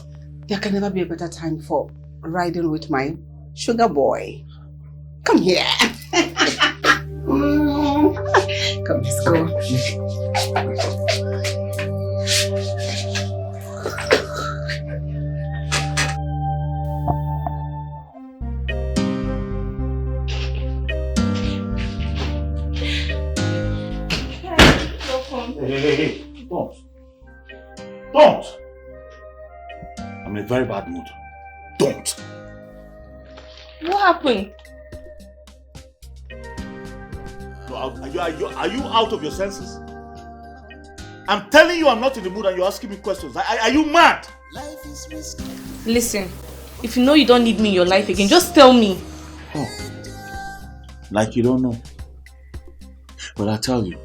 There can never be a better time for riding with my sugar boy. Come here. Come, let's go. Hey, don't. I'm in a very bad mood. Don't. What happened? No, are you out of your senses? I'm telling you I'm not in the mood and you're asking me questions. Are you mad? Listen, if you know you don't need me in your life again, just tell me. Oh, like you don't know. But I tell you,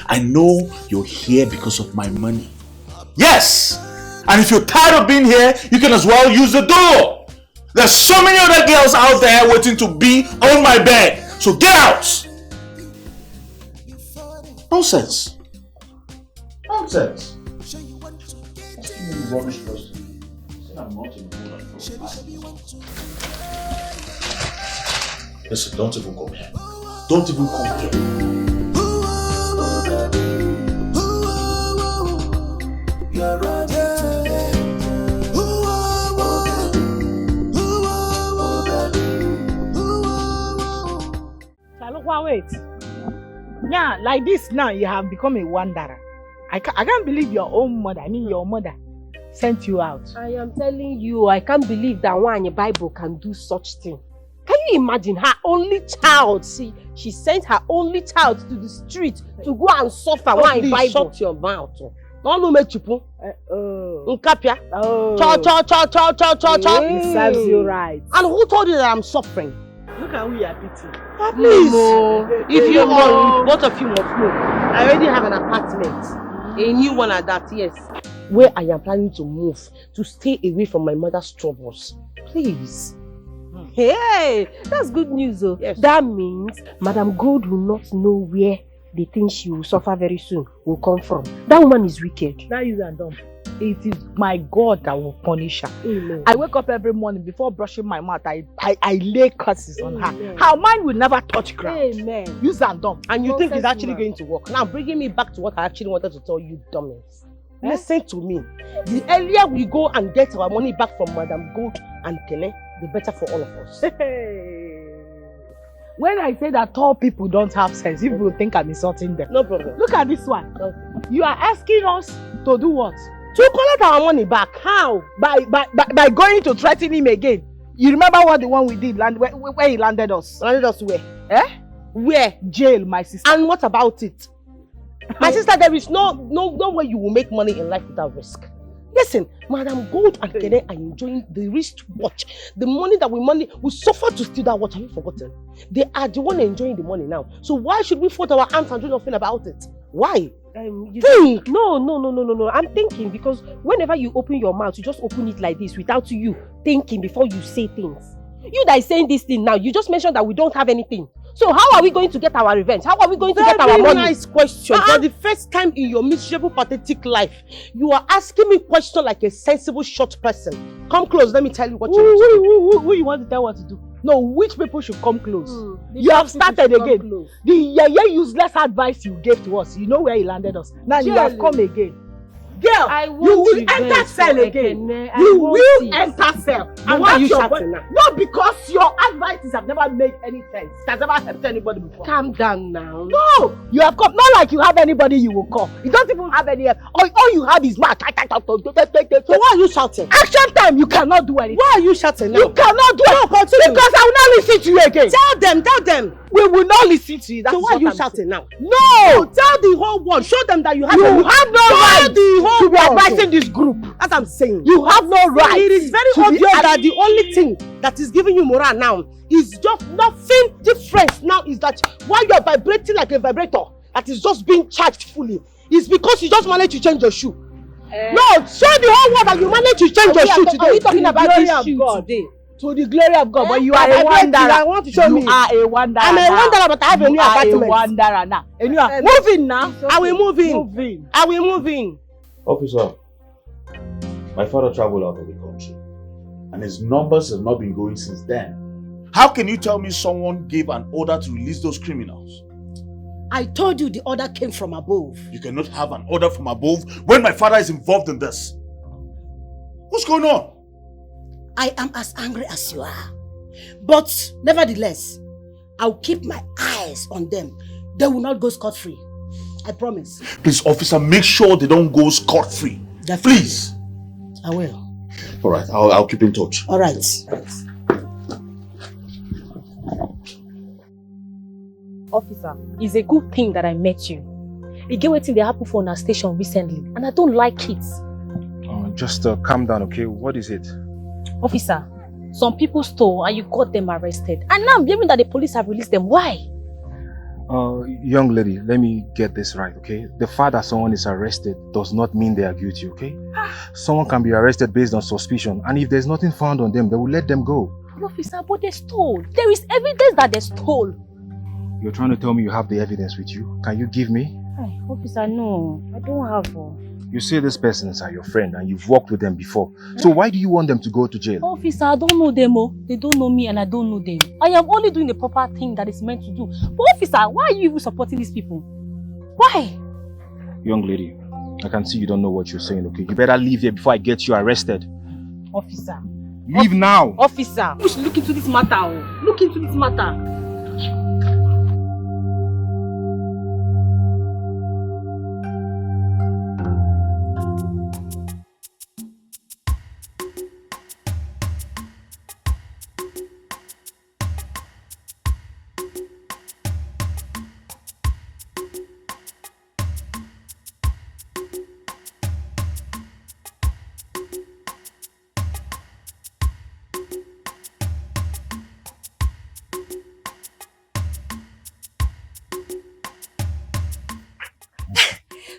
I know you're here because of my money. Yes! And if you're tired of being here, you can as well use the door. There's so many other girls out there waiting to be on my bed. So get out! Nonsense. Nonsense. Asking me rubbish question. I'm not in the mood and listen, don't even come here. Don't even come here. Wait. Yeah, like this now you have become a wanderer. I can't believe your own mother, your mother, sent you out. I am telling you, I can't believe that one in the Bible can do such thing. Can you imagine her only child? She sent her only child to the street to go and suffer. One in Bible. Shut your mouth. Don't know me chupu. Nkapia. Cha. It serves you right. And who told you that I'm suffering? Look at who you are beating. Please. If you want, both of you must know. I already have an apartment. A new one at that, yes. Where I am planning to move to stay away from my mother's troubles. Please. Hey, that's good news though. Yes. That means Madam Gold will not know where the thing she will suffer very soon will come from. That woman is wicked. That is and dumb. It is my God that will punish her. Amen. I wake up every morning before brushing my mouth. I lay curses on her. Her mind will never touch ground. Amen. Use and dumb. And you think it's actually going to work. Now bringing me back to what I actually wanted to tell you, dummies. Listen to me. The earlier we go and get our money back from Madam Gold and Kene, the better for all of us. When I say that tall people don't have sense, people will think I'm insulting them. No problem. Look at this one. Okay. You are asking us to do what? To collect our money back. How? By going to threaten him again. You remember what the one we did where he landed us? Landed us where? Where? Jail, my sister. And what about it? My sister, there is no way you will make money in life without risk. Listen, Madam Gold and Kene are enjoying the wristwatch. The money that we suffer to steal that watch. Have you forgotten? They are the one enjoying the money now. So why should we fold our arms and do nothing about it? Why? Think! No. I'm thinking because whenever you open your mouth, you just open it like this without you thinking before you say things. You that is saying this thing now, you just mentioned that we don't have anything. So how are we going to get our revenge? How are we going to get our money? Very nice question. For the first time in your miserable, pathetic life, you are asking me question like a sensible, short person. Come close, let me tell you what you need to do. Who you want to tell what to do? No, which people should come close? You have started again. The useless advice you gave to us, you know where he landed us. Now you have come again. Girl, you will enter cell again. You will enter cell. And why are you shouting now? No, because your advices have never made any sense. It has never helped anybody before. Calm down now. No, you have come, not like you have anybody you will call. You don't even have any help. All you have is mouth. So why are you shouting? Action time, you cannot do anything. Why are you shouting now? You cannot do anything. Because I will not listen to you again. Tell them. We will not listen to you. So why are you shouting now? No! Tell the whole world. Show them that you have no right to be advising this group. As I'm saying. You have no right. It is very obvious that the only thing that is giving you morale now is just nothing different. Now is that while you are vibrating like a vibrator that is just being charged fully, is because you just managed to change your shoe. No, show the whole world that you managed to change your shoe today. Are you talking about this shoe today? To the glory of God, but you are a wanderer. I want to show me. You are a wanderer. I'm a wanderer, but I have a new apartment. You are a wanderer now. And you are moving now. I will move in. I will move in. Officer, my father traveled out of the country, and his numbers have not been going since then. How can you tell me someone gave an order to release those criminals? I told you the order came from above. You cannot have an order from above when my father is involved in this. What's going on? I am as angry as you are. But nevertheless, I'll keep my eyes on them. They will not go scot-free. I promise. Please, officer, make sure they don't go scot-free. Please. I will. Alright, I'll keep in touch. Alright. Officer, it's a good thing that I met you. You get what thing that happened for our station recently, and I don't like it. Just calm down, okay? What is it? Officer, some people stole and you got them arrested. And now I'm hearing that the police have released them. Why? Young lady, let me get this right, okay? The fact that someone is arrested does not mean they are guilty, okay? Someone can be arrested based on suspicion, and if there's nothing found on them, they will let them go. Officer, but they stole. There is evidence that they stole. You're trying to tell me you have the evidence with you? Can you give me? Hey, officer, no. I don't have one. You say these persons are your friend and you've worked with them before. So why do you want them to go to jail? Officer, I don't know them. They don't know me and I don't know them. I am only doing the proper thing that is meant to do. But officer, why are you even supporting these people? Why? Young lady, I can see you don't know what you're saying, okay? You better leave here before I get you arrested. Officer. Leave now! Officer, we should look into this matter. Look into this matter.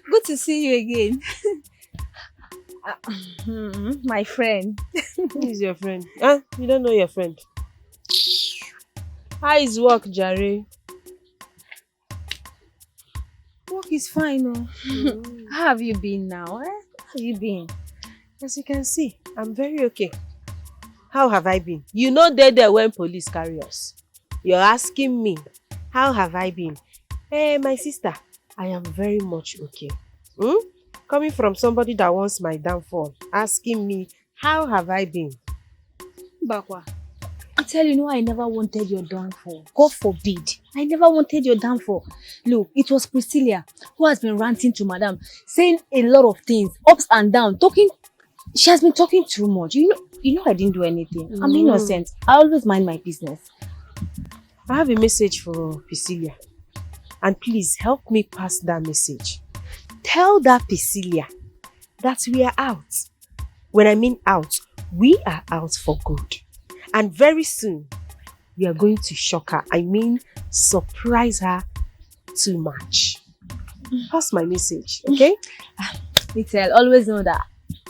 Good to see you again. My friend. Who is your friend? Huh? You don't know your friend? How is work, Jare? Work is fine, oh. How have you been now? How have you been? As you can see, I'm very okay. How have I been? You know they there when police carry us. You're asking me, how have I been? Hey, my sister, I am very much okay. Coming from somebody that wants my downfall, asking me, how have I been? Bakwa, I tell you, no, I never wanted your downfall. God forbid. I never wanted your downfall. Look, it was Priscilla who has been ranting to Madam, saying a lot of things, ups and downs, talking. She has been talking too much. You know I didn't do anything. I'm innocent. I always mind my business. I have a message for Priscilla. And please help me pass that message. Tell that Priscilla that we are out. When I mean out, we are out for good. And very soon, we are going to shock her. I mean, surprise her too much. Pass my message, okay? Little, always know that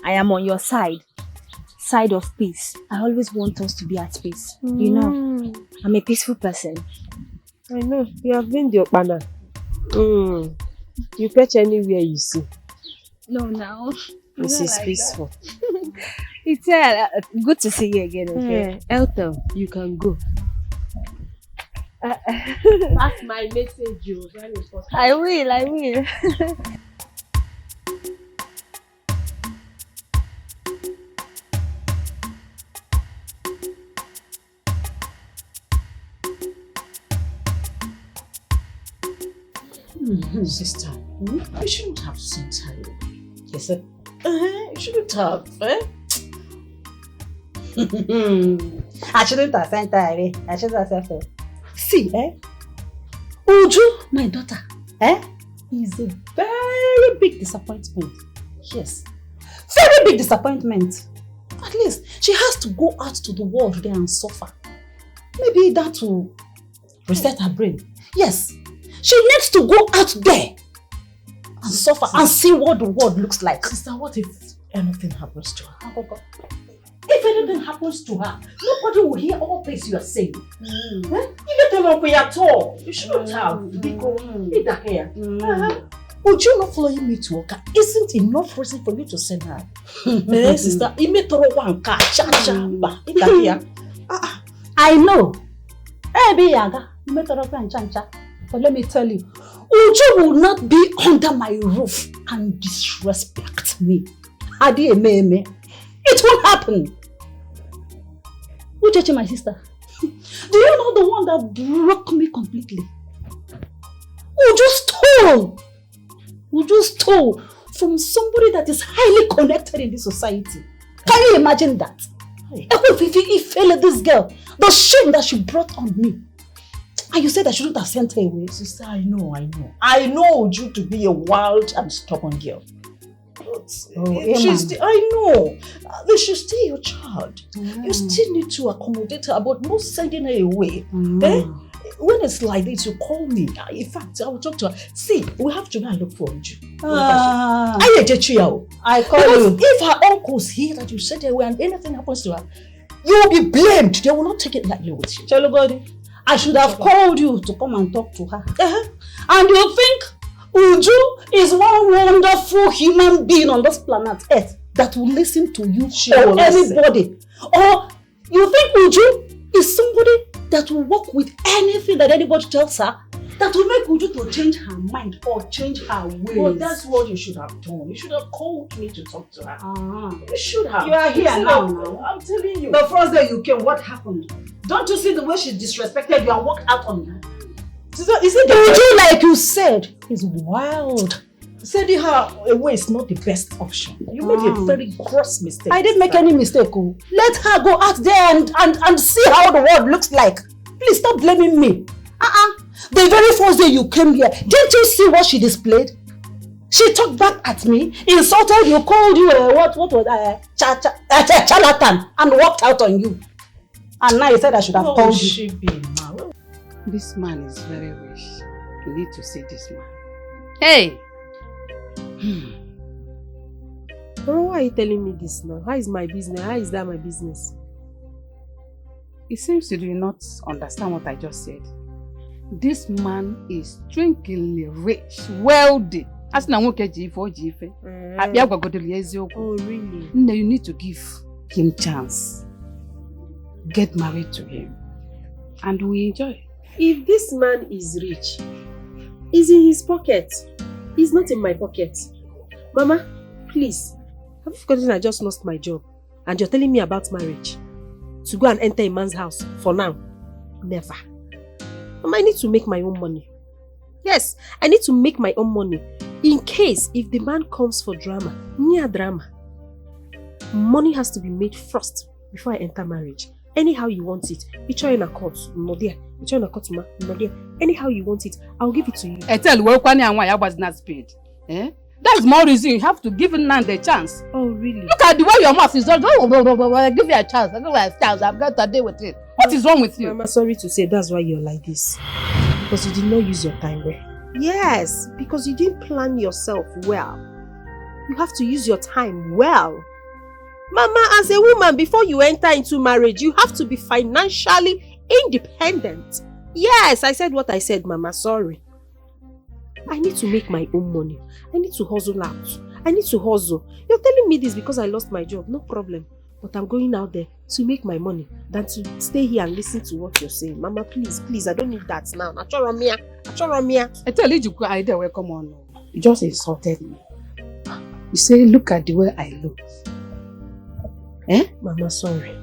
I am on your side of peace. I always want us to be at peace. You know, I'm a peaceful person. I know, you have been the Okpana. You fetch anywhere you see. No, now. This is like peaceful. Little, good to see you again, okay? Elton, you can go. Pass my message, you. Very important. I will. Sister, you shouldn't have sent her. Yes, sir. You shouldn't have, eh? I shouldn't have sent her. I shouldn't have sent her. See, Uju, my daughter, is a very big disappointment. Yes, very big disappointment. At least she has to go out to the world there and suffer. Maybe that will reset her brain. Yes. She needs to go out there and suffer and see what the world looks like. Sister, what if anything happens to her? If anything happens to her, nobody will hear all this you are saying. You don't know at all. You shouldn't have. Because would you not following me to work? Isn't enough reason for you to send her? Sister, I know. But let me tell you, Uju will not be under my roof and disrespect me. It won't happen. Uchechi, my sister, do you know the one that broke me completely? Uju stole from somebody that is highly connected in this society. Can you imagine that? If this girl, the shame that she brought on me. And you said I shouldn't have sent her away. Sister, I know. I know you to be a wild and stubborn girl. But I know. She's still your child. You still need to accommodate her, but not sending her away. When it's like this, you call me. In fact, I will talk to her. See, we have to go and look for you. I call you. If her uncles hear that you sent her away and anything happens to her, you will be blamed. They will not take it lightly with you. Chalugodi, I should have called you to come and talk to her. And you think Uju is one wonderful human being on this planet Earth that will listen to you or anybody? Or you think Uju is somebody that will work with anything that anybody tells her that will make Uju to change her mind or change her ways? Well, that's what you should have done. You should have called me to talk to her. You should have. You are here now. I'm telling you. The first day you came, what happened? Don't you see the way she disrespected you and walked out on you? Is it Uju, like you said, is wild. Sending her away is not the best option. You made a very gross mistake. I didn't make any mistake. Let her go out there and see how the world looks like. Please stop blaming me. The very first day you came here, didn't you see what she displayed? She talked back at me, insulted you, called you what was charlatan, and walked out on you. And now you said I should have called you. This man is very rich. You need to see this man. Hey! Bro, why are you telling me this now? How is my business? How is that my business? It seems you do not understand what I just said. This man is strangely rich, wealthy. As na nwoke ji ife o ji ife. Abia gwagodoli eziokwu. Oh really? No, you need to give him chance. Get married to him. And we enjoy. If this man is rich, is in his pocket. He's not in my pocket. Mama, please. Have you forgotten I just lost my job? And you're telling me about marriage? To go and enter a man's house for now? Never. Mama, I need to make my own money. Yes, I need to make my own money. In case if the man comes for drama, near drama. Money has to be made first before I enter marriage. Anyhow you want it. You in a court, no dear. You in a court, no dear. Anyhow you want it, I'll give it to you. I tell you, why was not paid. Eh? That's more reason you have to give Nan the chance. Oh, really? Look at the way your mouth is. I give you a chance. I give you a chance. I've got to deal with it. What is wrong with you? Mama, sorry to say that's why you're like this. Because you did not use your time well. Yes, because you didn't plan yourself well. You have to use your time well. Mama, as a woman, before you enter into marriage, you have to be financially independent. Yes, I said what I said, Mama. Sorry. I need to make my own money. I need to hustle out. I need to hustle. You're telling me this because I lost my job. No problem. But I'm going out there to make my money than to stay here and listen to what you're saying. Mama, please, please, I don't need that now. I tell you, good idea. Well, come on. You just insulted me. You say, look at the way I look. Eh? Mama, sorry.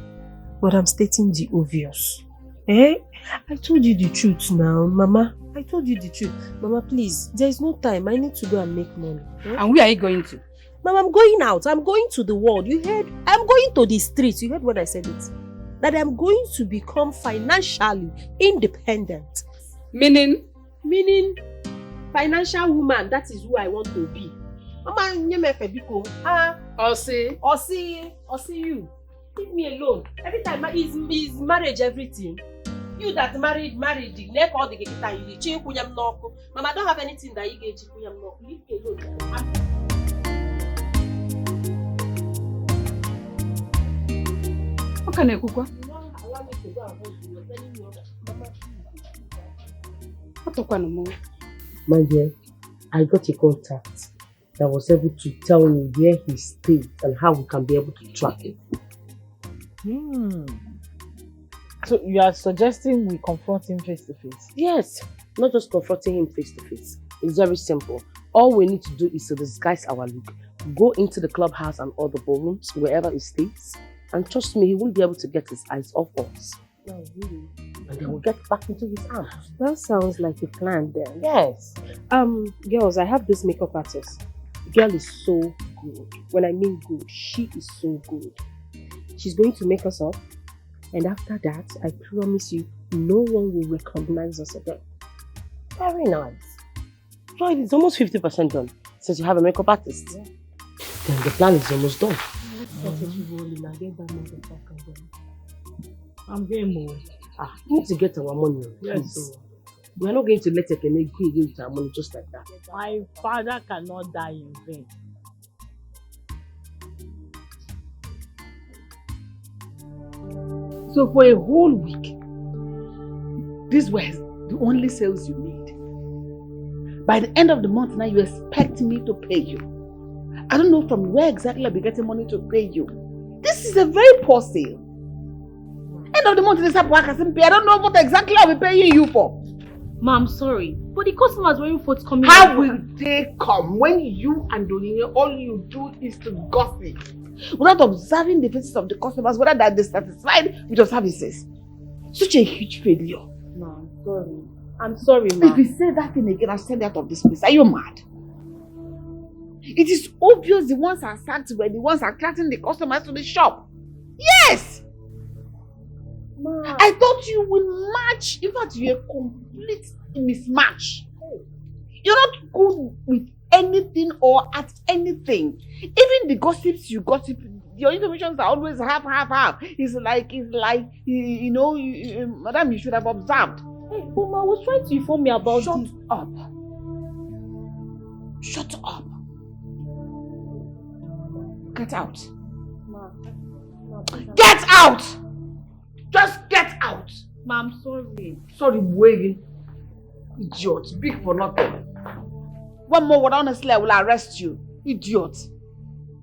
But I'm stating the obvious. Eh? I told you the truth now, Mama. I told you the truth. Mama, please, there is no time. I need to go and make money. Eh? And where are you going to? Mama, I'm going out. I'm going to the world. You heard? I'm going to the streets. You heard when I said it? That I'm going to become financially independent. Meaning? Meaning, financial woman. That is who I want to be. Mama, I'll see you. Leave me alone. Every time is marriage everything. You that married, the neck all the guitar you chill kunyam no. Mama, I don't have anything that you get kunyam no. Leave me alone. What can I cook? Allow me to go and hold you. You're telling me What? My dear, I got a contact that was able to tell me where he stayed and how we can be able to track him. So you are suggesting we confront him face to face? Yes, not just confronting him face to face. It's very simple. All we need to do is to disguise our look, go into the clubhouse and all the ballrooms, wherever he stays, and trust me, he won't be able to get his eyes off us. No, really? And then we'll get back into his arms. That sounds like a plan then. Yes. Girls, I have this makeup artist. The girl is so good. When I mean good, she is so good. She's going to make us up. And after that, I promise you, no one will recognize us again. Very nice. So it's almost 50% done. Since you have a makeup artist. Yeah. Then the plan is almost done. I'm getting more. We need to get our money. Yes. We are not going to let Ekene go against our money just like that. My father cannot die in vain. So for a whole week, these were the only sales you made. By the end of the month now, you expect me to pay you. I don't know from where exactly I'll be getting money to pay you. This is a very poor sale. End of the month, this work hasn't paid. I don't know what exactly I'll be paying you for. Ma, I'm sorry, but the customers weren't forthcoming. How will they come when you and Donine, all you do is to gossip? Without observing the faces of the customers, whether they're dissatisfied with your services. Such a huge failure. No, I'm sorry. I'm sorry, ma. If you say that thing again, I'll send you out of this place. Are you mad? It is obvious the ones are sacked were the ones attracting the customers to the shop. Yes! Ma. I thought you would match. In fact, you're a complete mismatch. You're not good with anything or at anything. Even the gossips you gossip, your information are always half. It's like, you know, madam, you should have observed. Hey, Mama, was trying to inform me about Shut up. Shut up. Get out. Ma, Get out! Just get out. Ma, I'm sorry. Sorry, waiting. Idiot. Big for nothing. One more word, honestly, I will arrest you. Idiot.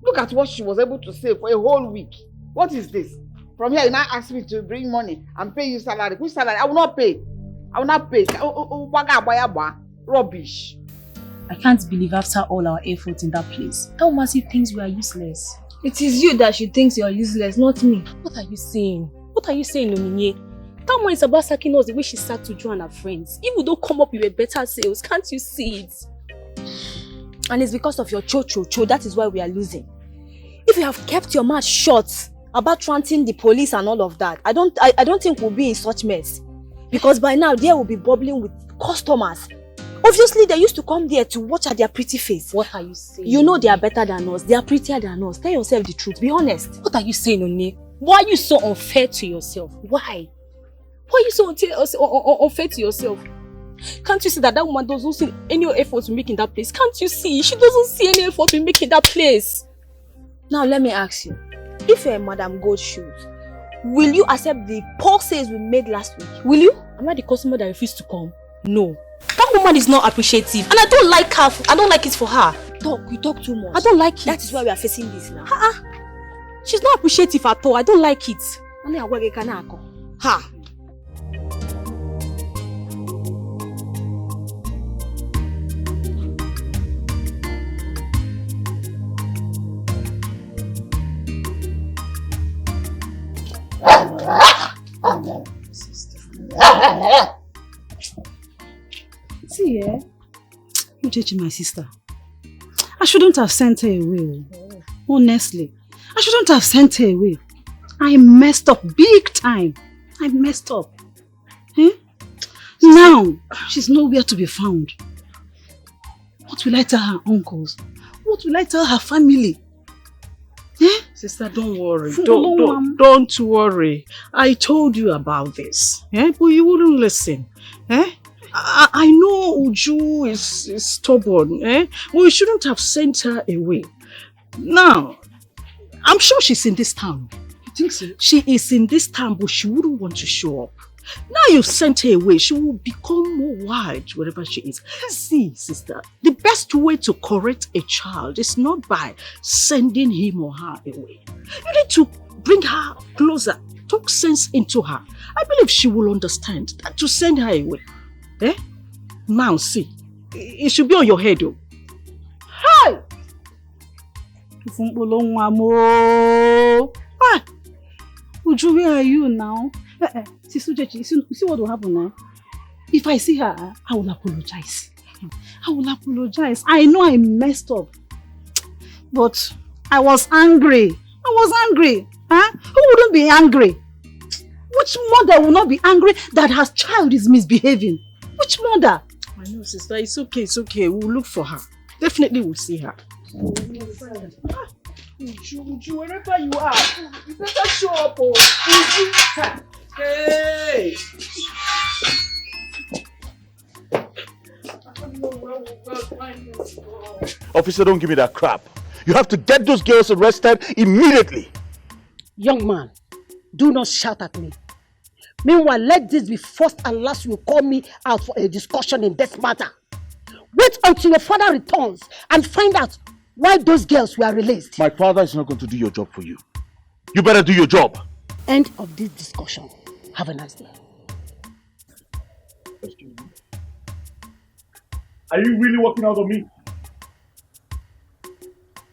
Look at what she was able to say for a whole week. What is this? From here, you now ask me to bring money and pay you salary. Which salary? I will not pay. I will not pay. Rubbish. I can't believe after all our effort in that place, that woman still thinks we are useless. It is you that she thinks you are useless, not me. What are you saying? What are you saying, Ominye? That woman is about sacking us the way she sacked Uju and her friends. If we don't come up with a better sales, can't you see it? And it's because of your cho-cho-cho, that is why we are losing. If you have kept your mouth shut about ranting the police and all of that, I don't think we'll be in such mess. Because by now, there will be bubbling with customers. Obviously, they used to come there to watch at their pretty face. What are you saying? You know they are better than us. They are prettier than us. Tell yourself the truth. Be honest. What are you saying, Oni? Why are you so unfair to yourself? Why? Why are you so unfair to yourself? Can't you see that woman doesn't see any effort to make in that place? Can't you see? She doesn't see any effort to make in that place. Now, let me ask you. If you're in Madam Gold's shoes, will you accept the poor sales we made last week? Will you? Am I the customer that refused to come? No. That woman is not appreciative and I don't like her. I don't like it for her. You talk too much. I don't like it. That is why we are facing this now. She's not appreciative at all. I don't like it. Ha! See, you judging my sister. I shouldn't have sent her away. Honestly, I shouldn't have sent her away. I messed up big time. I messed up. Now, she's nowhere to be found. What will I tell her uncles? What will I tell her family? Sister, don't worry. Don't worry. I told you about this. But you wouldn't listen. I know Uju is stubborn. We shouldn't have sent her away. Now, I'm sure she's in this town. You think so? She is in this town, but she wouldn't want to show up. Now you've sent her away, she will become more wild wherever she is. See, sister, the best way to correct a child is not by sending him or her away. You need to bring her closer, talk sense into her. I believe she will understand that to send her away. Now see, it should be on your head though. Hi! Uju, where are you now? Sister Uchechi, you see what will happen now? If I see her, I will apologize. I will apologize. I know I messed up. But I was angry. Who wouldn't be angry? Which mother will not be angry that her child is misbehaving? Which mother? I know, sister. It's okay. We'll look for her. Definitely we'll see her. Uju, wherever you are, you better show up. Uju. Hey! Officer, don't give me that crap. You have to get those girls arrested immediately. Young man, do not shout at me. Meanwhile, let this be first and last you call me out for a discussion in this matter. Wait until your father returns and find out why those girls were released. My father is not going to do your job for you. You better do your job. End of this discussion. Have a nice day. Are you really working out on me?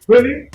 Really?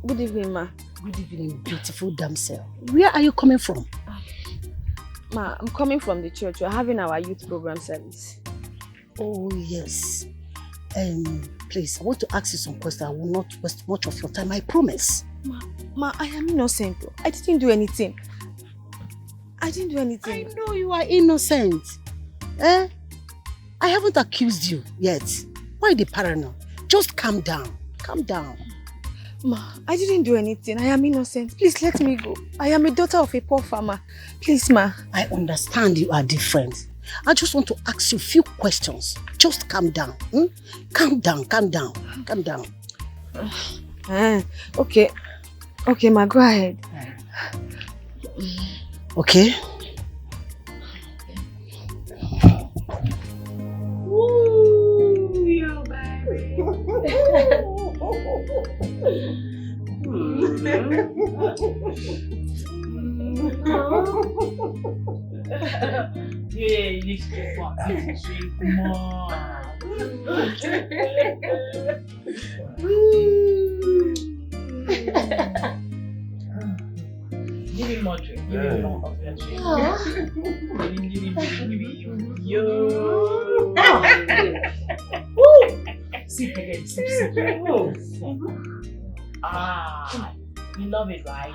Good evening, ma. Good evening, beautiful damsel. Where are you coming from? Ma, I'm coming from the church. We're having our youth program service. Oh, yes. Please, I want to ask you some questions. I will not waste much of your time, I promise. Ma, I am innocent. I didn't do anything. I didn't do anything. I know you are innocent. I haven't accused you yet. Why the paranoia? Just calm down. Calm down. Ma, I didn't do anything. I am innocent. Please let me go. I am a daughter of a poor farmer. Please, ma. I understand you are different. I just want to ask you a few questions. Just calm down. Calm down, calm down, calm down. Okay. Okay, ma, go ahead. Okay. Ooh, yo, baby. Yeah, you need to fuck. Come on. Give me more drink. Give me more of that drink. Give me. Yo. Sip again. Sip. You love it, right?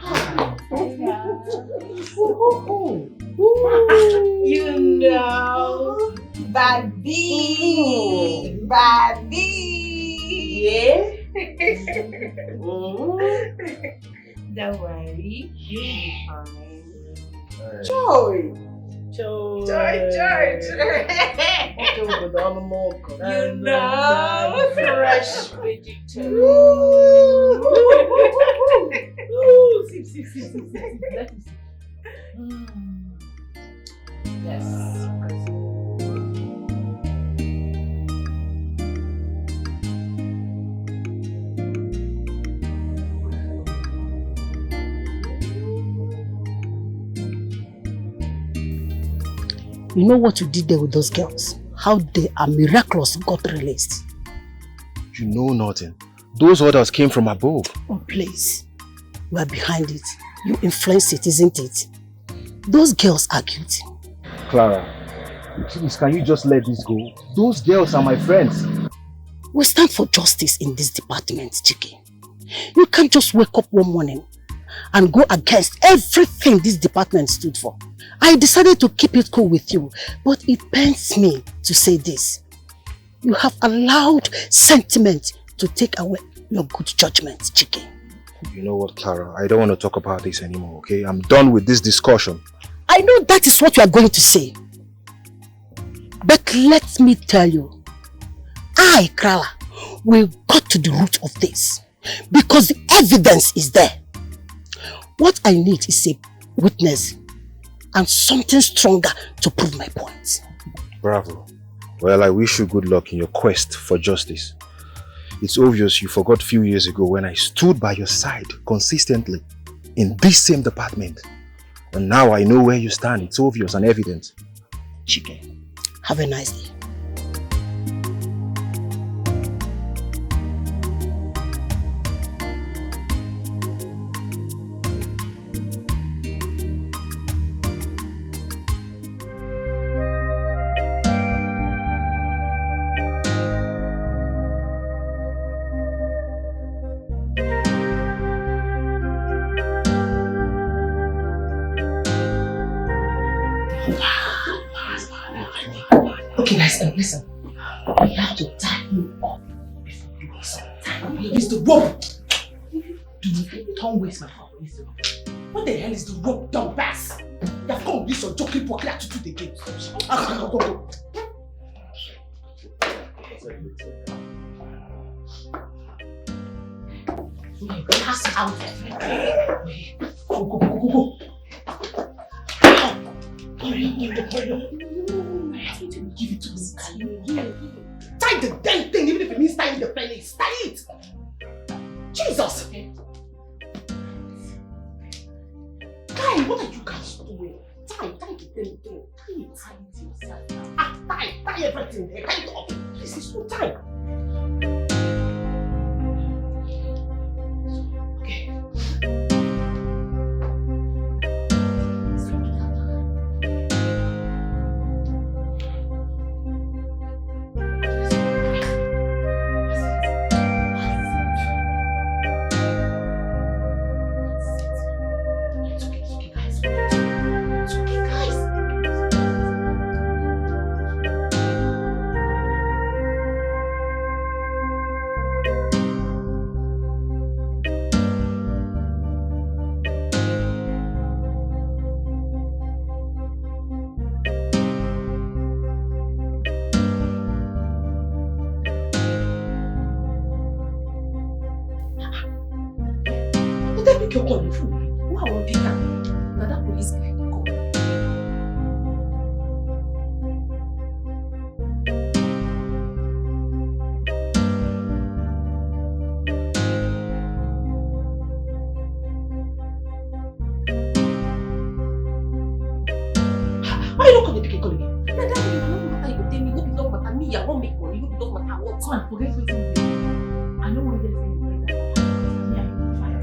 You know, baby. Yeah. Don't worry, you'll be fine. Joy. You know, fresh vegetable. Sip. Let me see. Yes. You know what you did there with those girls? How they are miraculously got released. You know nothing. Those orders came from above. Oh, please. You are behind it. You influence it, isn't it? Those girls are guilty. Clara, please, can you just let this go? Those girls are my friends. We stand for justice in this department, Chiki. You can't just wake up one morning and go against everything this department stood for. I decided to keep it cool with you, but it pains me to say this. You have allowed sentiment to take away your good judgment, Chiki. You know what, Clara? I don't want to talk about this anymore, okay? I'm done with this discussion. I know that is what you are going to say. But let me tell you, I, Clara, will go to the root of this. Because the evidence is there. What I need is a witness and something stronger to prove my point. Bravo. Well, I wish you good luck in your quest for justice. It's obvious you forgot a few years ago when I stood by your side consistently in this same department. And now I know where you stand. It's obvious and evident. Chike, have a nice day. Okay, guys, listen. We have to tie him up before we do something. It's the rope. Don't waste my power. It's the rope. What the hell is the rope, dumbass? You have come with this your joking pocket attitude again. Go. Pass out. Go. Give it to me. Tie the damn thing, even if it means tying the pennies. Tie it! Jesus! Guy, what are you guys doing? Tie the damn thing. Tie it yourself. Tie everything there. Tie it up. This is so tight. Okay. the phone. Who I won't pick up? Now that police guy, come. Why you not calling the call again? Now that you don't matter, you tell me, no be don't matter, me, I won't make money, no be don't matter, what? Come on, forget everything. I don't want to get anything.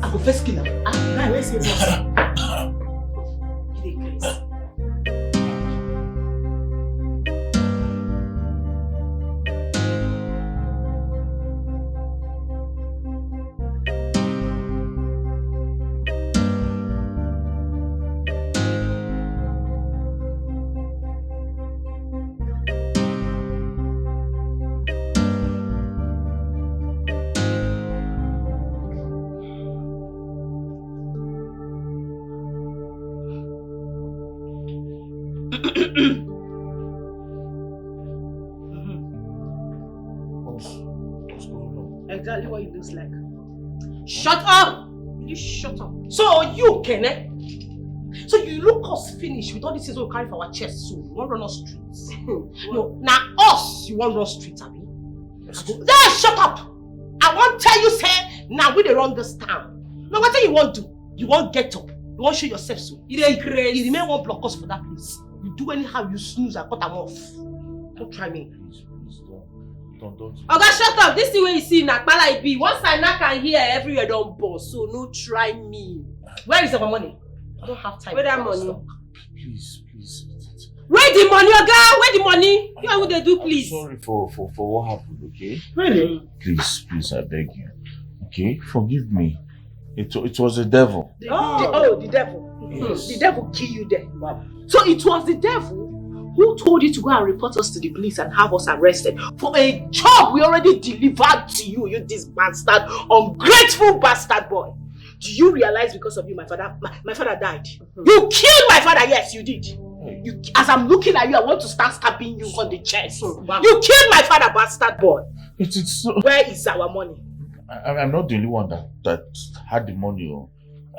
I go first kill him. Guy, where's your boss? Exactly what it looks like. Shut up! Will you shut up? So you, Kenneth? So you look us finished with all these things we carry for our chest, so you won't run us streets. No, now us you won't run streets, Abby. There, shut up! I won't tell you, say, now we dey run this town. Now what you want to do? You won't get up. You won't show yourself so. You remain one block us for that place. You do anyhow, you snooze, I cut them off. Don't try me. Don't. Oga, shut up! This is where you see Nakpala be. Once I knock and hear everywhere don't boss, so no try me. Where is our money? I don't have time. Where that money? Please. Where the money, Oga? Where the money? You know what they do, please. I'm sorry for what happened, okay? Really? Please, I beg you. Okay? Forgive me. It was the devil. The devil. Yes. The devil kill you there. So it was the devil who told you to go and report us to the police and have us arrested for a job we already delivered to you, you this bastard, ungrateful bastard boy. Do you realize because of you my father died? You killed my father, yes you did. You, as I'm looking at you, I want to start stabbing you on the chest. You killed my father, bastard boy. It's so... Where is our money? I'm not the only one that had the money.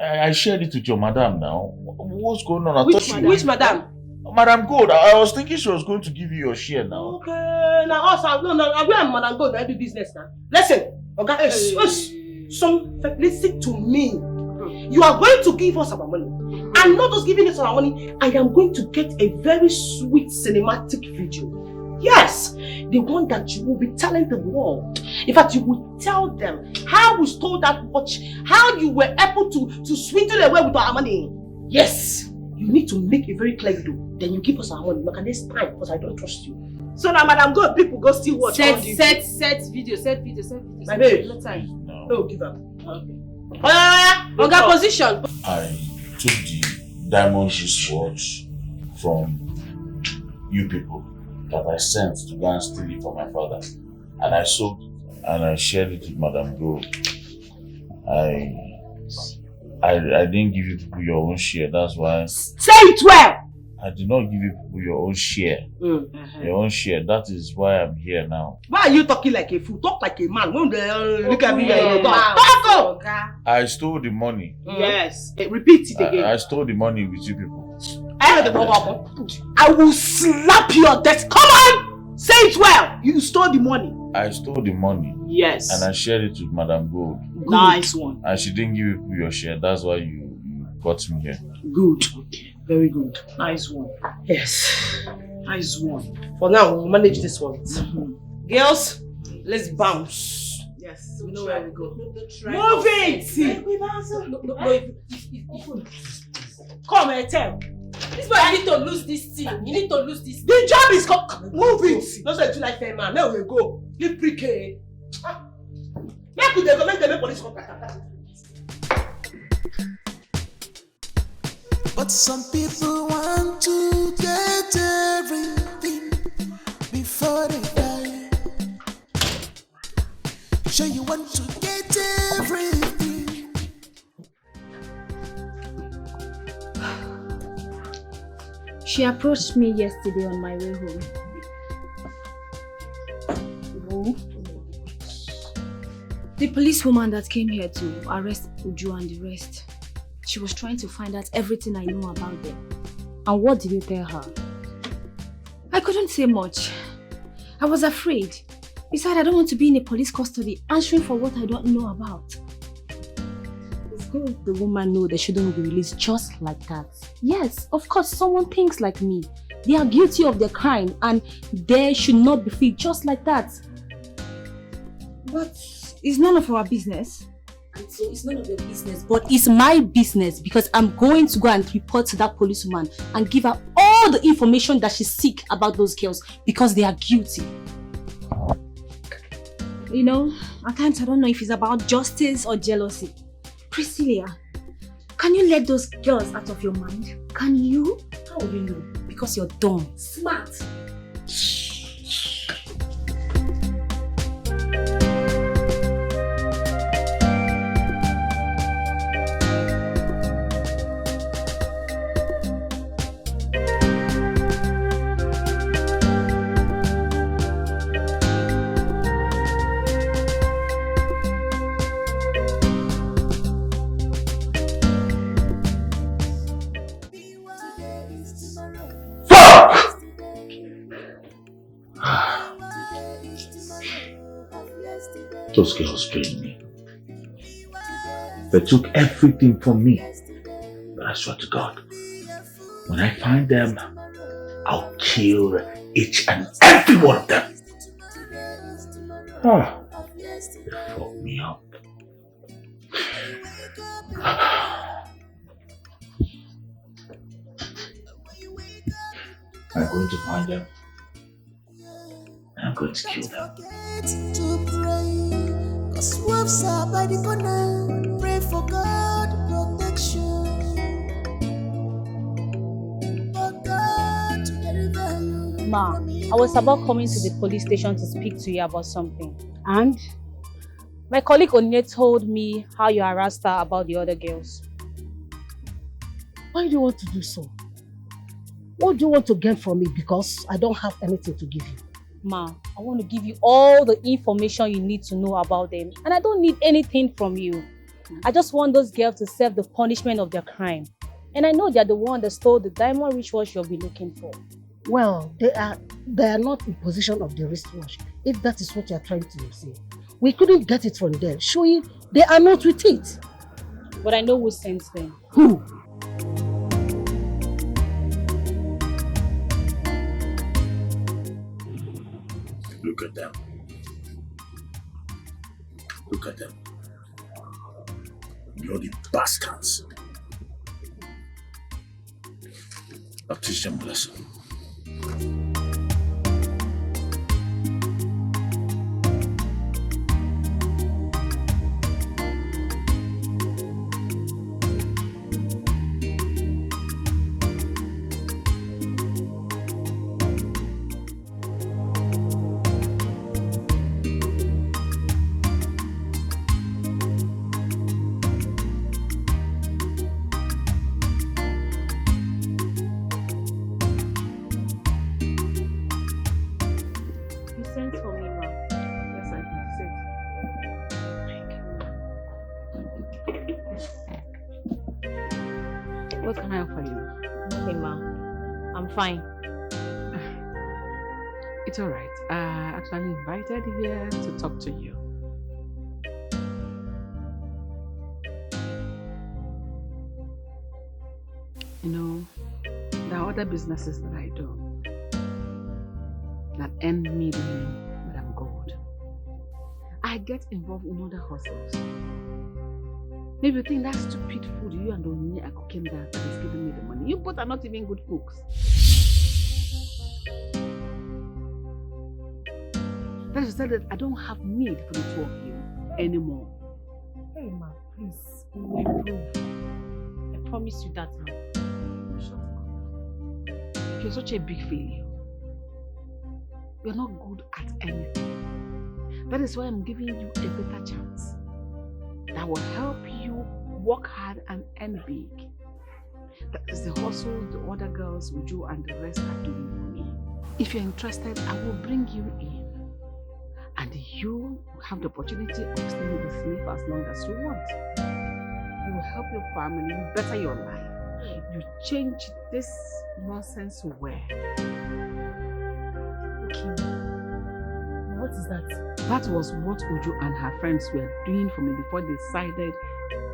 I shared it with your madam now. What's going on? Which madam? Madam Gold, I was thinking she was going to give you your share now. Okay, now us, no, we are Madam Gold, I do business now. Listen, okay, listen to me. You are going to give us our money. And not just giving us our money, I am going to get a very sweet cinematic video. Yes, the one that you will be telling the world. In fact, you will tell them how we stole that watch, how you were able to swindle away with our money. Yes. You need to make a very clear video. Then you give us our money. Look at this time because I don't trust you. So now, Madam God, people go still watch. Set video. My babe. No time. No. Oh, give up. Okay. Oga, position. I took the diamond wristwatch from you people that I sent to go and steal it for my father. And I sold it and I shared it with Madam Gold. I didn't give you people your own share, that's why. Say it well! I did not give you people your own share. Your own share, that is why I'm here now. Why are you talking like a fool? Talk like a man. Look at me like a dog. Talk! I stole the money. Yes. Repeat it again. I stole the money with you people. I will slap your desk. Come on! Say it well! You stole the money. I stole the money. Yes. And I shared it with Madam Gold. Nice one. And she didn't give you your share. That's why you got me here. Good. Okay. Very good. Nice one. Yes. Nice one. For now, we'll manage this one. Girls, let's bounce. Yes. We know where we go. Move it! Come and tell. This boy, you need to lose this thing. You need to lose this thing. The job is come. Move it. Don't say you like fair man. Now we go. Leave pre-K. Make we go make the police contact. But some people want to get everything before they die. Sure you want to get everything. She approached me yesterday on my way home. The policewoman that came here to arrest Uju and the rest. She was trying to find out everything I know about them. And what did you tell her? I couldn't say much. I was afraid. Besides, I don't want to be in a police custody answering for what I don't know about. It's good the woman know they shouldn't be released just like that. Yes, of course, someone thinks like me. They are guilty of their crime and they should not be free just like that. But it's none of our business. And so it's none of your business, but it's my business because I'm going to go and report to that policewoman and give her all the information that she seeks about those girls because they are guilty. You know, at times I don't know if it's about justice or jealousy. Priscilla, can you let those girls out of your mind? Can you? How will you know? Because you're dumb. Smart. Those girls trained me. They took everything from me. But I swear to God, when I find them, I'll kill each and every one of them. They fucked me up. I'm going to find them. And I'm going to kill them. To pray, 'cause wolves are by the corner. Pray for God protection. For God to deliver you. Ma, I was about coming to the police station to speak to you about something. And? My colleague Onye told me how you harassed her about the other girls. Why do you want to do so? What do you want to get from me? Because I don't have anything to give you. Ma, I want to give you all the information you need to know about them. And I don't need anything from you. I just want those girls to serve the punishment of their crime. And I know they're the one that stole the diamond wristwatch you'll be looking for. Well, they are not in possession of the wristwatch, if that is what you are trying to say. We couldn't get it from them, showing they are not with it. But I know who sent them. Who? Look at them. Look at them. Bloody bastards. I'll teach them a lesson. What can I offer you? Nothing, ma. I'm fine. It's alright. I actually invited you here to talk to you. You know, there are other businesses that I do that earn me the name Madam Gold. I get involved in other hustles. Maybe you think that's stupid food you and Onyinye are cooking that is giving me the money. You both are not even good cooks. That is that I don't have need for the two of you anymore. Hey, ma, please. We will improve. I promise you that, ma. Shut up. You're such a big failure. You're not good at anything. That is why I'm giving you a better chance. That will help you work hard and earn big. That is the hustle the other girls will do and the rest are doing for me. If you're interested, I will bring you in. And you have the opportunity of staying with me for as long as you want. You help your family, you better your life. You change this nonsense well. Okay. What is that? That was what Uju and her friends were doing for me before they decided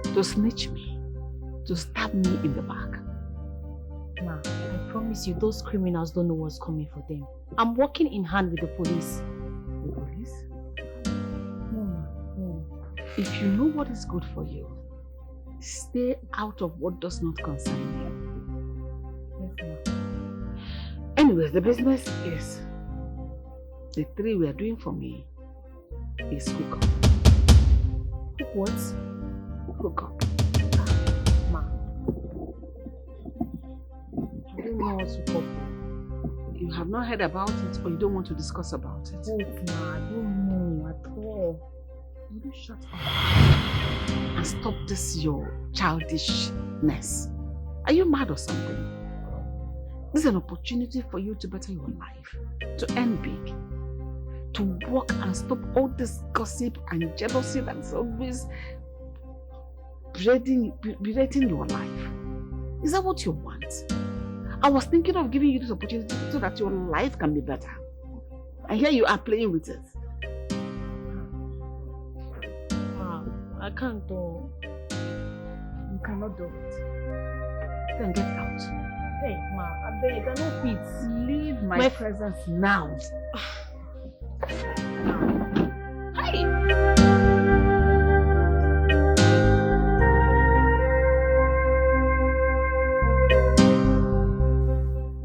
to snitch me, to stab me in the back. Ma, I promise you, those criminals don't know what's coming for them. I'm working in hand with the police. The police? No, ma. No. If you know what is good for you, stay out of what does not concern you. Yes, ma. Anyways, the business is, the 3 we are doing for me is hook up. Hook what? Hook up. Ma. I don't know what to hook up. You have not heard about it or you don't want to discuss about it? Wait, ma. I don't know at all. Will you shut up and stop this your childishness? Are you mad or something? This is an opportunity for you to better your life, to earn big, to work and stop all this gossip and jealousy that's always berating your life. Is that what you want? I was thinking of giving you this opportunity so that your life can be better. And here you are playing with it. I can't do. You cannot do it. Then get out. Hey, ma, I beg, I don't fit. Leave my presence now. Hey!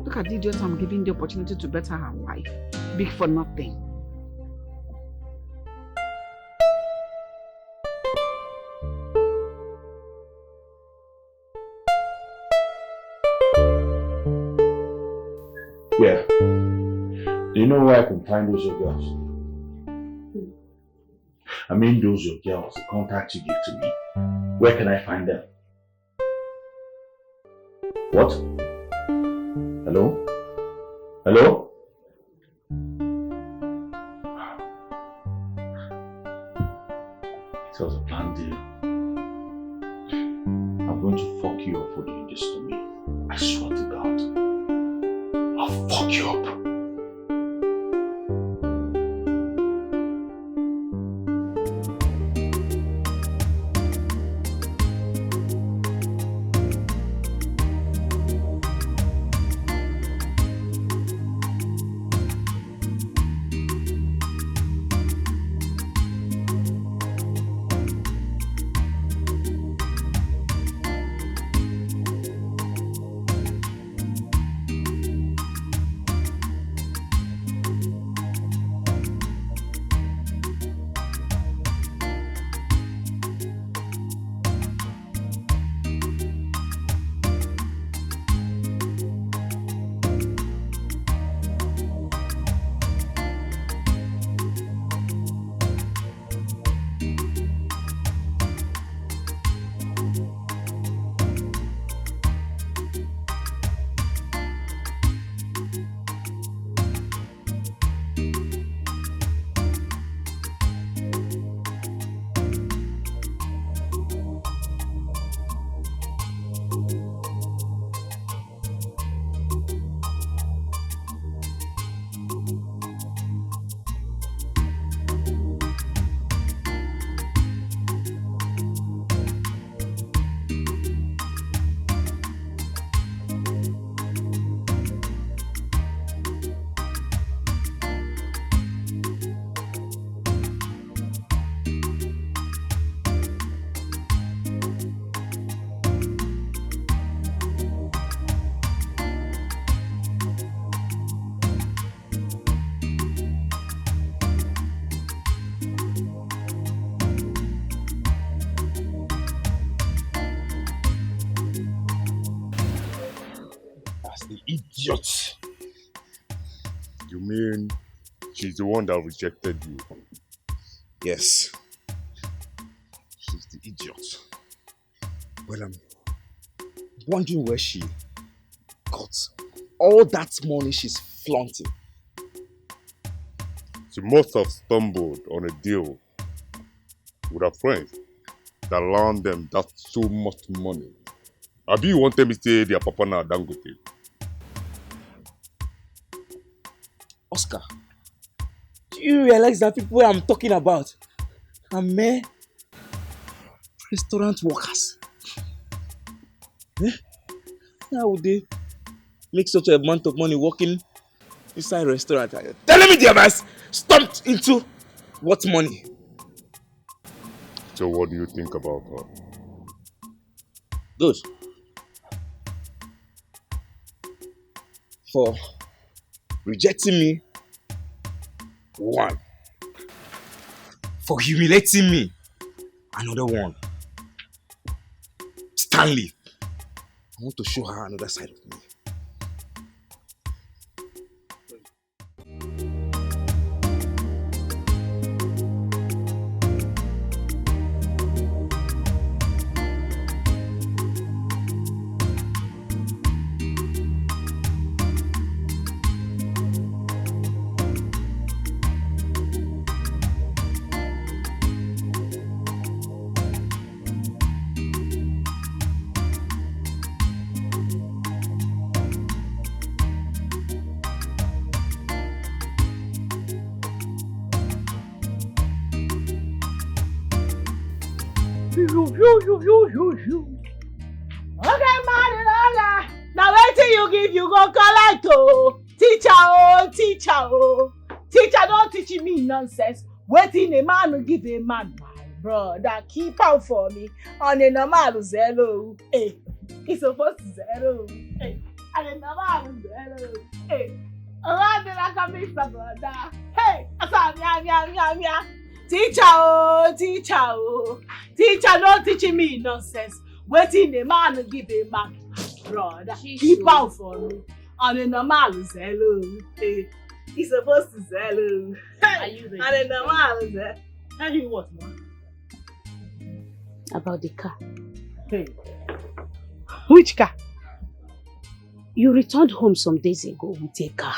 Look at the idiot I'm giving the opportunity to better her life. Big for nothing. Yeah. Do you know where I can find those your girls? I mean those your girls, the contacts you give to me. Where can I find them? What? Hello? Hello? It was a planned deal. I'm going to fuck you up for doing this to me. I swear to God. I'll fuck you up. Idiot! You mean she's the one that rejected you? Yes. She's the idiot. Well, I'm wondering where she got all that money she's flaunting. She must have stumbled on a deal with her friends. that loaned them that so much money. Abi you want them to say their papa now Dangote? Oscar, do you realize that people I'm talking about are mere restaurant workers? How would they make such a amount of money working inside a restaurant? Telling me they have stumped into what money? So what do you think about her? Good. For rejecting me, 1. For humiliating me, another 1. Stanley, I want to show her another side of me. Okay, man, now waiting you give you go collect teacher teacher don't teach me nonsense. Waiting a man will give a man, my brother, keep out for me on a normal zero. Hey, it's supposed to zero. Hey, and a normal zero. Hey, around the like a Mr. Brother. Hey, teacher don't teach me nonsense. Waiting a man will give a man, brother, keep out for me on a normal zero. Hey, he's supposed to zero. Hey, and a normal zero. Tell you what, man? About the car. Hey, which car? You returned home some days ago with a car.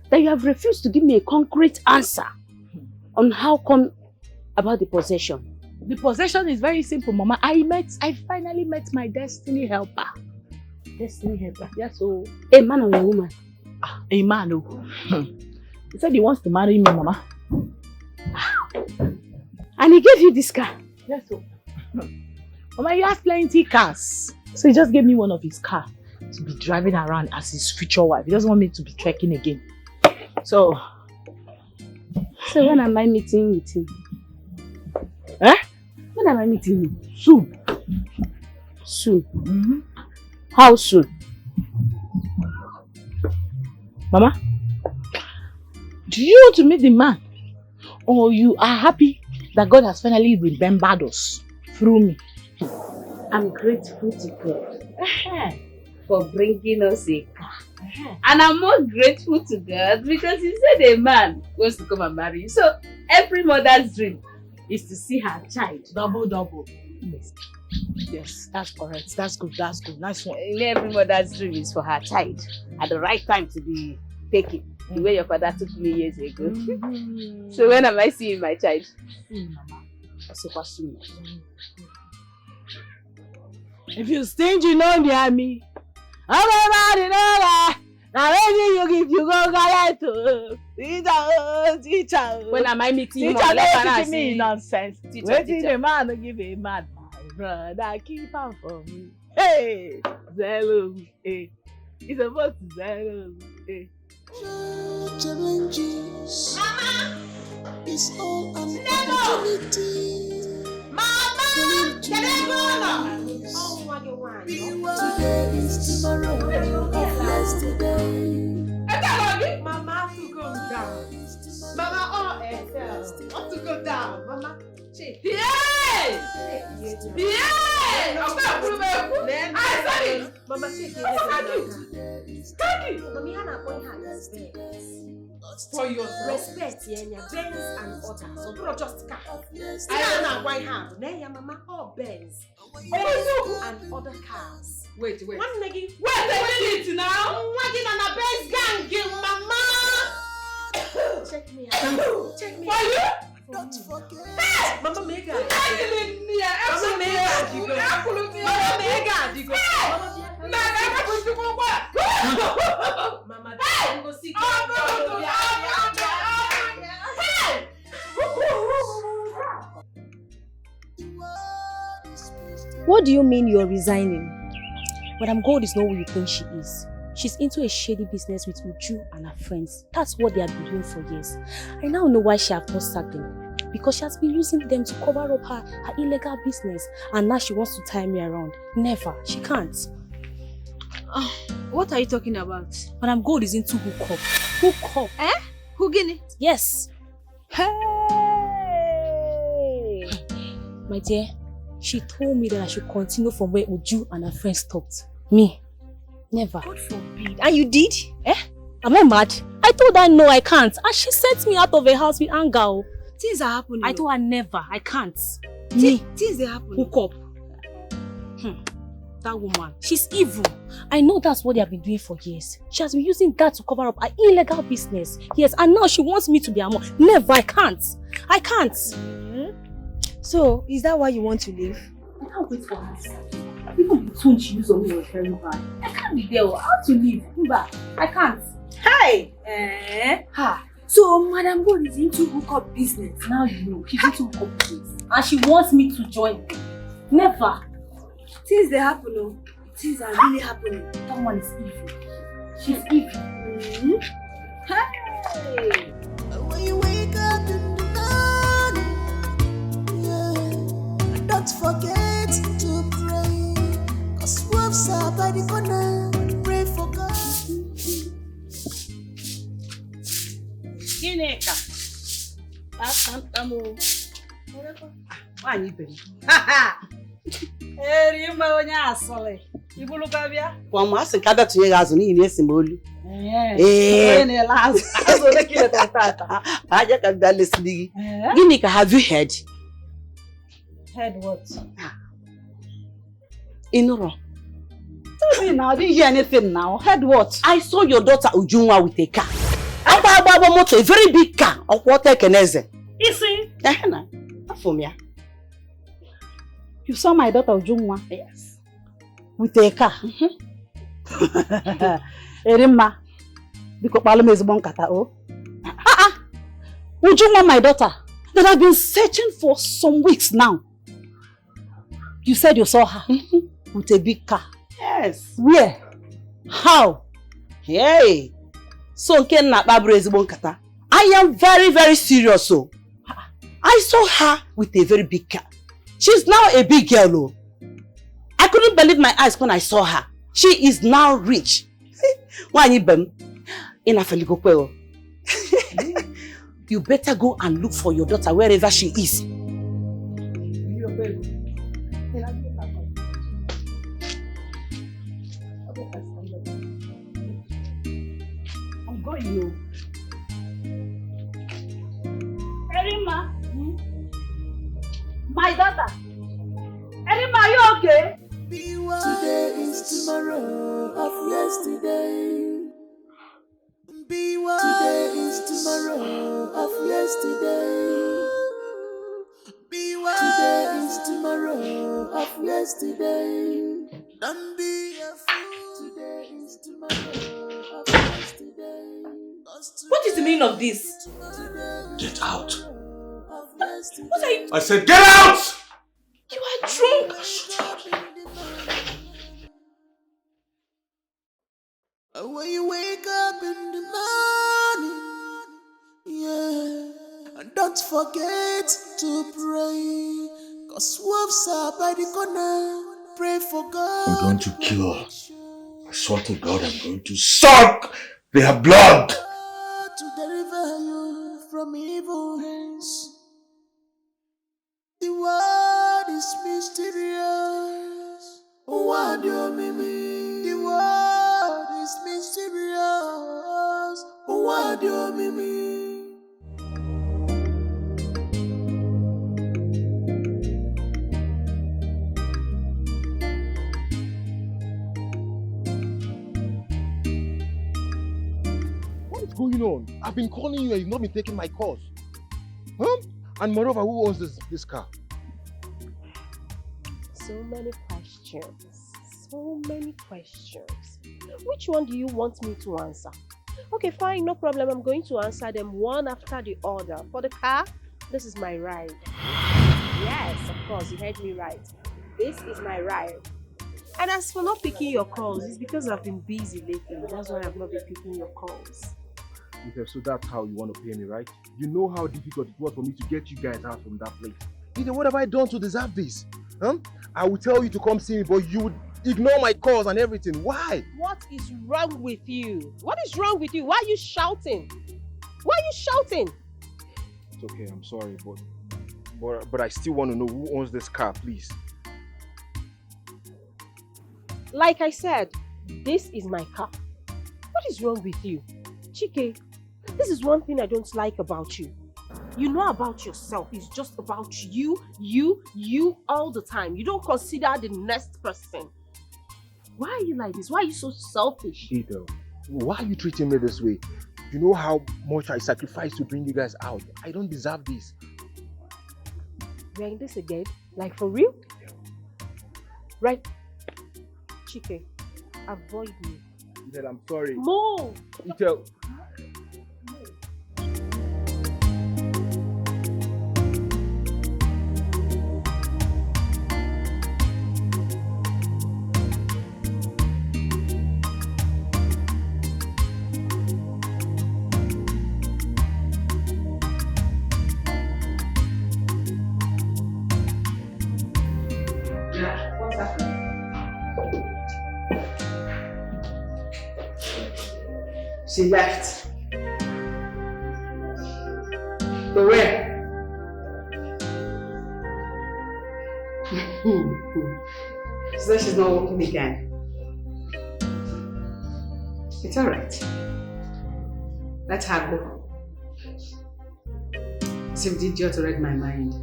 That you have refused to give me a concrete answer on how come about the possession. The possession is very simple, Mama. I finally met my destiny helper. Destiny helper? Yes, so. A man or a woman? A man, oh. He said he wants to marry me, Mama. And he gave you this car? Yes, so. Mama, he has plenty cars. So he just gave me one of his cars to be driving around as his future wife. He doesn't want me to be trekking again. So when am I meeting with him? Eh? When am I meeting him? Soon. Soon? Mm-hmm. How soon? Mama, do you want to meet the man? Or you are happy that God has finally remembered us through me? I'm grateful to God for bringing us a car. And I'm more grateful to God because He said a man wants to come and marry you. So every mother's dream is to see her child. Double. Yes, that's correct. That's good. Nice one. Every mother's dream is for her child at the right time to be taken. The way your father took me years ago. So when am I seeing my child? Mama. Super soon. If you stingy, no near me. Everybody know that. Now when you go collect teacher. When am I meeting him? Teacher don't teach me nonsense. Waiting a man to give a man, my brother, keep out for me. Hey, zero. Hey, it's supposed to zero. Hey. Challenges. Mama, it's all an opportunity. Mama, can I go? Today is tomorrow of yesterday. Mama, to go down. Mama, to go down. Mama, shake. Yeah! I said it. Mama, shake it. Thank you. Mommy, Hannah, point her for your respect, yeah, Benz and others. So don't just car. I don't know why have. Nay, Mama, all Benz. And other cars. Wait. One nigga. Wait now. Wagging on a Benz gang, Mama. Check me out. For you? Don't forget. Mama Mega. Mama What do you mean you're resigning? Madam Gold is not who you think she is. She's into a shady business with Uju and her friends. That's what they have been doing for years. I now know why she has not sacked them. Because she has been using them to cover up her illegal business. And now she wants to tie me around. Never. She can't. What are you talking about? Madam Gold is into hookup. Hookup. Eh? Hoogini? Yes. Hey! My dear, she told me that I should continue from where Uju and her friends stopped. Me? Never. God forbid. And you did? Eh? Am I mad? I told her no, I can't. And she sent me out of a house with anger. Things are happening. I told her never, I can't. Me? Things are happening. Hook up. That woman, she's evil. I know that's what they have been doing for years. She has been using that to cover up her illegal business. Yes, and now she wants me to be her mom. Never, I can't. I can't. So, is that why you want to leave? I can't wait for her. Even the tone she used on me was very bad. I can't be there. I have to leave. I can't. Hey! Ha! So, Madam Gold is into hookup business. Now you know. She's into hookup business. And she wants me to join. Never. Things they happen, oh. Things are really happening. That one is evil. She's evil. Hey! When you wake up in the morning, yeah, don't forget to pray. Cause wolves are by the corner. Pray for God. Gineka. Why you Erimba onye asole. Ibuluka bia. Kwa mwasi kada tunye gazo ni esi molu. Ne lazo. Azo le kile tata. Aja kabda lesdigi. Ginika, have you heard? Heard what? Inoro. Tell me now, I didn't hear anything now. Heard what? I saw your daughter Ujunwa with a car. Aba motor, a very big car of water keneze. Is it? Ehna. Afomia. You saw my daughter Ujunwa? Yes. With a car? Erimma. Because Palome is bon kata o. Ujunwa, my daughter, that I've been searching for some weeks now. You said you saw her with a big car. Yes. Where? How? Hey. So I am very, very serious. So I saw her with a very big car. She's now a big girl. I couldn't believe my eyes when I saw her. She is now rich. You better go and look for your daughter wherever she is. I'm going you. Erima. My daughter. Erima, are you okay? Today is tomorrow of yesterday. Today is tomorrow of yesterday. Today is tomorrow of yesterday. Don't be a fool. Today is tomorrow of yesterday. What is the meaning of this? Get out. What are you? I said get out! You are drunk. When you wake up in the morning, yeah, and don't forget to pray, cause wolves are by the corner. Pray for God. I'm going to kill her. I swear to God, I'm going to suck their blood. To deliver you from evil hands. The world is mysterious. What do you mean? The world is mysterious. What do you mean? What is going on? I've been calling you and you've not been taking my calls. Huh? And moreover, who owns this car? So many questions. So many questions. Which one do you want me to answer? Okay, fine, no problem. I'm going to answer them one after the other. For the car, this is my ride. Yes, of course, you heard me right. This is my ride. And as for not picking your calls, it's because I've been busy lately. That's why I've not been picking your calls. Okay, so that's how you want to pay me, right? You know how difficult it was for me to get you guys out from that place. Either what have I done to deserve this? I would tell you to come see me, but you would ignore my calls and everything. Why? What is wrong with you? What is wrong with you? Why are you shouting? Why are you shouting? It's okay, I'm sorry, but I still want to know who owns this car, please. Like I said, this is my car. What is wrong with you? Chike, this is one thing I don't like about you. You know about yourself. It's just about you all the time. You don't consider the next person. Why are you like this? Why are you so selfish? Etiko, why are you treating me this way? You know how much I sacrificed to bring you guys out. I don't deserve this. We're in this again? Like for real? Yeah. Right? Chike, avoid me. Etiko, I'm sorry. Move! Etiko. She left. But where? She said she's not working again. It's alright. Let her go. See if the idiot read my mind.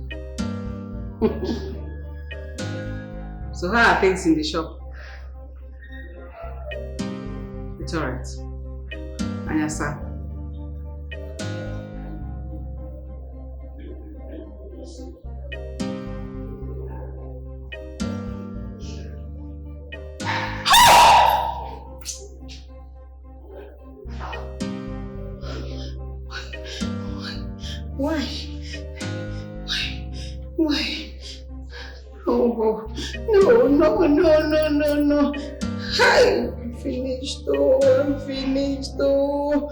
So how are things in the shop? It's alright. Anyasa. Why? Oh, no. I'm finished though.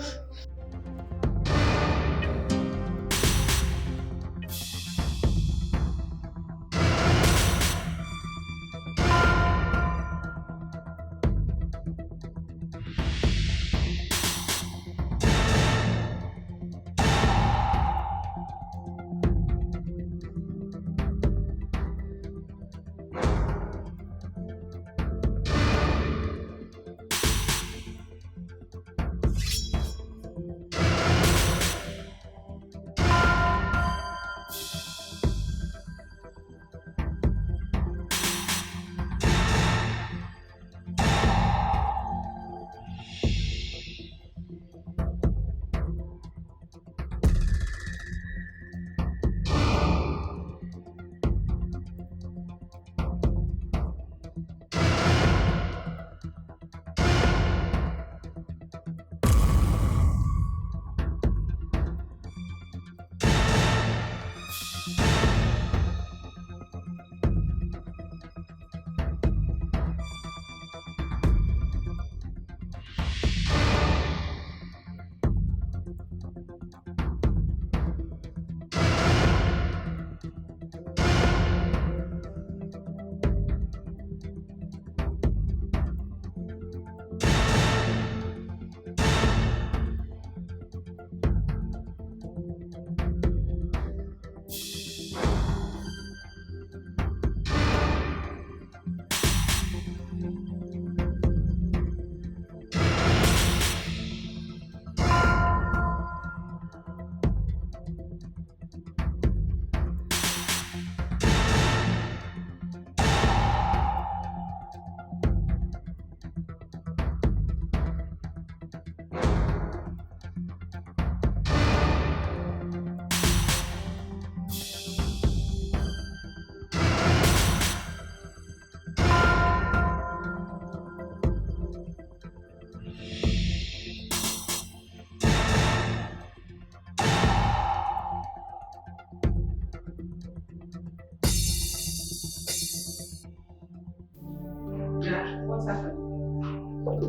Hello,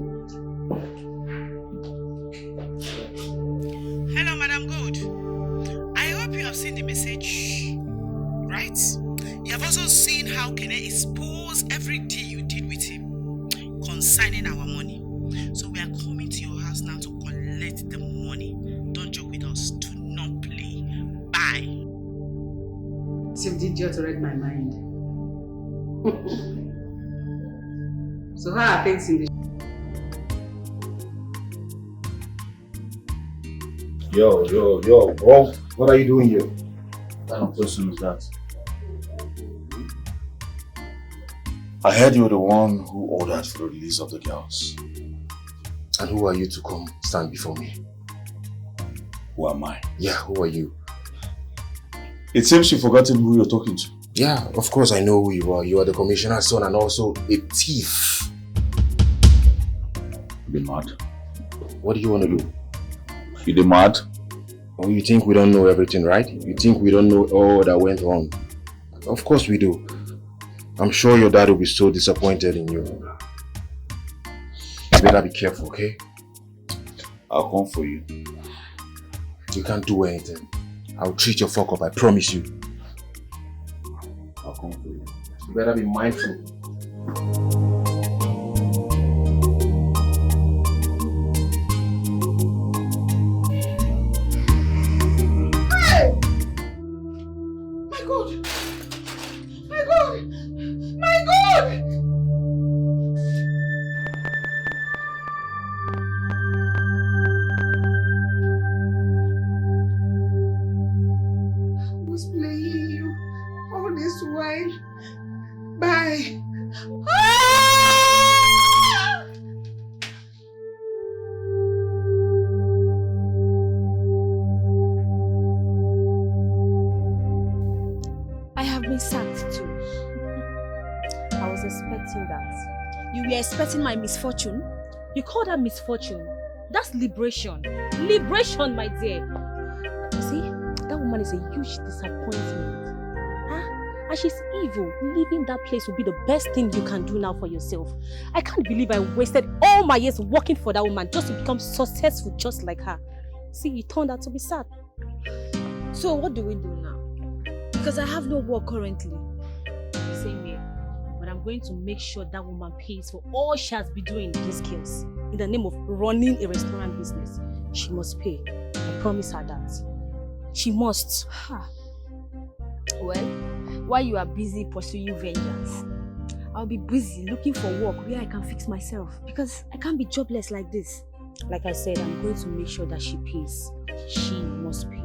Madam Good. I hope you have seen the message, right? You have also seen how Kene exposed every deal you did with him concerning our money. So we are coming to your house now to collect the money. Don't joke with us. Do not play. Bye. So did you read my mind? So how are things in the... Yo, bro. What are you doing here? What kind of person is that? I heard you were the one who ordered for the release of the girls. And who are you to come stand before me? Who am I? Yeah, who are you? It seems you've forgotten who you're talking to. Yeah, of course I know who you are. You are the commissioner's son and also a thief. You're mad. What do you want to do? You're mad? Oh, you think we don't know everything, right? You think we don't know all that went wrong? Of course we do. I'm sure your dad will be so disappointed in you. You better be careful, okay? I'll come for you. You can't do anything. I'll treat your fuck up, I promise you. I'll come for you. You better be mindful. Expecting my misfortune? You call that misfortune? That's liberation. Liberation, my dear. You see, that woman is a huge disappointment. Huh? And she's evil. Leaving that place will be the best thing you can do now for yourself. I can't believe I wasted all my years working for that woman just to become successful just like her. See, it turned out to be sad. So what do we do now? Because I have no work currently. Same here. I'm going to make sure that woman pays for all she has been doing in these skills. In the name of running a restaurant business, she must pay. I promise her that. She must. Well, while you are busy pursuing vengeance, I'll be busy looking for work where I can fix myself. Because I can't be jobless like this. Like I said, I'm going to make sure that she pays. She must pay.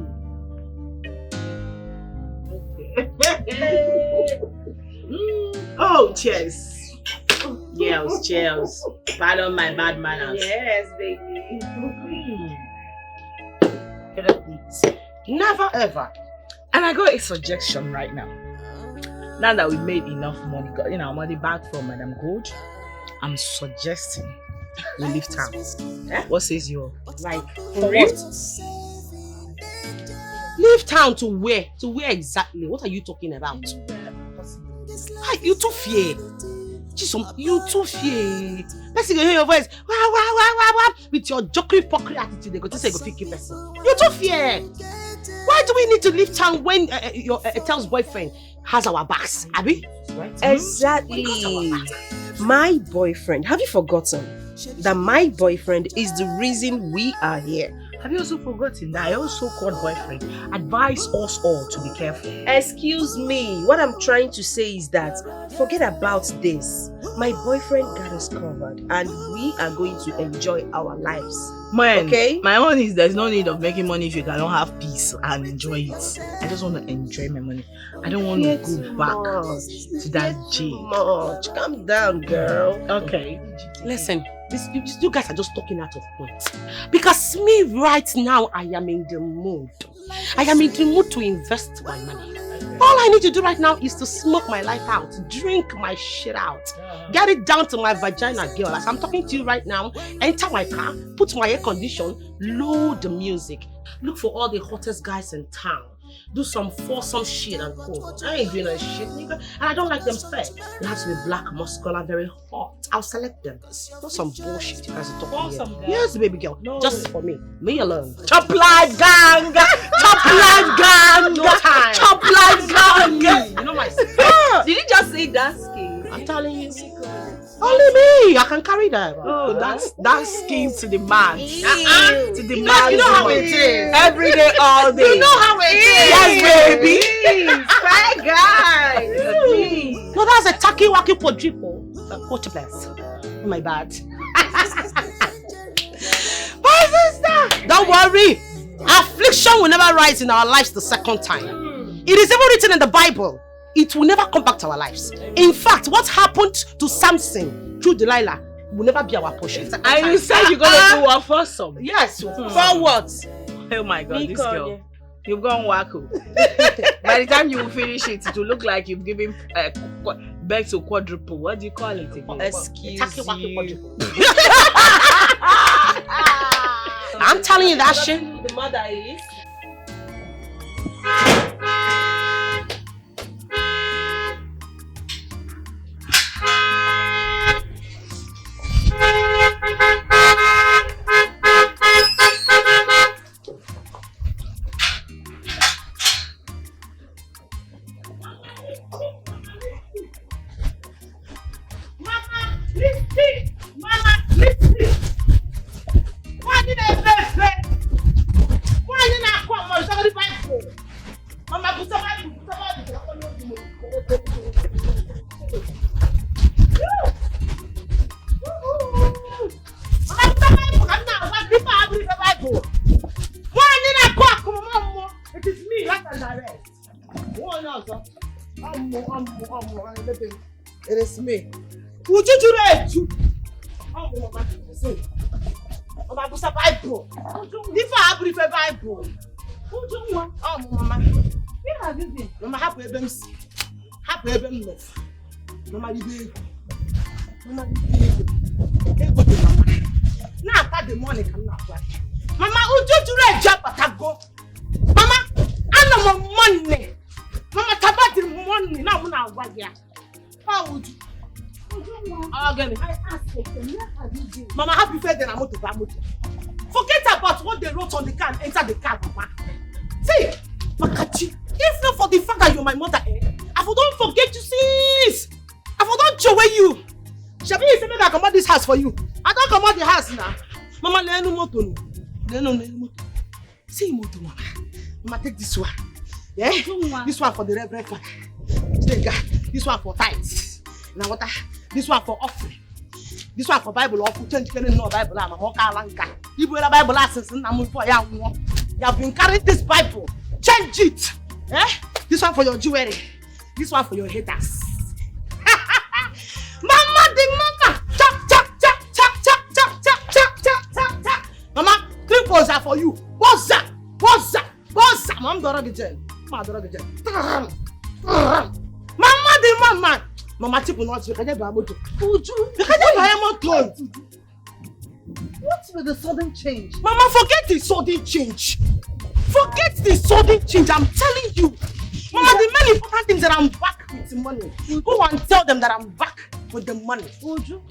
Oh, cheers. Cheers. Pardon my bad manners. Yes, baby. Never ever. And I got a suggestion right now. Now that we made enough money, got our money back from Madam Good, I'm suggesting we leave town. What says you? Like, for real? Leave town to where? To where exactly? What are you talking about? You too fear. You too fear. Person go hear your voice. Wah. With your jokery pokey attitude, they go to say go pick you person. You too fear. Why do we need to leave town when your Etel's boyfriend has our backs, Abby? Right? Exactly. My boyfriend. Have you forgotten that my boyfriend is the reason we are here? Have you also forgotten that I also called boyfriend advise us all to be careful? Excuse me. What I'm trying to say is that forget about this. My boyfriend got us covered and we are going to enjoy our lives. Man, okay? My own is there's no need of making money if you cannot have peace and enjoy it. I just want to enjoy my money. I don't want to go back to that jail. Much. Calm down, girl. Okay. Listen. You guys are just talking out of point. Because me right now, I am in the mood. I am in the mood to invest my money. All I need to do right now is to smoke my life out, drink my shit out, get it down to my vagina, girl. As I'm talking to you right now, enter my car, put my air condition, load the music, look for all the hottest guys in town, do some foursome shit and cool. I ain't doing that shit, nigga. And I don't like them fat. They have to be black, muscular, very hot. I'll select them. Not some bullshit you guys are talking here. Yes, baby girl. No. Just for me. Me alone. Top life gang! Top life gang! No time. Top life gang! You know my Did you just say that skin? I'm telling you. Only me! I can carry that. Oh, that's skin to the max. To the You max. know how it is. Every day, all day. You know how it is. Yes, baby. Fair guy. No, that's a tacky wacky quadruple. Quadruplex. Oh, my bad. My sister! Don't worry. Affliction will never rise in our lives the second time. It is even written in the Bible. It will never come back to our lives. In fact, what happened to Samson through Delilah will never be our portion. And you said you're gonna do what for some? Yes. For what? Oh my God, this girl. You've gone wacko. By the time you finish it, it will look like you've given birth to quadruple. What do you call it again? Excuse you. I'm telling you that shit. The mother is. It is me. Would you do that too? Bible. If I have a Bible. Oh, Mama. Where have you been? Mama, happy them. Happy them love. Mama, you big. Mama, you big. Now, after the morning, come now. Mama, would you do that job at go? Mama, I know my money. Mama, about the money. Now, I'm not here. How would you? I asked you, where have you been? Mama, happy birthday, I'm to Bamutu. Forget about what they wrote on the car and enter the car, Mama. See, Makachi, if not for the fact that you're my mother, I don't forget you, sis. I don't show you. Shabi, you say I come out this house for you. I don't come out the house now. Mama, let no moto. See, moto, Mama. Mama, take this one. Yeah? This one for the Reverend Father. This one for tithes. Now what? This one for offering. This one for Bible offering. Change no Bible. I'm a mokalanka. You will Bible lessons and I'm for you. You have been carrying this Bible. Change it. Eh? This one for your jewelry. This one for your haters. Mama, the mama. Chop, chop, chop, chop, chop, chop, chop, chop, chop, chop, chop. Mama, 3 balls are for you. What's that? What's that? What's that? Mama, don't get jail. Mama, don't get jail. Mama, the mama. Mama, tip will not. You can't buy a motor. You can't buy a motor. What's with the sudden change? Mama, forget the sudden change. Forget the sudden change. I'm telling you. Mama, the main important thing is that I'm back with the money. Go and tell them that I'm back with the money. Ojo,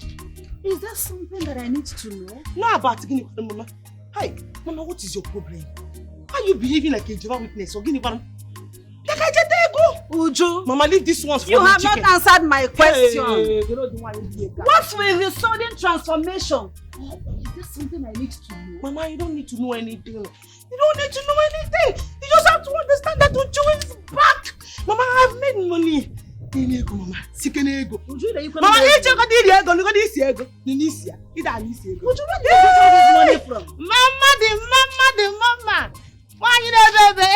is there something that I need to know? No, about Guinea, Mama. Hey, Mama, what is your problem? Why are you behaving like a Jehovah's Witness or Guinea? Like I just go. Uju, Mama, leave this one for you have chicken. not answered my question. Hey, What's with the sudden transformation? Is there something I need to know? Mama, you don't need to know anything. You don't need to know anything. You just have to understand that Uju is back. Mama, I've made money. Mama, sick ego. Mama, you check out the ego. Look at this ego. Nisia. It is ego. Uju, where did you get this money from? Mama, the mama. Why you there, baby?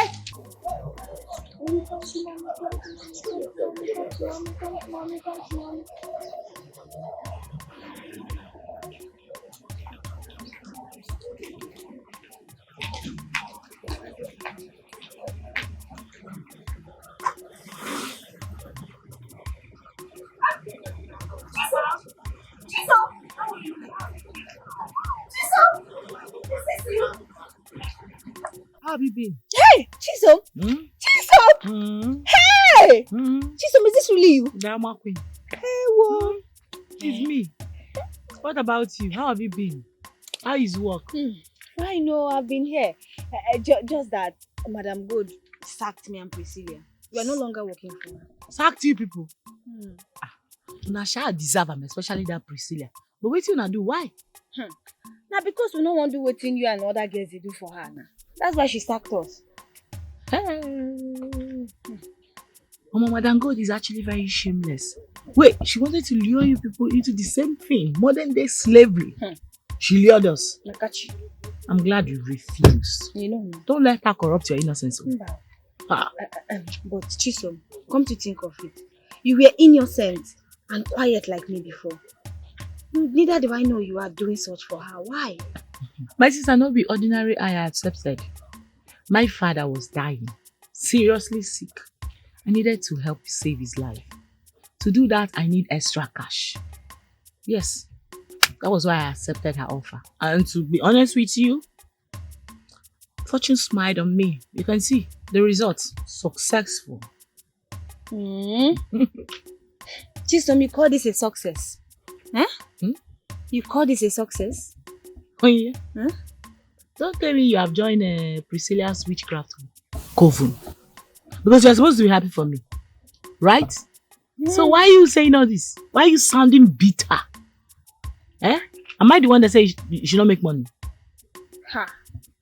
How have you been? Hey, Chisom! Hey! Chisom, is this really you? Drama queen. Hey, whoa. It's me. What about you? How have you been? How is work? I know, I've been here. Just that Madam Good sacked me and Priscilla. We are no longer working for her. Sacked you people? Now shall deserve them, especially that Priscilla. But wait till now do why? Now because we don't want to do what you and other girls they do for her now. That's why she sacked us. Madam God is actually very shameless. Wait, she wanted to lure you people into the same thing, modern day slavery. She lured us. I'm glad you refused. You know. Don't let her corrupt your innocence. But Chisom, come to think of it, you were innocent and quiet like me before. Neither do I know you are doing such for her. Why? My sister, not be ordinary I accepted. My father was dying, seriously sick. I needed to help save his life. To do that, I need extra cash. Yes, that was why I accepted her offer. And to be honest with you, fortune smiled on me. You can see the results. Successful. Chisom, you call this a success? You call this a success? Oh yeah? Don't tell me you have joined Priscilla's witchcraft coven. Because you're supposed to be happy for me. Right? So why are you saying all this? Why are you sounding bitter? Am I the one that says you should not make money?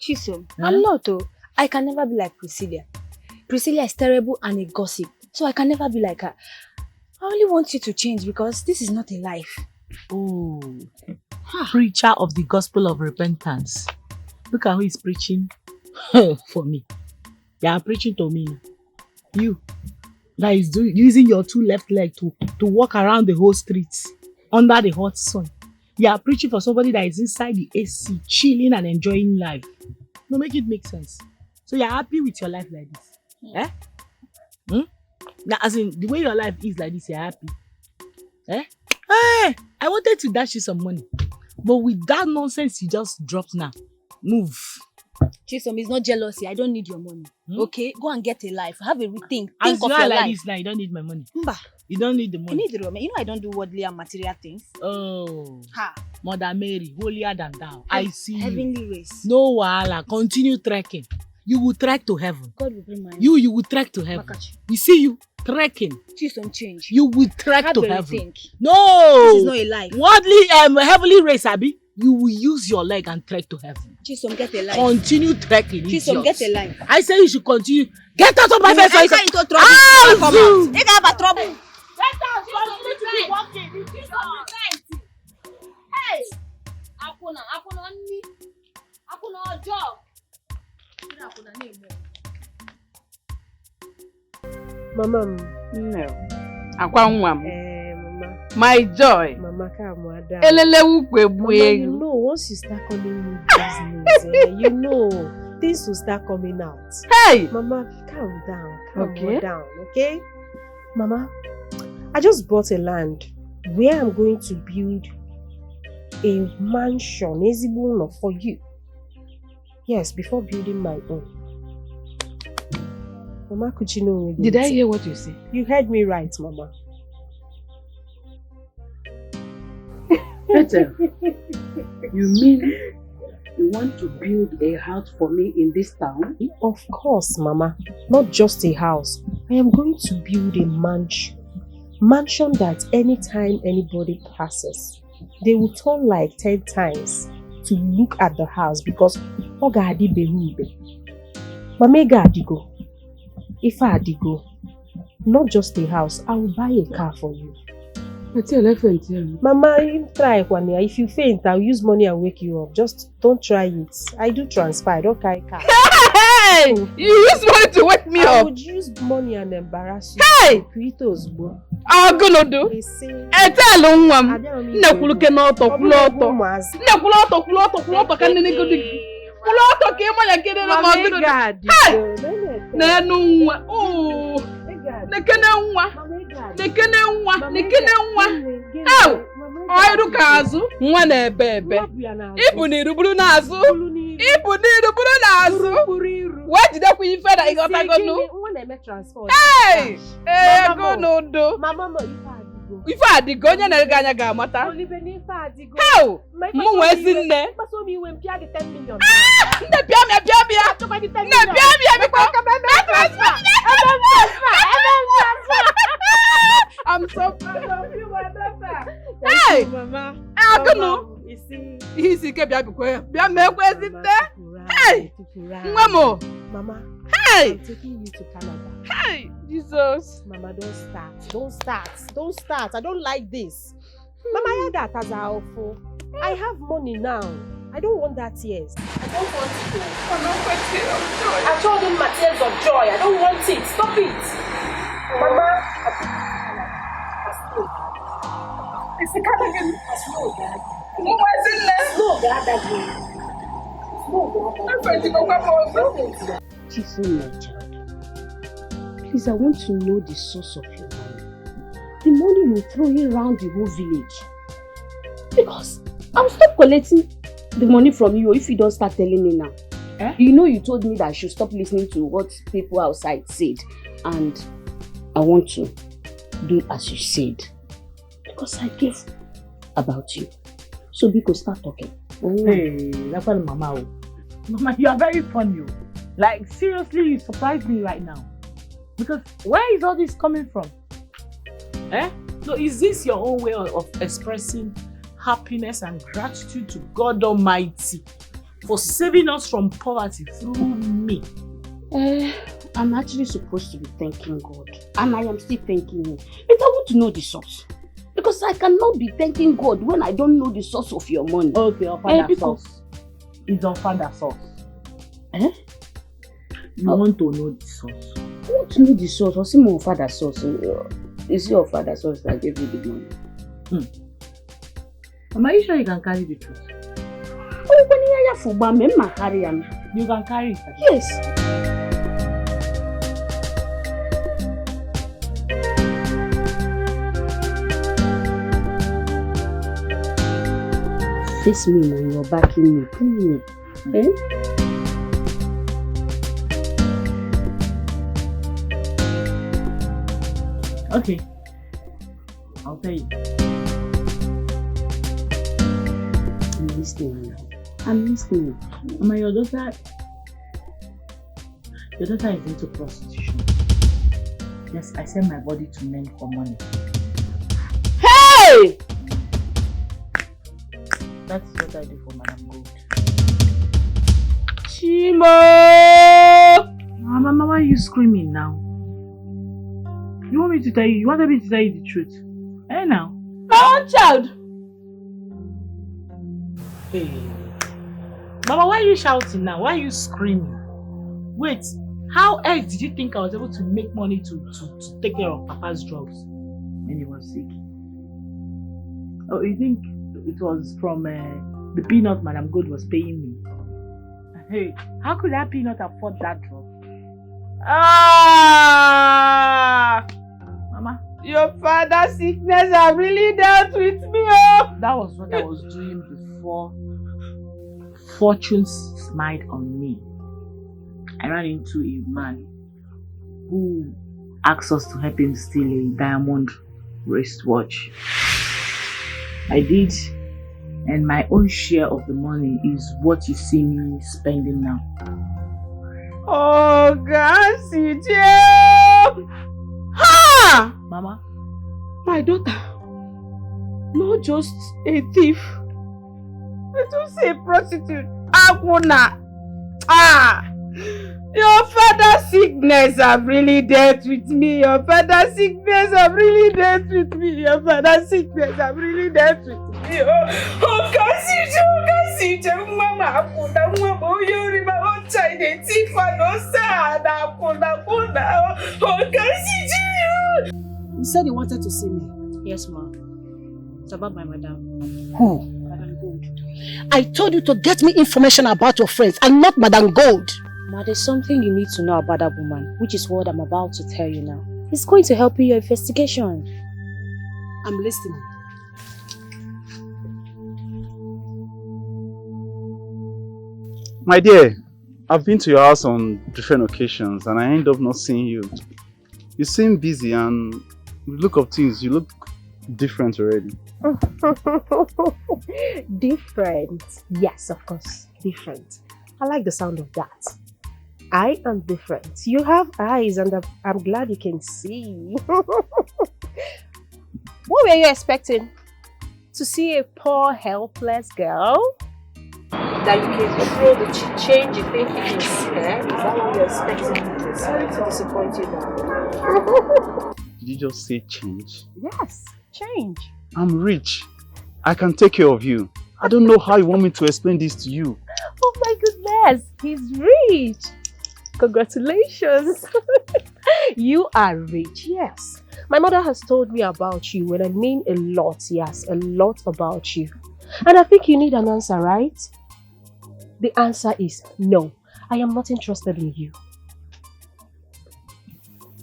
Chisom, I'm not though. I can never be like Priscilla. Priscilla is terrible and a gossip. So I can never be like her. I only want you to change because this is not a life. Oh, preacher of the gospel of repentance. Look at who is preaching for me. They are preaching to me. You, that is using your two left legs to walk around the whole street under the hot sun. You are preaching for somebody that is inside the AC, chilling and enjoying life. No, make it make sense. So you are happy with your life like this? Now, as in, the way your life is like this, you are happy? Hey, I wanted to dash you some money. But with that nonsense you just dropped now, move. Chisom, it's not jealousy. I don't need your money. Okay? Go and get a life. Have a rethink. Think As of you your are like life. this now, you don't need my money. Mba. You don't need the money. I need the money. You know I don't do worldly and material things. Oh. Mother Mary, holier than thou. I see Heavenly you. race. No wahala. Continue trekking. You will trek to heaven. God will bring my You will trek to heaven. We see you trekking. Chisom, change. You will trek Have to a heaven. rethink. No. This is not a life. Worldly, heavenly race, Abi. You will use your leg and trek to heaven. Chisom, get a life. Continue trekking. Chisom, get a life. I say you should continue. Get out of my face. Enter into trouble. Ah, Come Zoo. out. They have a trouble. Get out! Continue to be walking. This is not Hey! Apuna job. Mama. No. Akwa nwa m. Mama. My joy. Mama, come down. Elelewu kwebu Mama, you egu. know, once you start calling me business, you know, things will start coming out. Hey! Mama, calm down. Calm Okay. down, okay? Mama, I just bought a land where I'm going to build a mansion, ezigbo for you. Yes, before building my own. Mama, could you know? Did I hear what you said? You heard me right, Mama. Peter, you mean you want to build a house for me in this town? Of course, Mama. Not just a house. I am going to build a mansion. Mansion that anytime anybody passes, they will turn like 10 times to look at the house because Oga Adiberibe. Mamega Adigo. If I Adigo, not just a house, I will buy a car for you. Mama, you try one year. If you faint, I'll use money and wake you up. Just don't try it. I do transfer. I don't carry car. Hey! You use money to wake me I up. would use money and embarrass you. Hey! I'm gonna do. Tell nwa m. Nnekuluke n'ọtọ kwụlọtọ. Nnekulu ọtọ kwụlọtọ ka nne go dig. Kwụlọtọ ka ịma ya kede na ma gịnị. Hey! N'enu nwa. Oh. Nekene nwa. Nekene nwa. Nekene nwa. Ew! Oi do caso, uma é bebê. Ibu niru buru nazu. Ibu niru buru nazu. What did I put you for that? You got to go no. Hey, go no do. Mama, if I did go, you never gonna go, mata. How? Mu wesin ne? So me when pia the 10 million. Ne pia me. I'm so proud of you, my daughter. Hey, Mama. I don't know. You see, keep your book. Be a man, where's it there? Hey, Mama. Mama. Hey, I'm taking you to Canada. Hey, Jesus. Mama, don't start. I don't like this. Mama, I heard that as awful. I have money now. I don't want that tears. I don't want it. I told him my tears of joy. I don't want it. Stop it. Mama, it's the Canadian. Slow, Dad. Who was in there? Slow, Dad. Chifu, my child. Please, I want to know the source of your money. The money you're throwing around the whole village. Because I'll stop collecting the money from you if you don't start telling me now. You know you told me that I should stop listening to what people outside said. And I want to do as you said. Because I care about you. So because start talking. Hey, that's what Mama. Mama, you are very funny. Like, seriously, you surprised me right now. Because where is all this coming from? So is this your own way of expressing happiness and gratitude to God Almighty for saving us from poverty through me? I'm actually supposed to be thanking God. And I am still thanking Him. But I want to know the source. Because I cannot be thanking God when I don't know the source of your money. Okay, your father's source. It's your father's source. You want to know the source? I want to know the source. What's my father's source? Is your father's source that gave you the money? Am I sure you can carry the truth? You can carry it? Yes. Face me now, you're backing me. Please. Okay. I'll tell you. I'm listening. I'm listening. Mama, your daughter is into prostitution. Yes, I sell my body to men for money. Hey! That's what I do for Madam Gold. Chimo! Mama, why are you screaming now? You want me to tell you? You wanted me to tell you the truth? Now? My own child! Hey. Mama, why are you shouting now? Why are you screaming? Wait, how else did you think I was able to make money to take care of Papa's drugs when he was sick? Oh, you think it was from the peanut Madam Good was paying me? Hey, how could that peanut afford that drug? Mama, your father's sickness have really dealt with me. Oh. That was what I was doing before fortune smiled on me. I ran into a man who asked us to help him steal a diamond wristwatch. I did, and my own share of the money is what you see me spending now. Oh, God, ha! Mama, my daughter, not just a thief, but also a prostitute. Akuna. Your father's sickness have really dealt with me. Your father's sickness have really dealt with me. Your father's sickness have really dealt with me. Oh, Kasiju, Mama, Akuna, Mama, you remember what China Tifa no sad, Akuna, oh, Kasiju. You said you wanted to see me. Yes, ma. It's about my madam. Who? Madam Gold. I told you to get me information about your friends and not Madam Gold. Ma, there's something you need to know about that woman, which is what I'm about to tell you now. It's going to help in your investigation. I'm listening. My dear, I've been to your house on different occasions and I end up not seeing you. You seem busy and the look of things, you look different already. Different. Yes, of course. Different. I like the sound of that. I am different. You have eyes and I'm glad you can see. What were you expecting? To see a poor, helpless girl? That you can throw the change you think you can spare? Is that what you're expecting? Sorry to disappoint you now. Did you just say change? Yes, change. I'm rich. I can take care of you. I don't know how you want me to explain this to you. Oh my goodness, he's rich. Congratulations. You are rich, yes. My mother has told me about you, and I mean a lot, yes, a lot about you. And I think you need an answer, right? The answer is no. I am not interested in you.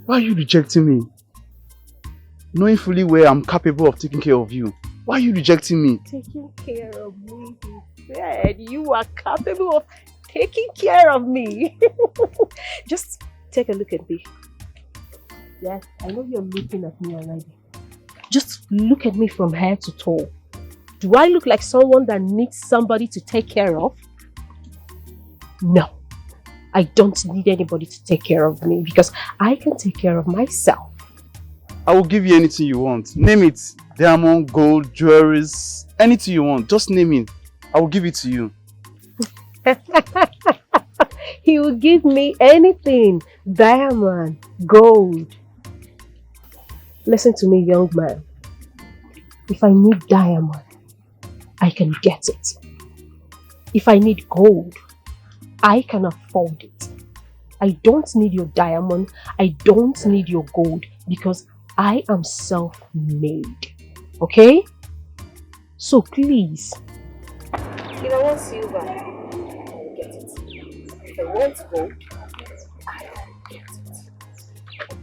Why are you rejecting me? Knowing fully well I'm capable of taking care of you. Why are you rejecting me? Taking care of me, he said. You are capable of taking care of me. Just take a look at me. Yes, I know you're looking at me already. Just look at me from head to toe. Do I look like someone that needs somebody to take care of? No. I don't need anybody to take care of me because I can take care of myself. I will give you anything you want. Name it. Diamond, gold, jewelries, anything you want. Just name it. I will give it to you. He will give me anything. Diamond, gold. Listen to me, young man. If I need diamond, I can get it. If I need gold, I can afford it. I don't need your diamond. I don't need your gold because I am self-made. Okay? So please. If I want silver, I will get it. If I want gold, I will get it.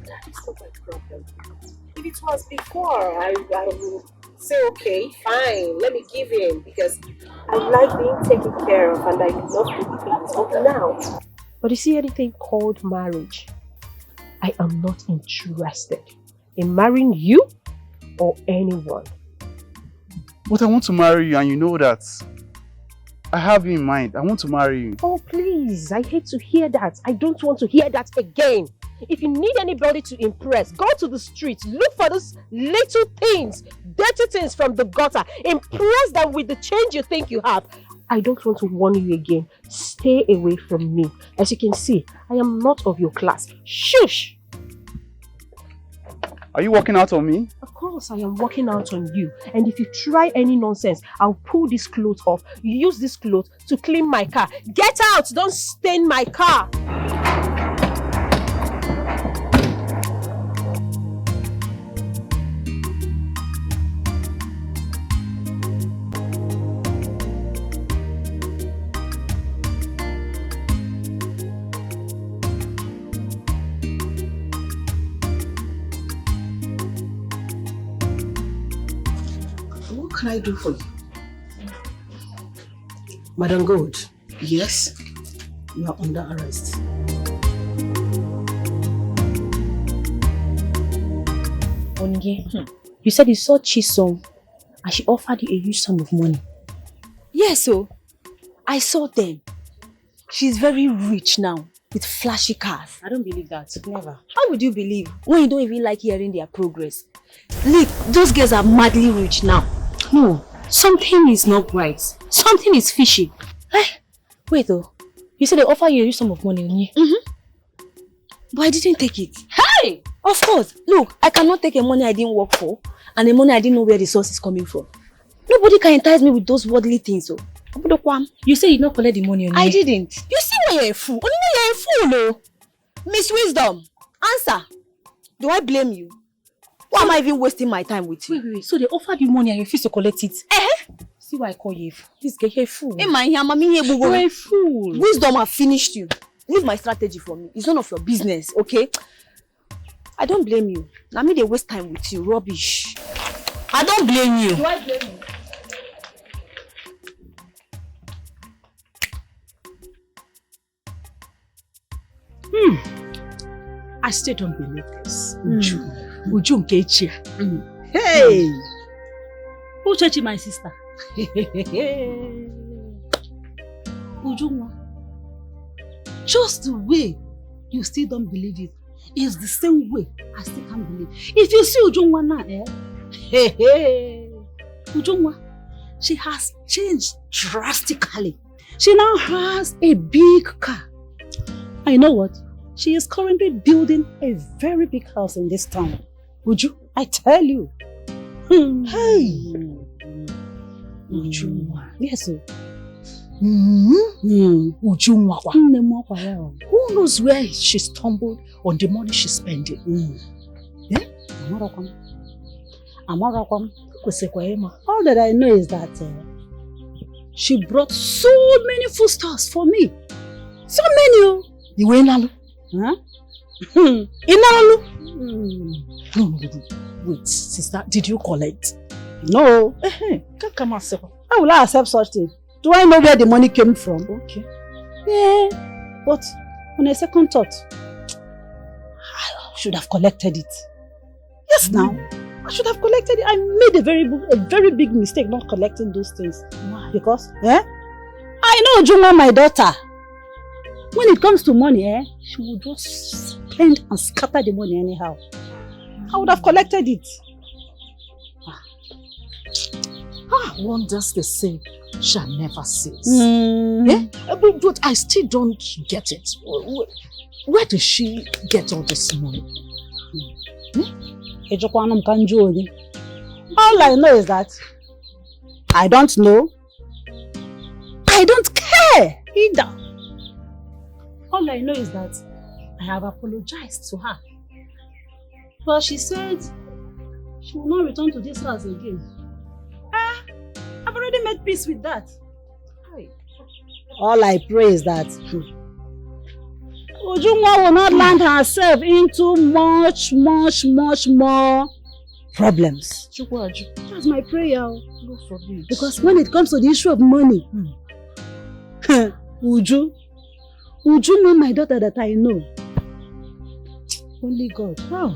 That is not my problem. If it was before, I would say, okay, fine, let me give in because I like being taken care of and I love being things up now. But you see anything called marriage? I am not interested in marrying you or anyone. But I want to marry you and you know that. I have you in mind. I want to marry you. Oh please, I hate to hear that. I don't want to hear that again. If you need anybody to impress, go to the streets, look for those little things, dirty things from the gutter. Impress them with the change you think you have. I don't want to warn you again. Stay away from me. As you can see, I am not of your class. Shush! Are you walking out on me? Of course, I am walking out on you. And if you try any nonsense, I'll pull this cloth off. You use this cloth to clean my car. Get out! Don't stain my car! What can I do for you? Madam Gold, yes, you are under arrest. Onye, you said you saw Chisom and she offered you a huge sum of money. Yes, so I saw them. She's very rich now with flashy cars. I don't believe that. Never. How would you believe when you don't even like hearing their progress? Look, those girls are madly rich now. No, something is not right. Something is fishy. Wait though, you said they offer you a huge sum of money, Onye? But I didn't take it. Hey! Of course. Look, I cannot take a money I didn't work for and a money I didn't know where the source is coming from. Nobody can entice me with those worldly things. So. You said you did not collect the money, Onye. I didn't. You see why you're a fool. Only you're a fool, no? Miss Wisdom, answer. Do I blame you? Why am I even wasting my time with you? Wait. So they offered you money and you refused to collect it? See why I call you? This girl, you're a fool. You're a fool. Wisdom have finished you. Leave my strategy for me. It's none of your business, okay? I don't blame you. Now me they waste time with you. Rubbish. I don't blame you. Do I blame you? I still don't believe this. Uju Nkechia. Hey! Uchechi, my sister. Ujunwa. Just the way you still don't believe it is the same way I still can't believe. If you see Ujunwa now, Ujunwa, she has changed drastically. She now has a big car. And you know what? She is currently building a very big house in this town. Uju, I tell you. Hey! Ujunwa. Yes, sir. Ujunwa. Who knows where she stumbled on the money she's spending? Yeah? All that I know is that she brought so many foodstuffs for me. So many. You went nalu? Huh? Wait, sister, did you collect? No. Can't come accept. How will I accept such thing? Do I know where the money came from? Okay. Yeah, but on a second thought, I should have collected it. Yes, now. I should have collected it. I made a very big mistake not collecting those things. Why? Because, I know Juma, my daughter. When it comes to money, she will just spend and scatter the money anyhow. I would have collected it. Wonders they say shall never cease. But I still don't get it. Where does she get all this money? All I know is that I don't know. I don't care either. All I know is that I have apologized to her. But she said she will not return to this house again. I've already made peace with that. All I pray is that Ujunwa will not land herself into much more problems. That's my prayer. Because when it comes to the issue of money, Uju know my daughter that I know. Only God. How?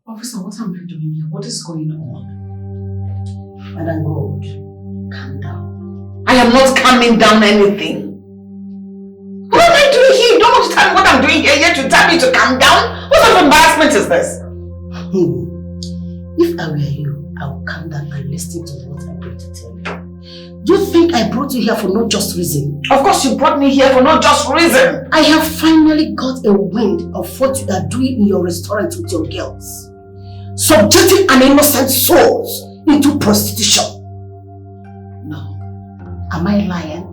Officer, what am I doing here? What is going on? Madam God, calm down. I am not calming down anything. What am I doing here? You don't want to tell me what I'm doing here yet you tell me to calm down? What sort of embarrassment is this? If I were you, I would calm down and listen to what I'm going to tell you. Do you think I brought you here for no just reason? Of course you brought me here for no just reason. I have finally got a wind of what you are doing in your restaurant with your girls. Subjecting an innocent soul into prostitution. No. Am I lying?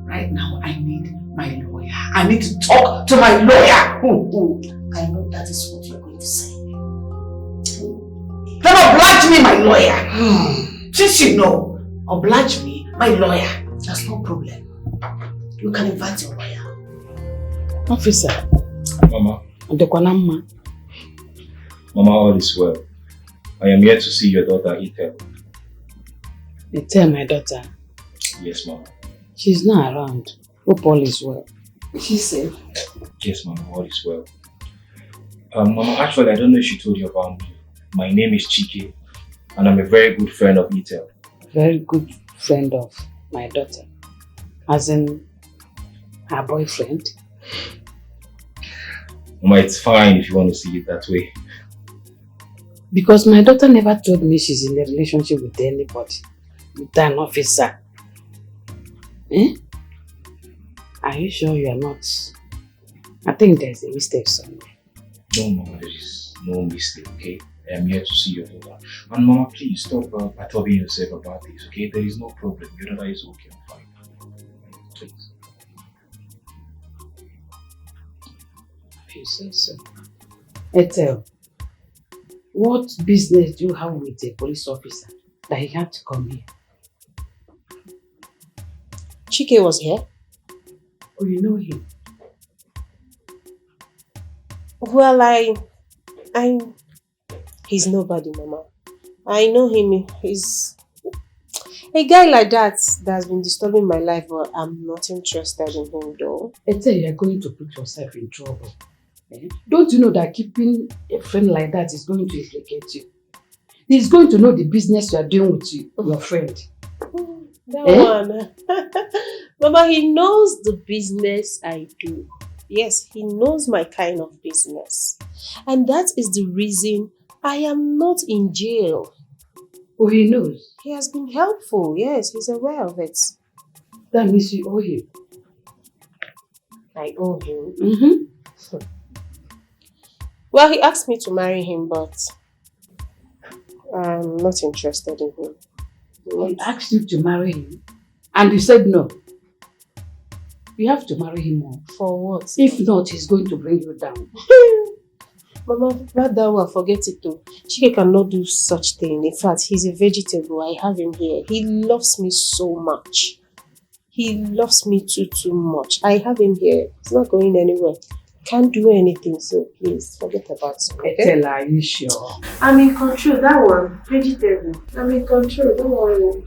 Right now I need my lawyer. I need to talk to my lawyer. I know that is what you're going to say. Then oblige me, my lawyer. Since you know, oblige me, my lawyer. That's no problem. You can invite your lawyer. Officer. Mama. Mama, all is well. I am here to see your daughter, Etiko. Tell my daughter. Yes, Mama. She's not around. Hope all is well. She's safe. Yes, Mama, all is well. Mama, actually, I don't know if she told you about me. My name is Chike, and I'm a very good friend of Etiko. Very good friend of my daughter. As in, her boyfriend? Mama, it's fine if you want to see it that way. Because my daughter never told me she's in a relationship with anybody. With an officer. Are you sure you are not? I think there's a mistake somewhere. No, Mama, there is no mistake, okay? I am here to see your daughter. And Mama, please stop perturbing yourself about this, okay? There is no problem. Your daughter is okay and fine. Please. If you say so. Ethel, what business do you have with a police officer that he had to come here? Chike was here. Oh, you know him? Well, he's nobody, Mama. I know him. He's A guy like that's been disturbing my life, but I'm not interested in him though. I tell you, you're going to put yourself in trouble. Don't you know that keeping a friend like that is going to implicate you? He's going to know the business you are doing with your friend. That one. Mama, he knows the business I do. Yes, he knows my kind of business. And that is the reason I am not in jail. Oh, he knows? He has been helpful. Yes, he's aware of it. That means you owe him. I owe him? Mm-hmm. Well, he asked me to marry him, but I'm not interested in him. He asked you to marry him and you said no. You have to marry him more. For what? If not, he's going to bring you down. Mama, not that one, forget it though. Chike cannot do such thing. In fact, he's a vegetable. I have him here. He loves me so much. He loves me too much. I have him here. He's not going anywhere. Can't do anything, so please forget about it. Okay? Tell her, are you sure? I'm in control. That one, vegetable. I'm in control. Don't worry.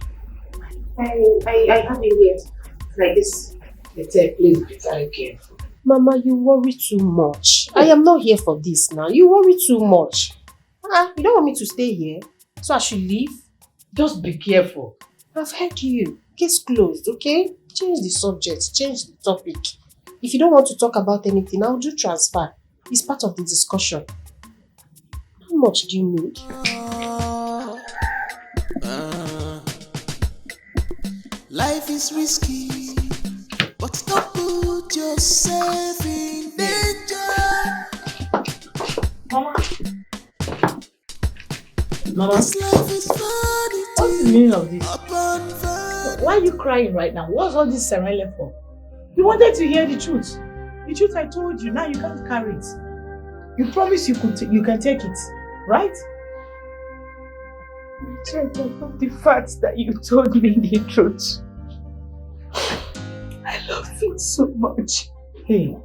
I have him here. Like this. Please be very careful. Mama, you worry too much. I am not here for this now. You worry too much. You don't want me to stay here, so I should leave? Just be careful. I've heard you. Case closed, okay? Change the subject, change the topic. If you don't want to talk about anything, I'll do transfer. It's part of the discussion. How much do you need? Life is risky, but don't put yourself in danger. Mama. This life is vanity. What's the meaning of this? Why are you crying right now? What's all this serene for? You wanted to hear the truth. The truth I told you, now you can't carry it. You promised you can take it, right? I tried to love the fact that you told me the truth. I love you so much. Hey.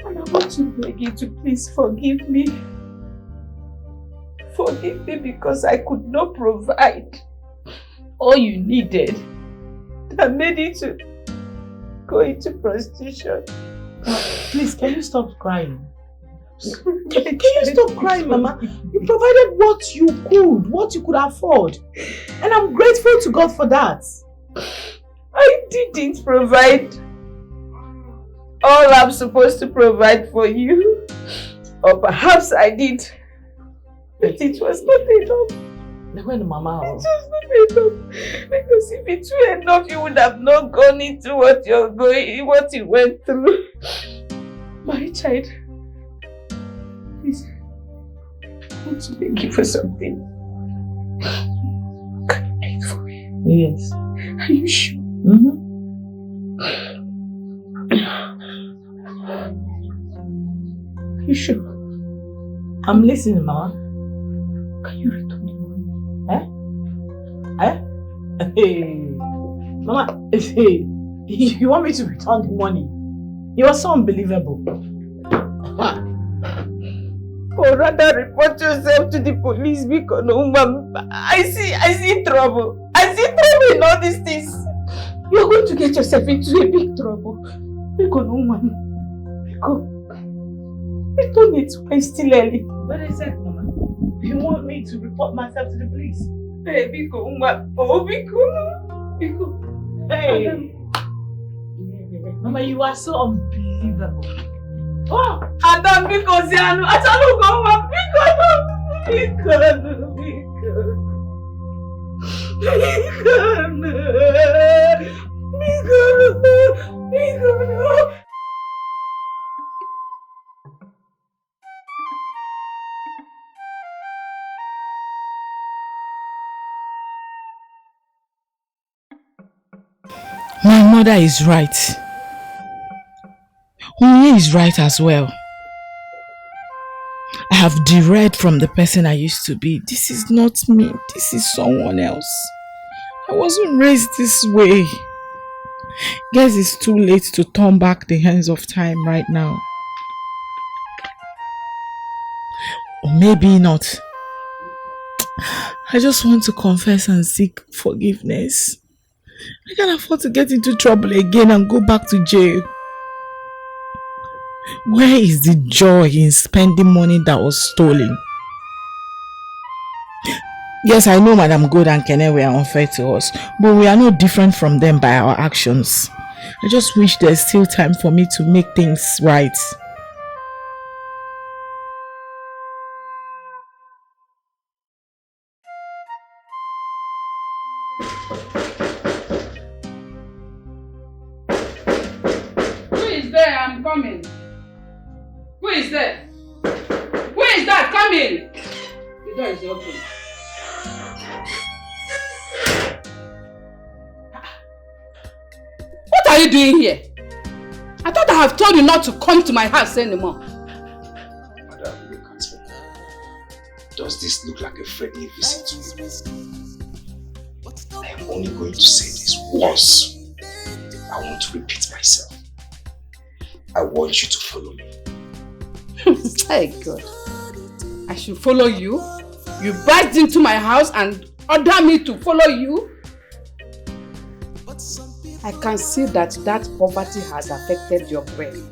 And I want to beg you to please forgive me. Forgive me because I could not provide all you needed. That made you to go into prostitution. Please, can you stop crying? Can you stop crying, Mama? You provided what you could afford. And I'm grateful to God for that. I didn't provide all I'm supposed to provide for you. Or perhaps I did. But it was not enough. Mama. It was not enough. Because if it were enough, you would have not gone into what you went through. My child, please, I want to beg you for something. Can you wait for me? Yes. Are you sure? Are you sure? I'm listening, Mama. Can you return the money? Hey, Mama, hey, you want me to return the money? You are so unbelievable. Or rather report yourself to the police because I see trouble. I see trouble in all these things. You're going to get yourself into a big trouble. Because return it while still early. What is it, Mama? You want me to report myself to the police? Hey, Hey. Mama, you are so unbelievable. Oh, Adam, because you are not. My mother is right. Onye is right as well. I have derailed from the person I used to be. This is not me. This is someone else. I wasn't raised this way. Guess it's too late to turn back the hands of time right now. Or maybe not. I just want to confess and seek forgiveness. I can't afford to get into trouble again and go back to jail. Where is the joy in spending money that was stolen? Yes, I know Madam Good and Kene were unfair to us, but we are no different from them by our actions. I just wish there's still time for me to make things right. Who is there? I'm coming. Who is there? Who is that? Come in. The door is open. What are you doing here? I thought I have told you not to come to my house anymore. Madam, look at me. Does this look like a friendly visit to you? I am only going to say this once. I want to repeat myself. I want you to follow me. Hey, God. I should follow you? You barged into my house and order me to follow you? I can see that poverty has affected your brain.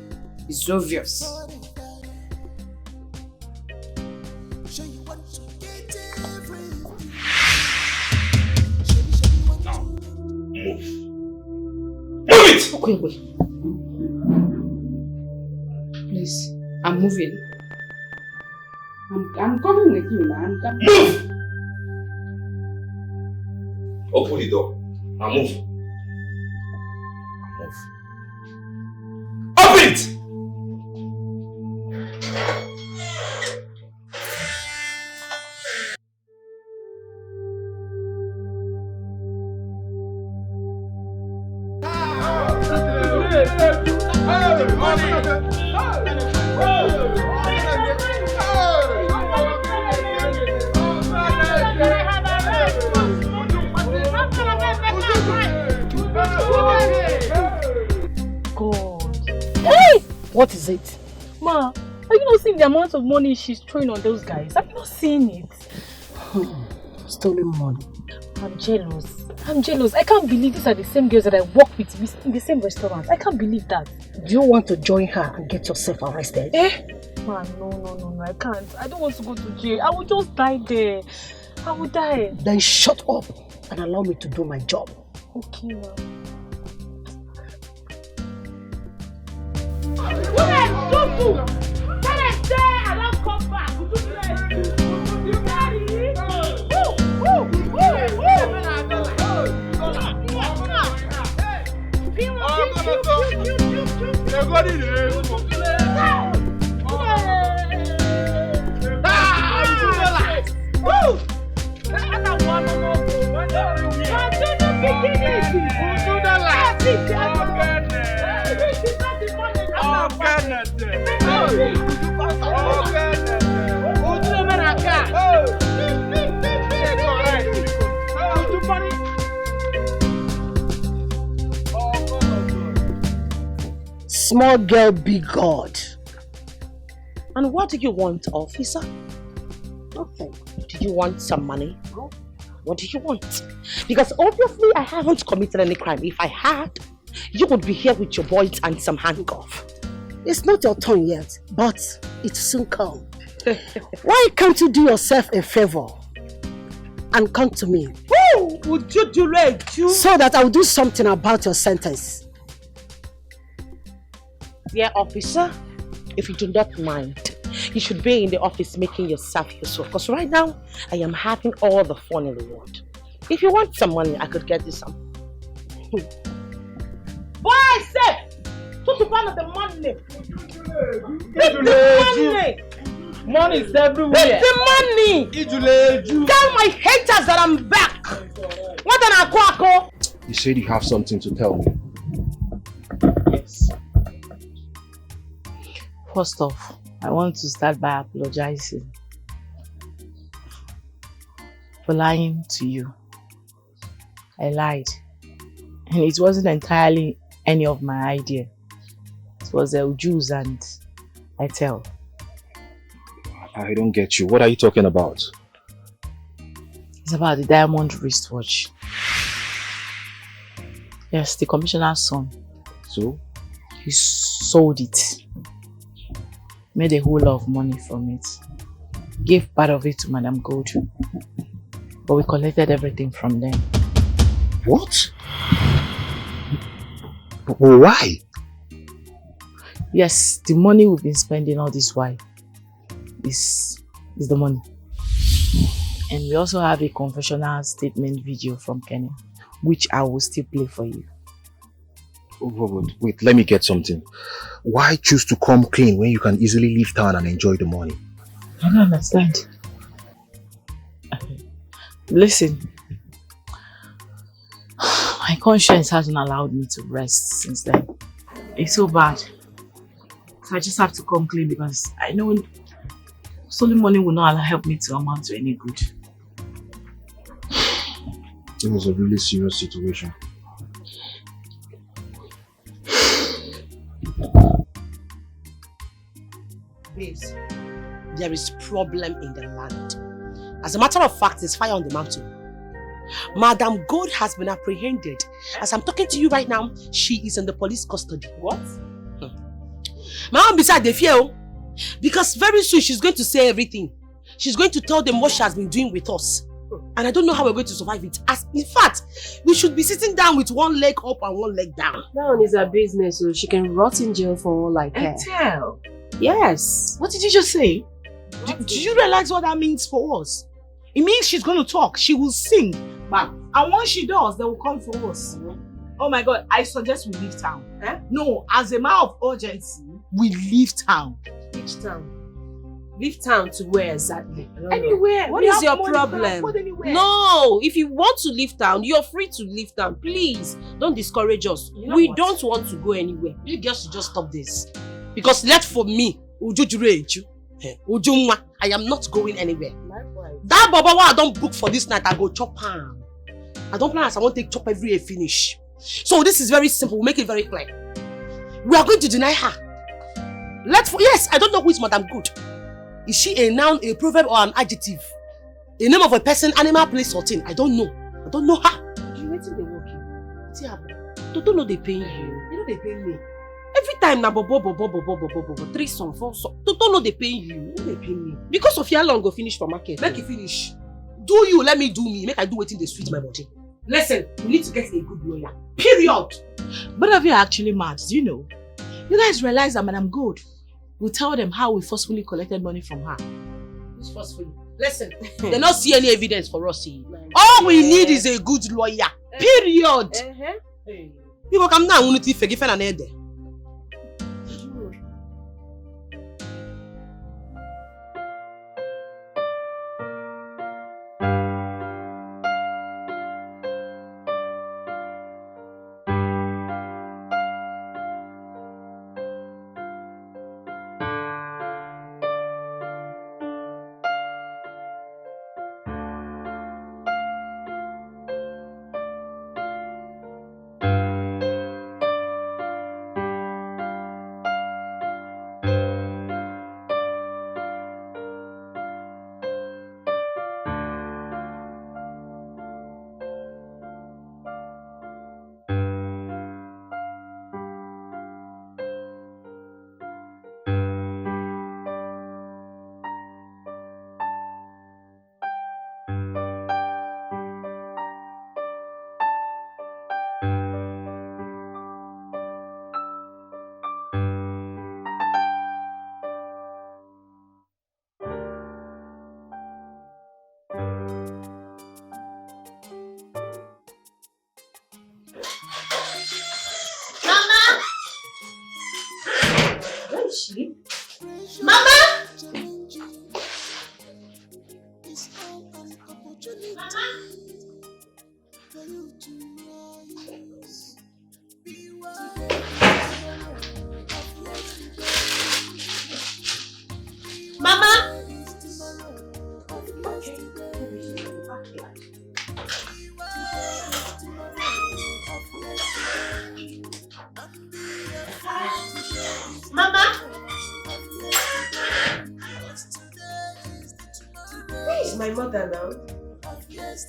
It's obvious. Now, move. Move it! Okay, wait. Please, I'm moving. I'm coming with you, man. Move! Open the door. Now move. Move. Open it! What is it? Ma, are you not seeing the amount of money she's throwing on those guys? Have you not seen it? Stolen money. I'm jealous. I can't believe these are the same girls that I work with in the same restaurant. I can't believe that. Do you want to join her and get yourself arrested? Man, no, I can't. I don't want to go to jail. I will just die there. I will die. Then shut up and allow me to do my job. Okay, ma. Small girl, big God. And what do you want, officer? Nothing. Do you want some money? No. What do you want? Because obviously I haven't committed any crime. If I had, you would be here with your boys and some handcuff. It's not your turn yet, but it soon come. Why can't you do yourself a favor and come to me? Who would you do it? So that I will do something about your sentence. Yeah, officer, if you do not mind, you should be in the office making yourself useful. Because right now, I am having all the fun in the world. If you want some money, I could get you some. Boy, I said, to find out the money. The money. Money is everywhere. The money. Tell my haters that I'm back. What an aquaco. You said you have something to tell me. Yes. First off, I want to start by apologizing for lying to you. I lied, and it wasn't entirely any of my idea. It was Juice and Etel. I don't get you. What are you talking about? Is It's about the diamond wristwatch. Yes, the commissioner's son. So? He sold it. Made a whole lot of money from it. Gave part of it to Madam Gold. But we collected everything from them. What? But why? Yes, the money we've been spending all this while is the money. And we also have a confessional statement video from Kenny, which I will still play for you. Wait, let me get something. Why choose to come clean when you can easily leave town and enjoy the money? I don't understand. Listen, my conscience hasn't allowed me to rest since then. It's so bad. So I just have to come clean because I know stolen money will not help me to amount to any good. It was a really serious situation. Babes, there is problem in the land. As a matter of fact, there's fire on the mountain. Madam Gold has been apprehended. As I'm talking to you right now, she is in the police custody. What? My mom beside the fear, because very soon she's going to say everything. She's going to tell them what she has been doing with us. And I don't know how we're going to survive it. As in fact, we should be sitting down with one leg up and one leg down. That one is her business, so she can rot in jail for all I care. Tell. Yes. What did you just say? Do you realize what that means for us? It means she's going to talk. She will sing. And once she does, they will come for us. Oh my God, I suggest we leave town. Eh? No, as a matter of urgency, we leave town. Which town? Leave town to where exactly? Anywhere. What is your problem? No, if you want to leave town, you're free to leave town. Please, don't discourage us. We don't want to go anywhere. You girls should just stop this. Because left for me, I am not going anywhere. Likewise. That baba I don't book for this night, I go chop ham. I don't plan as I want to take chop every finish. So this is very simple, we'll make it very clear. We are going to deny her. Yes, I don't know who is Madam Good. Is she a noun, a proverb, or an adjective? A name of a person, animal, place, or thing? I don't know. I don't know her. You waiting they work you? See, I don't know they pay you. You know they pay me. Every time na bobo 3 song, 4 song. Don't know they pay you. Who they pay me? Because of your long go finish for market. Make it finish. Do you, let me do me. Make I do wetin dey sweet my body. Listen, we need to get a good lawyer. Period. Both of you are actually mad, do you know? You guys realize that Madam Gold will tell them how we forcefully collected money from her. Who's forcefully? Listen, they don't see any evidence for us. All we need is a good lawyer. Period. You go come now, unity forgive and head there. My mother now. When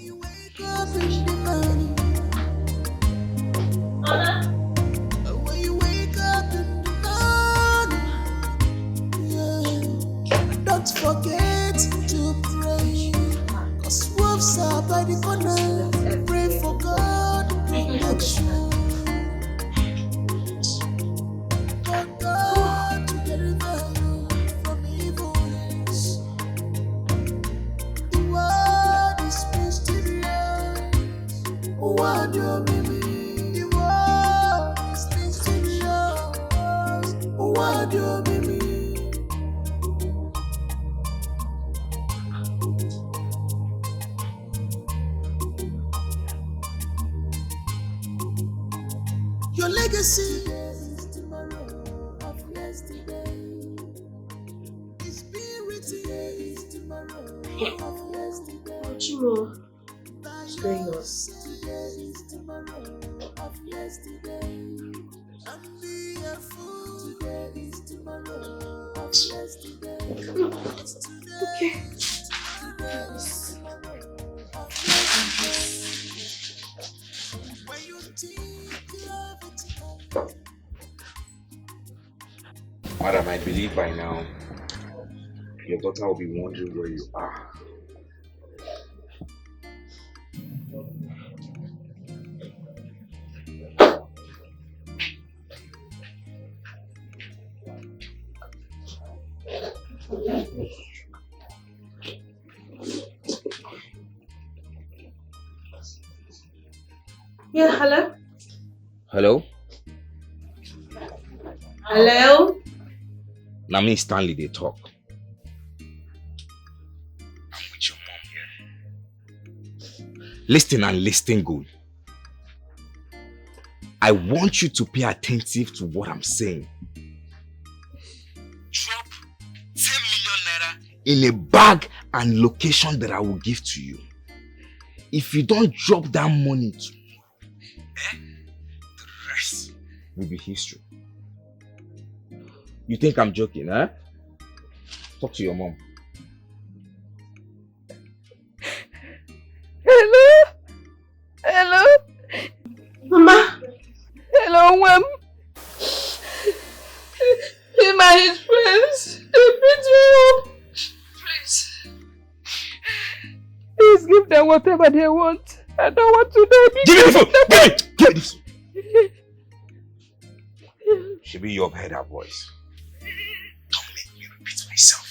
you wake up in the morning, when you wake up in the morning, yeah, don't forget to pray. Cause wolves are by the corner. Pray for God protection. For God to deliver you from evil hands. The word is mysterious. What do you mean? The word is mysterious. What do you mean? Your legacy is tomorrow of yesterday. His spirit is tomorrow of yesterday. Chimo, what's going on? Today is tomorrow of yesterday. And be a fool. Today is tomorrow of yesterday. It's today. Okay. Today is tomorrow of yesterday. When you think of it. Madam, I believe by now your daughter will be wondering where you are. Yeah, hello? Hello? Hello? Now me Stanley they talk. I'm with your mom here. Listen and listen good. I want you to pay attentive to what I'm saying. Drop 10 million naira in a bag and location that I will give to you. If you don't drop that money tomorrow, the rest will be history. You think I'm joking, huh? Talk to your mom. Hello? Hello? Mama? Hello, Mom? Am I his friends? They beat me up. Please. Please give them whatever they want. I don't want to die. Give me the phone! Give me this! She be your head her voice. Don't make me repeat myself.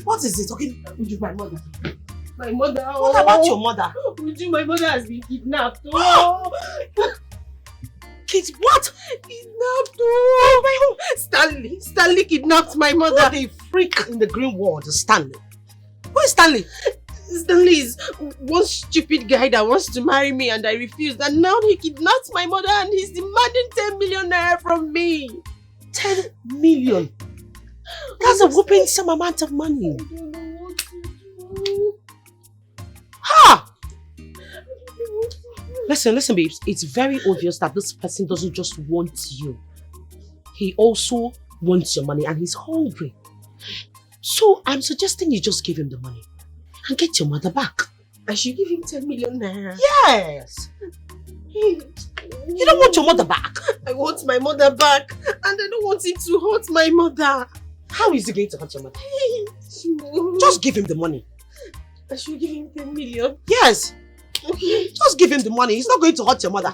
What is it? Okay, Uju, my mother. My mother. What about your mother? Uju, my mother has been kidnapped. Oh. Kids, what? Kidnapped. Oh, my home. Stanley kidnapped my mother. What a freak in the green world is Stanley. Who is Stanley? Stanley is one stupid guy that wants to marry me and I refused. And now he kidnapped my mother and he's demanding 10 million naira from me. 10 million? That's a whooping some amount of money. I don't know what to do. Ha! Listen, babes. It's very obvious that this person doesn't just want you. He also wants your money and he's hungry. So I'm suggesting you just give him the money and get your mother back. I should give him 10 million naira. Yes! You don't want your mother back. I want my mother back and I don't want him to hurt my mother. How is he going to hurt your mother? Just give him the money. I should give him 10 million. Yes. Okay. Just give him the money. He's not going to hurt your mother.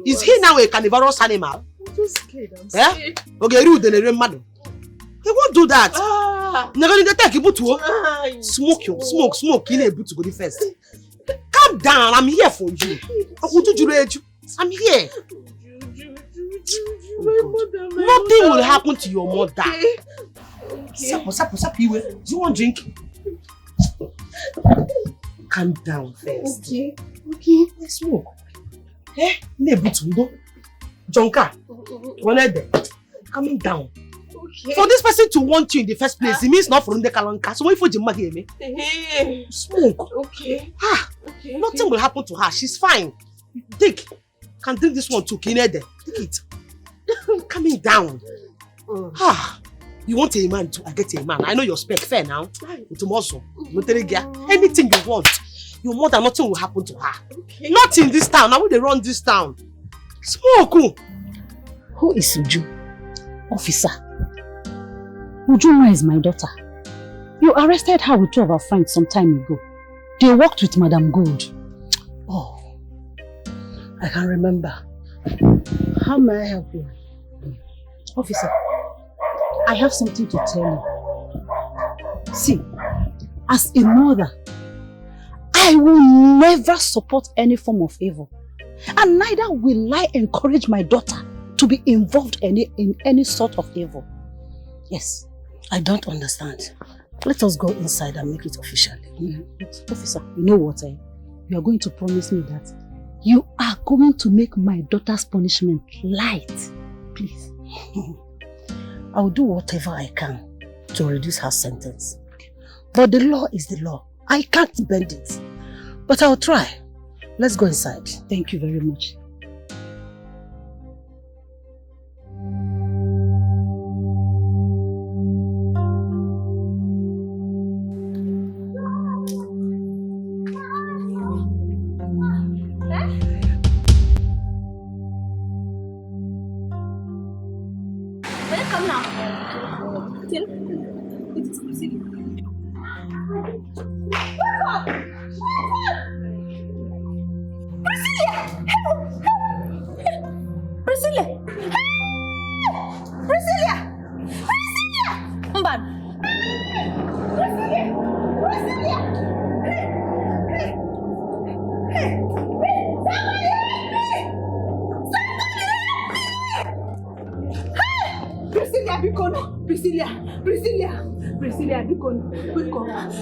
Is he now a carnivorous animal? I'm just scared. I'm scared. Okay, you the madam. He won't do that. Smoke. You need to go first. Calm down. I'm here for you. I'm here. Nothing will happen to your mother. Okay. Sapo. Do you want drink? calm down first. Okay. Okay, let's smoke. Eh? Nebutundo. Jonka. Calm down. Okay. For this person to want you in the first place, it means not from the Kalanka. So if you me, smoke. Okay. Okay. Nothing will happen to her. She's fine. Take. Can drink this one too. Kinede. Take it. Calming down. You want a man too? I get a man. I know your spec. Fair now. Tomorrow. Anything you want. Your mother, nothing will happen to her. Okay. Not in this town. Now when they run this town. Smoke. Who is Uju? Officer. Ujuma is my daughter. You arrested her with two of our friends some time ago. They worked with Madam Gold. Oh, I can remember. How may I help you? Officer, I have something to tell you. See, as a mother, I will never support any form of evil. And neither will I encourage my daughter to be involved in any sort of evil. Yes. I don't understand. Let us go inside and make it officially. Officer, you know what? You are going to promise me that you are going to make my daughter's punishment light. Please. I will do whatever I can to reduce her sentence. But the law is the law. I can't bend it. But I will try. Let's go inside. Thank you very much.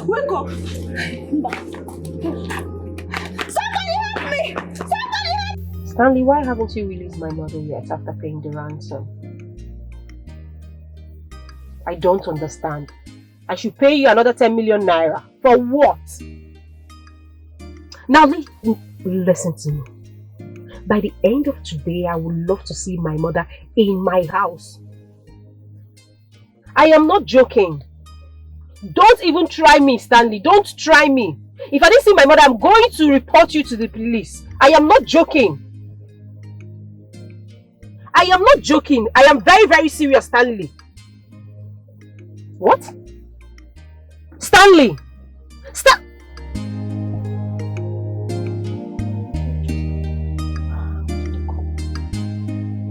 Wake up! Somebody help me! Somebody help me! Stanley, why haven't you released my mother yet after paying the ransom? I don't understand. I should pay you another 10 million naira. For what? Now listen to me. By the end of today, I would love to see my mother in my house. I am not joking. Don't even try me, Stanley. Don't try me. If I didn't see my mother, I'm going to report you to the police. I am not joking. I am not joking. I am very, very serious, Stanley. What? Stanley!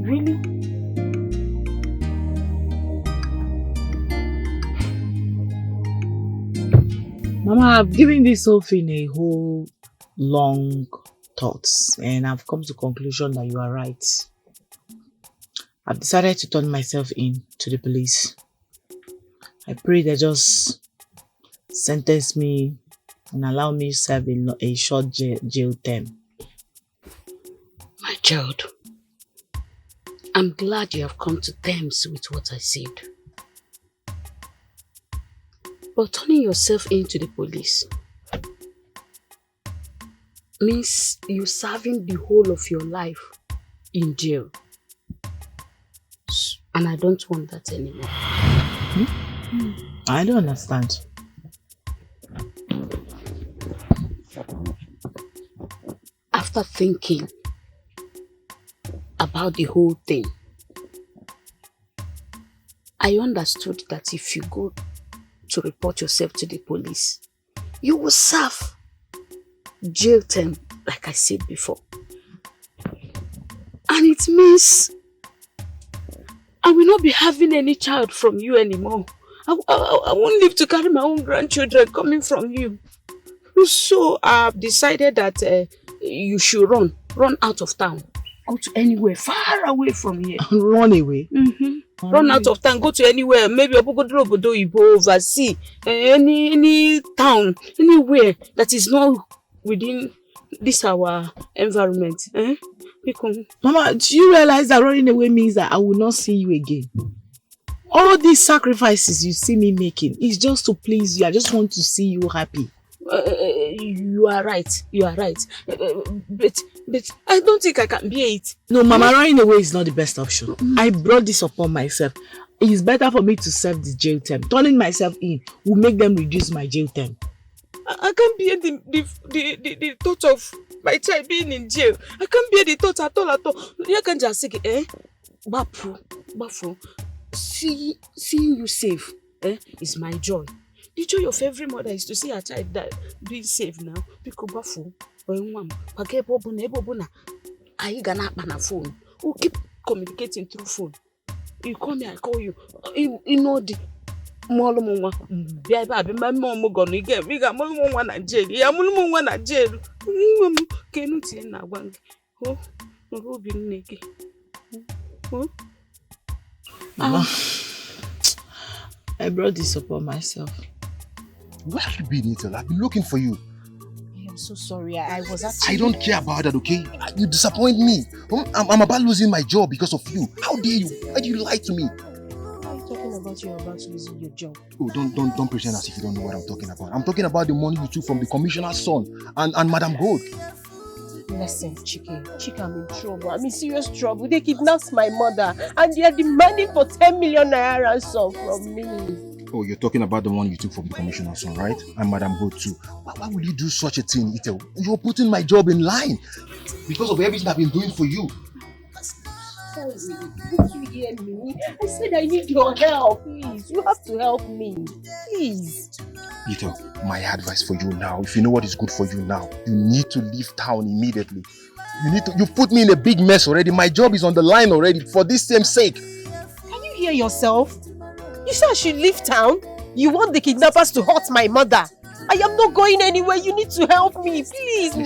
Really? Mama, I've given this whole thing a whole long thoughts and I've come to the conclusion that you are right. I've decided to turn myself in to the police. I pray they just sentence me and allow me to serve a short jail term. My child, I'm glad you have come to terms with what I said. But turning yourself into the police means you serving the whole of your life in jail. And I don't want that anymore. I don't understand. After thinking about the whole thing, I understood that if you go to report yourself to the police, you will serve jail term, like I said before. And it means I will not be having any child from you anymore. I won't live to carry my own grandchildren coming from you. So I've decided that you should run out of town. Go to anywhere far away from here. Run away? Run out of town, go to anywhere. Maybe Obodo Ibo oversee any town, anywhere that is not within this our environment. Mama, do you realize that running away means that I will not see you again? All these sacrifices you see me making is just to please you. I just want to see you happy. You are right. But I don't think I can bear it. No, Mama, running away is not the best option. I brought this upon myself. It is better for me to serve the jail term. Turning myself in will make them reduce my jail term. I can't bear the thought of my child being in jail. I can't bear the thought at all. You can just say, Bafu, seeing you safe, is my joy. The joy of every mother is to see her child being safe now. Because Bafu, phone. We'll keep communicating through phone. You call me, I call you. You know the my mom gonna get we got one at jail. Yeah, one at jail. Can you tell now one? Oh, who be naked? Mama, I brought this upon myself. Where have you been, Ethel? I've been looking for you. I'm so sorry. I was actually... I don't care about that, okay? You disappoint me. I'm about losing my job because of you. How dare you? Why do you lie to me? What are you talking about? You're about to lose your job. Oh, don't pretend as if you don't know what I'm talking about. I'm talking about the money you took from the commissioner's son and Madam Gold. Listen, Chike, I'm in trouble. I'm in serious trouble. They kidnapped my mother and they are demanding for 10 million naira ransom from me. Oh, you're talking about the one you took from the commissioner's son, right? And Madam Gold too. Why would you do such a thing, Ethel? You're putting my job in line because of everything I've been doing for you. Sorry, did you hear me? I said I need your help, please. You have to help me, please. Ethel, my advice for you now, if you know what is good for you now, you need to leave town immediately. You've put me in a big mess already. My job is on the line already for this same sake. Can you hear yourself? You said I should leave town? You want the kidnappers to hurt my mother? I am not going anywhere. You need to help me, please. Listen.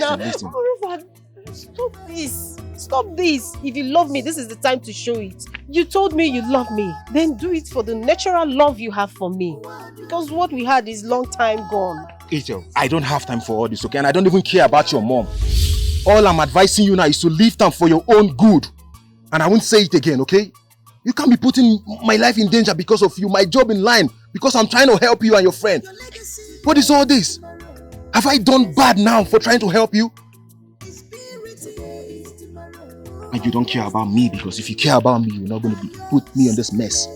Stop this. Stop this. If you love me, this is the time to show it. You told me you love me. Then do it for the natural love you have for me. Because what we had is long time gone. Ethel, I don't have time for all this, okay? And I don't even care about your mom. All I'm advising you now is to leave town for your own good. And I won't say it again, okay? You can't be putting my life in danger because of you, my job in line, because I'm trying to help you and your friend. What is all this? Have I done bad now for trying to help you? And you don't care about me, because if you care about me, you're not going to put me in this mess.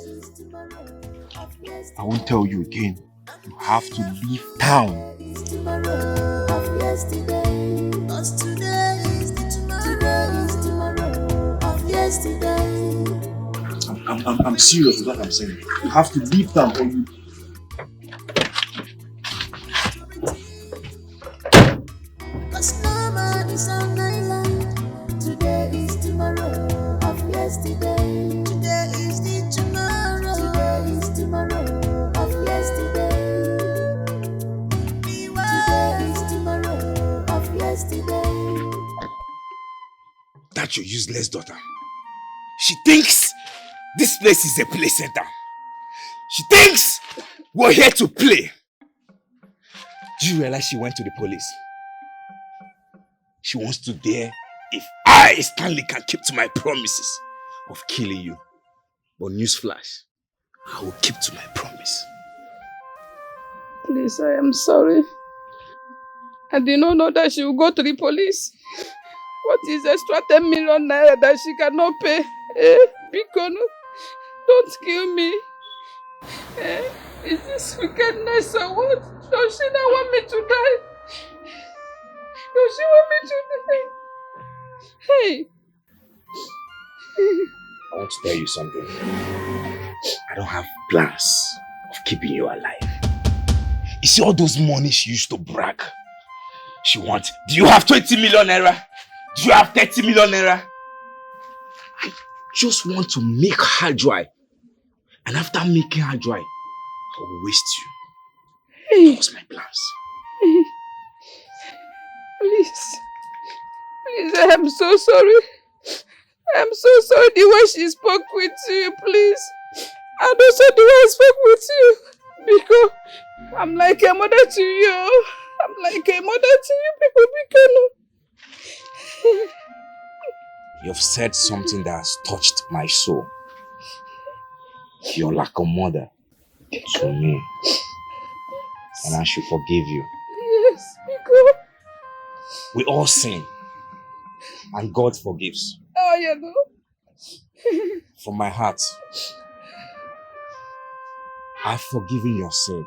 I won't tell you again. You have to leave town. I'm serious with what I'm saying. You have to leave town or you... That's your useless daughter. She thinks this place is a play center. She thinks we're here to play. Do you realize she went to the police? She wants to dare if I, Stanley, can keep to my promises of killing you. But newsflash, I will keep to my promise. Please, I am sorry. I did not know that she will go to the police. What is extra 10 million naira that she cannot pay? Because don't kill me. Is this wickedness or what? Does she not want me to die? Does she want me to die? Hey. I want to tell you something. I don't have plans of keeping you alive. You see all those money she used to brag? She wants, do you have 20 million naira? Do you have 30 million naira? I just want to make her dry. And after making her dry, I will waste you. That was my plans. Please, I am so sorry. I am so sorry the way she spoke with you, please. And also the way I spoke with you. Because I'm like a mother to you. I'm like a mother to you, because You've said something that has touched my soul. You're like a mother to me. And I should forgive you. Yes, because we all sin. And God forgives. Oh, you know. From my heart, I've forgiven your sin.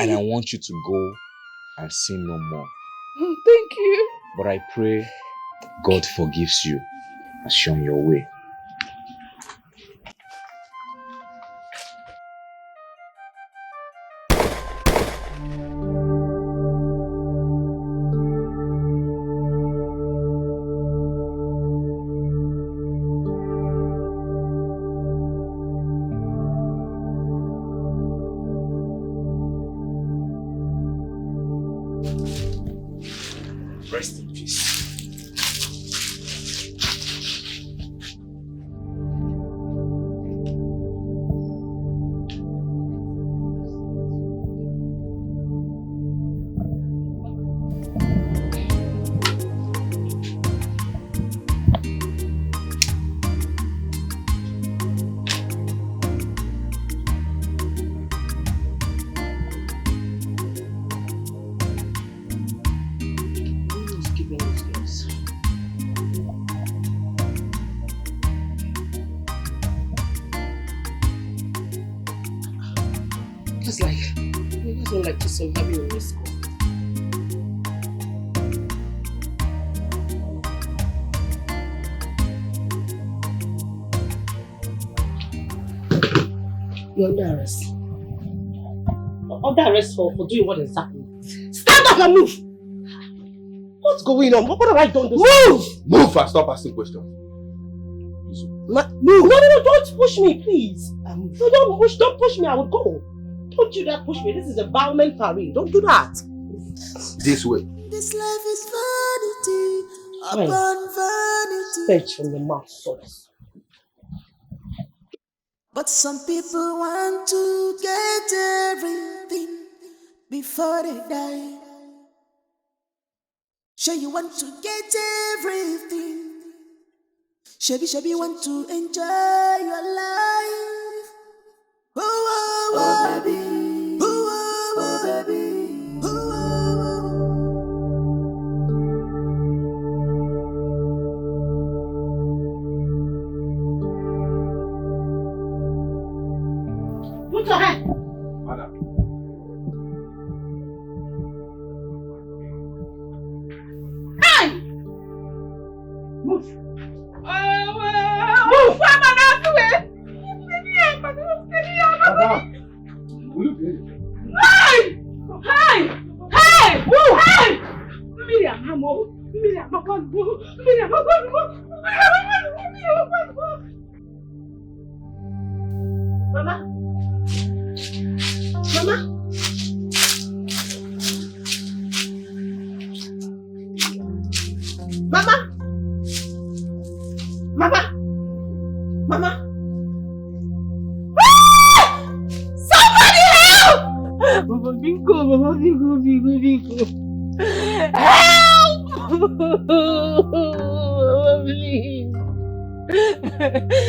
And I want you to go and sin no more. Oh, thank you. But I pray God forgives you and shown your way. Rest in peace. Just like, you just don't like to some having a risk. You're under arrest. Under arrest for doing what exactly? Stand up and move! What's going on? What have I done this? Move! Move and stop asking questions. Move! No, don't push me, please. No, don't push me, I will go. Don't do that, push me. This is a bowman parade. Don't do that. This way. This life is vanity upon vanity. Fetch from the mouth source. But some people want to get everything before they die. Sure, you want to get everything. Shabby want to enjoy your life. Oh, oh, oh, baby. Oh, oh, oh, baby. Oh, oh, oh. Put your hand. Madam. Hey! Move. Move! Come on out the way! Hey! Hey! Hey! Move! Hey! Miriam, move! Miriam, move! Miriam, move! Mama? Mama? Mama? Mama? Mama? Somebody help! Mama Biko! Help! Mama, please.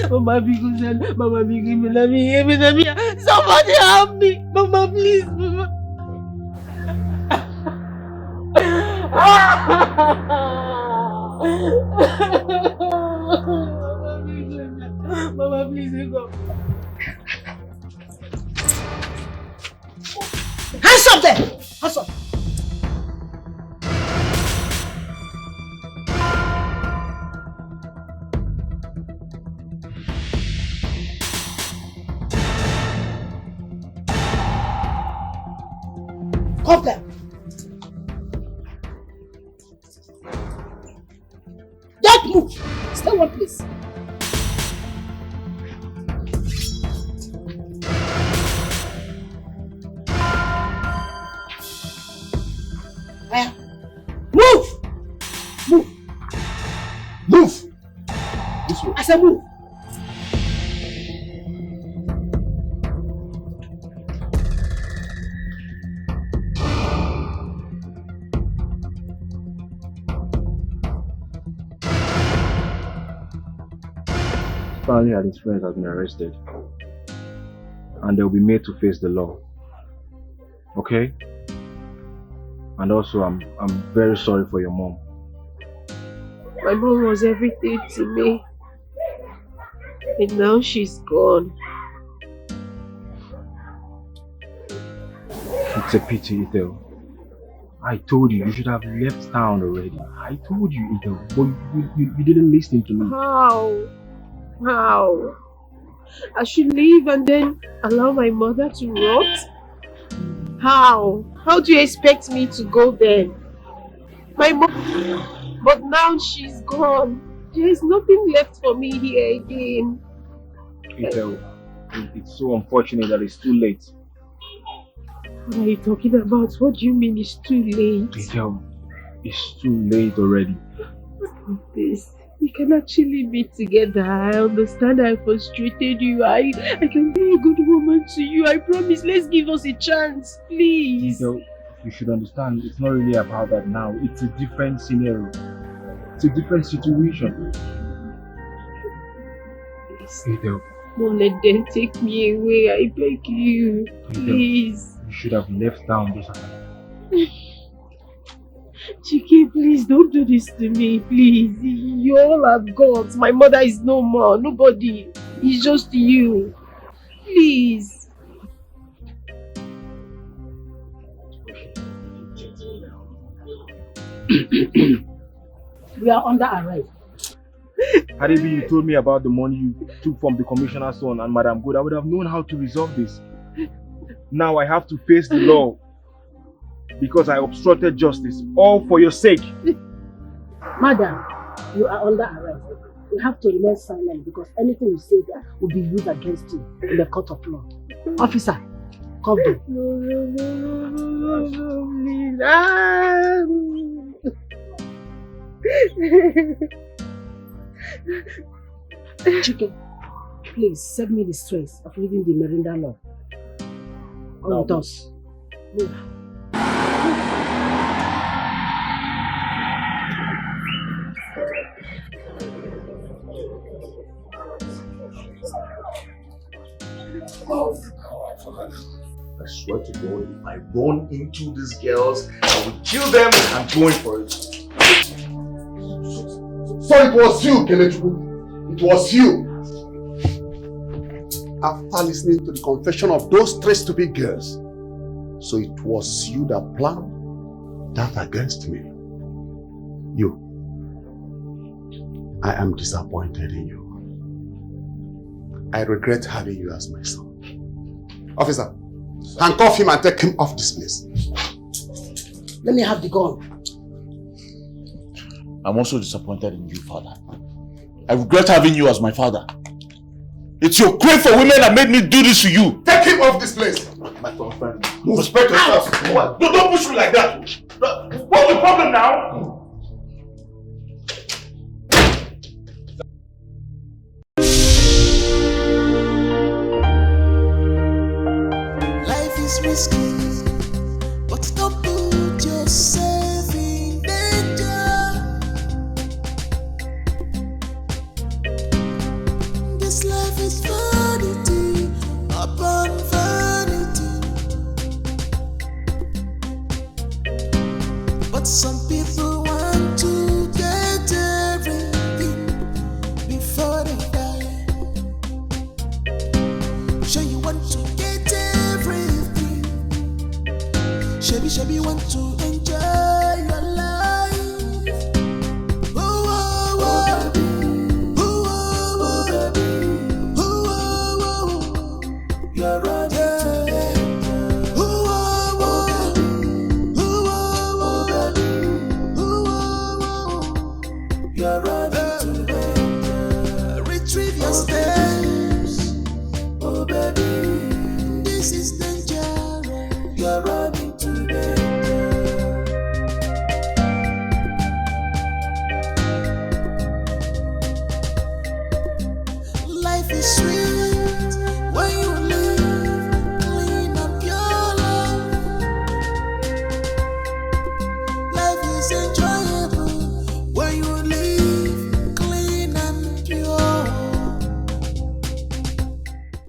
Mama Biko said, Mama Biko, somebody help me! Mama, please, Mama. Mama, please, go. Hands up there! Hands up! Come there! Don't move! Stay one place. Move! Move! Move! This way. I said move! Stanley and his friends have been arrested. And they'll be made to face the law. Okay? And also, I'm very sorry for your mom. My mom was everything to me. And now she's gone. It's a pity, Ethel. I told you should have left town already. I told you, Ethel, but you didn't listen to me. How? I should leave and then allow my mother to rot? How? How do you expect me to go then? My mom... But now she's gone. There is nothing left for me here again. Ethel, it's so unfortunate that it's too late. What are you talking about? What do you mean it's too late? Ethel, it's too late already. This. We can actually be together. I understand I frustrated you. I can be a good woman to you. I promise. Let's give us a chance, please. Ethel, you should understand it's not really about that now. It's a different scenario. It's a different situation. Ethel. Don't let them take me away. I beg you. Please. You should have left town this time. Chiki, please don't do this to me, please. You all are gods. My mother is no more. Nobody. It's just you. Please. We are under arrest. Hadibi, you told me about the money you took from the commissioner's son and Madam Good. I would have known how to resolve this. Now I have to face the law because I obstructed justice, all for your sake. Madam, you are under arrest. You have to remain silent because anything you say there will be used against you in the court of law. Officer, come down. Chicken, please save me the stress of reading the Miranda law. On with us. Move. I swear to God, if I run into these girls, I will kill them. I'm going for it. So it was you, Kenechukwu. It was you. After listening to the confession of those three stupid girls, so it was you that planned that against me. You. I am disappointed in you. I regret having you as my son. Officer, handcuff him and take him off this place. Let me have the gun. I'm also disappointed in you, Father. I regret having you as my father. It's your crave for women that made me do this to you. Take him off this place. My friend, respect yourself. What? Don't push me like that. What's the problem now? Life is risky, but don't put yourself in danger. This life is vanity upon vanity. But some people want to get everything before they die. Sure you want to get everything. Shabby want to enjoy your life. Oh, oh, oh. Oh, oh, oh. Oh, oh, oh. You're running to danger. Oh, oh, oh. Oh, oh, oh. Oh, oh, oh. You're running to danger. Retrieve your steps. Oh, baby, this is dangerous. You're running to danger. Life is sweet.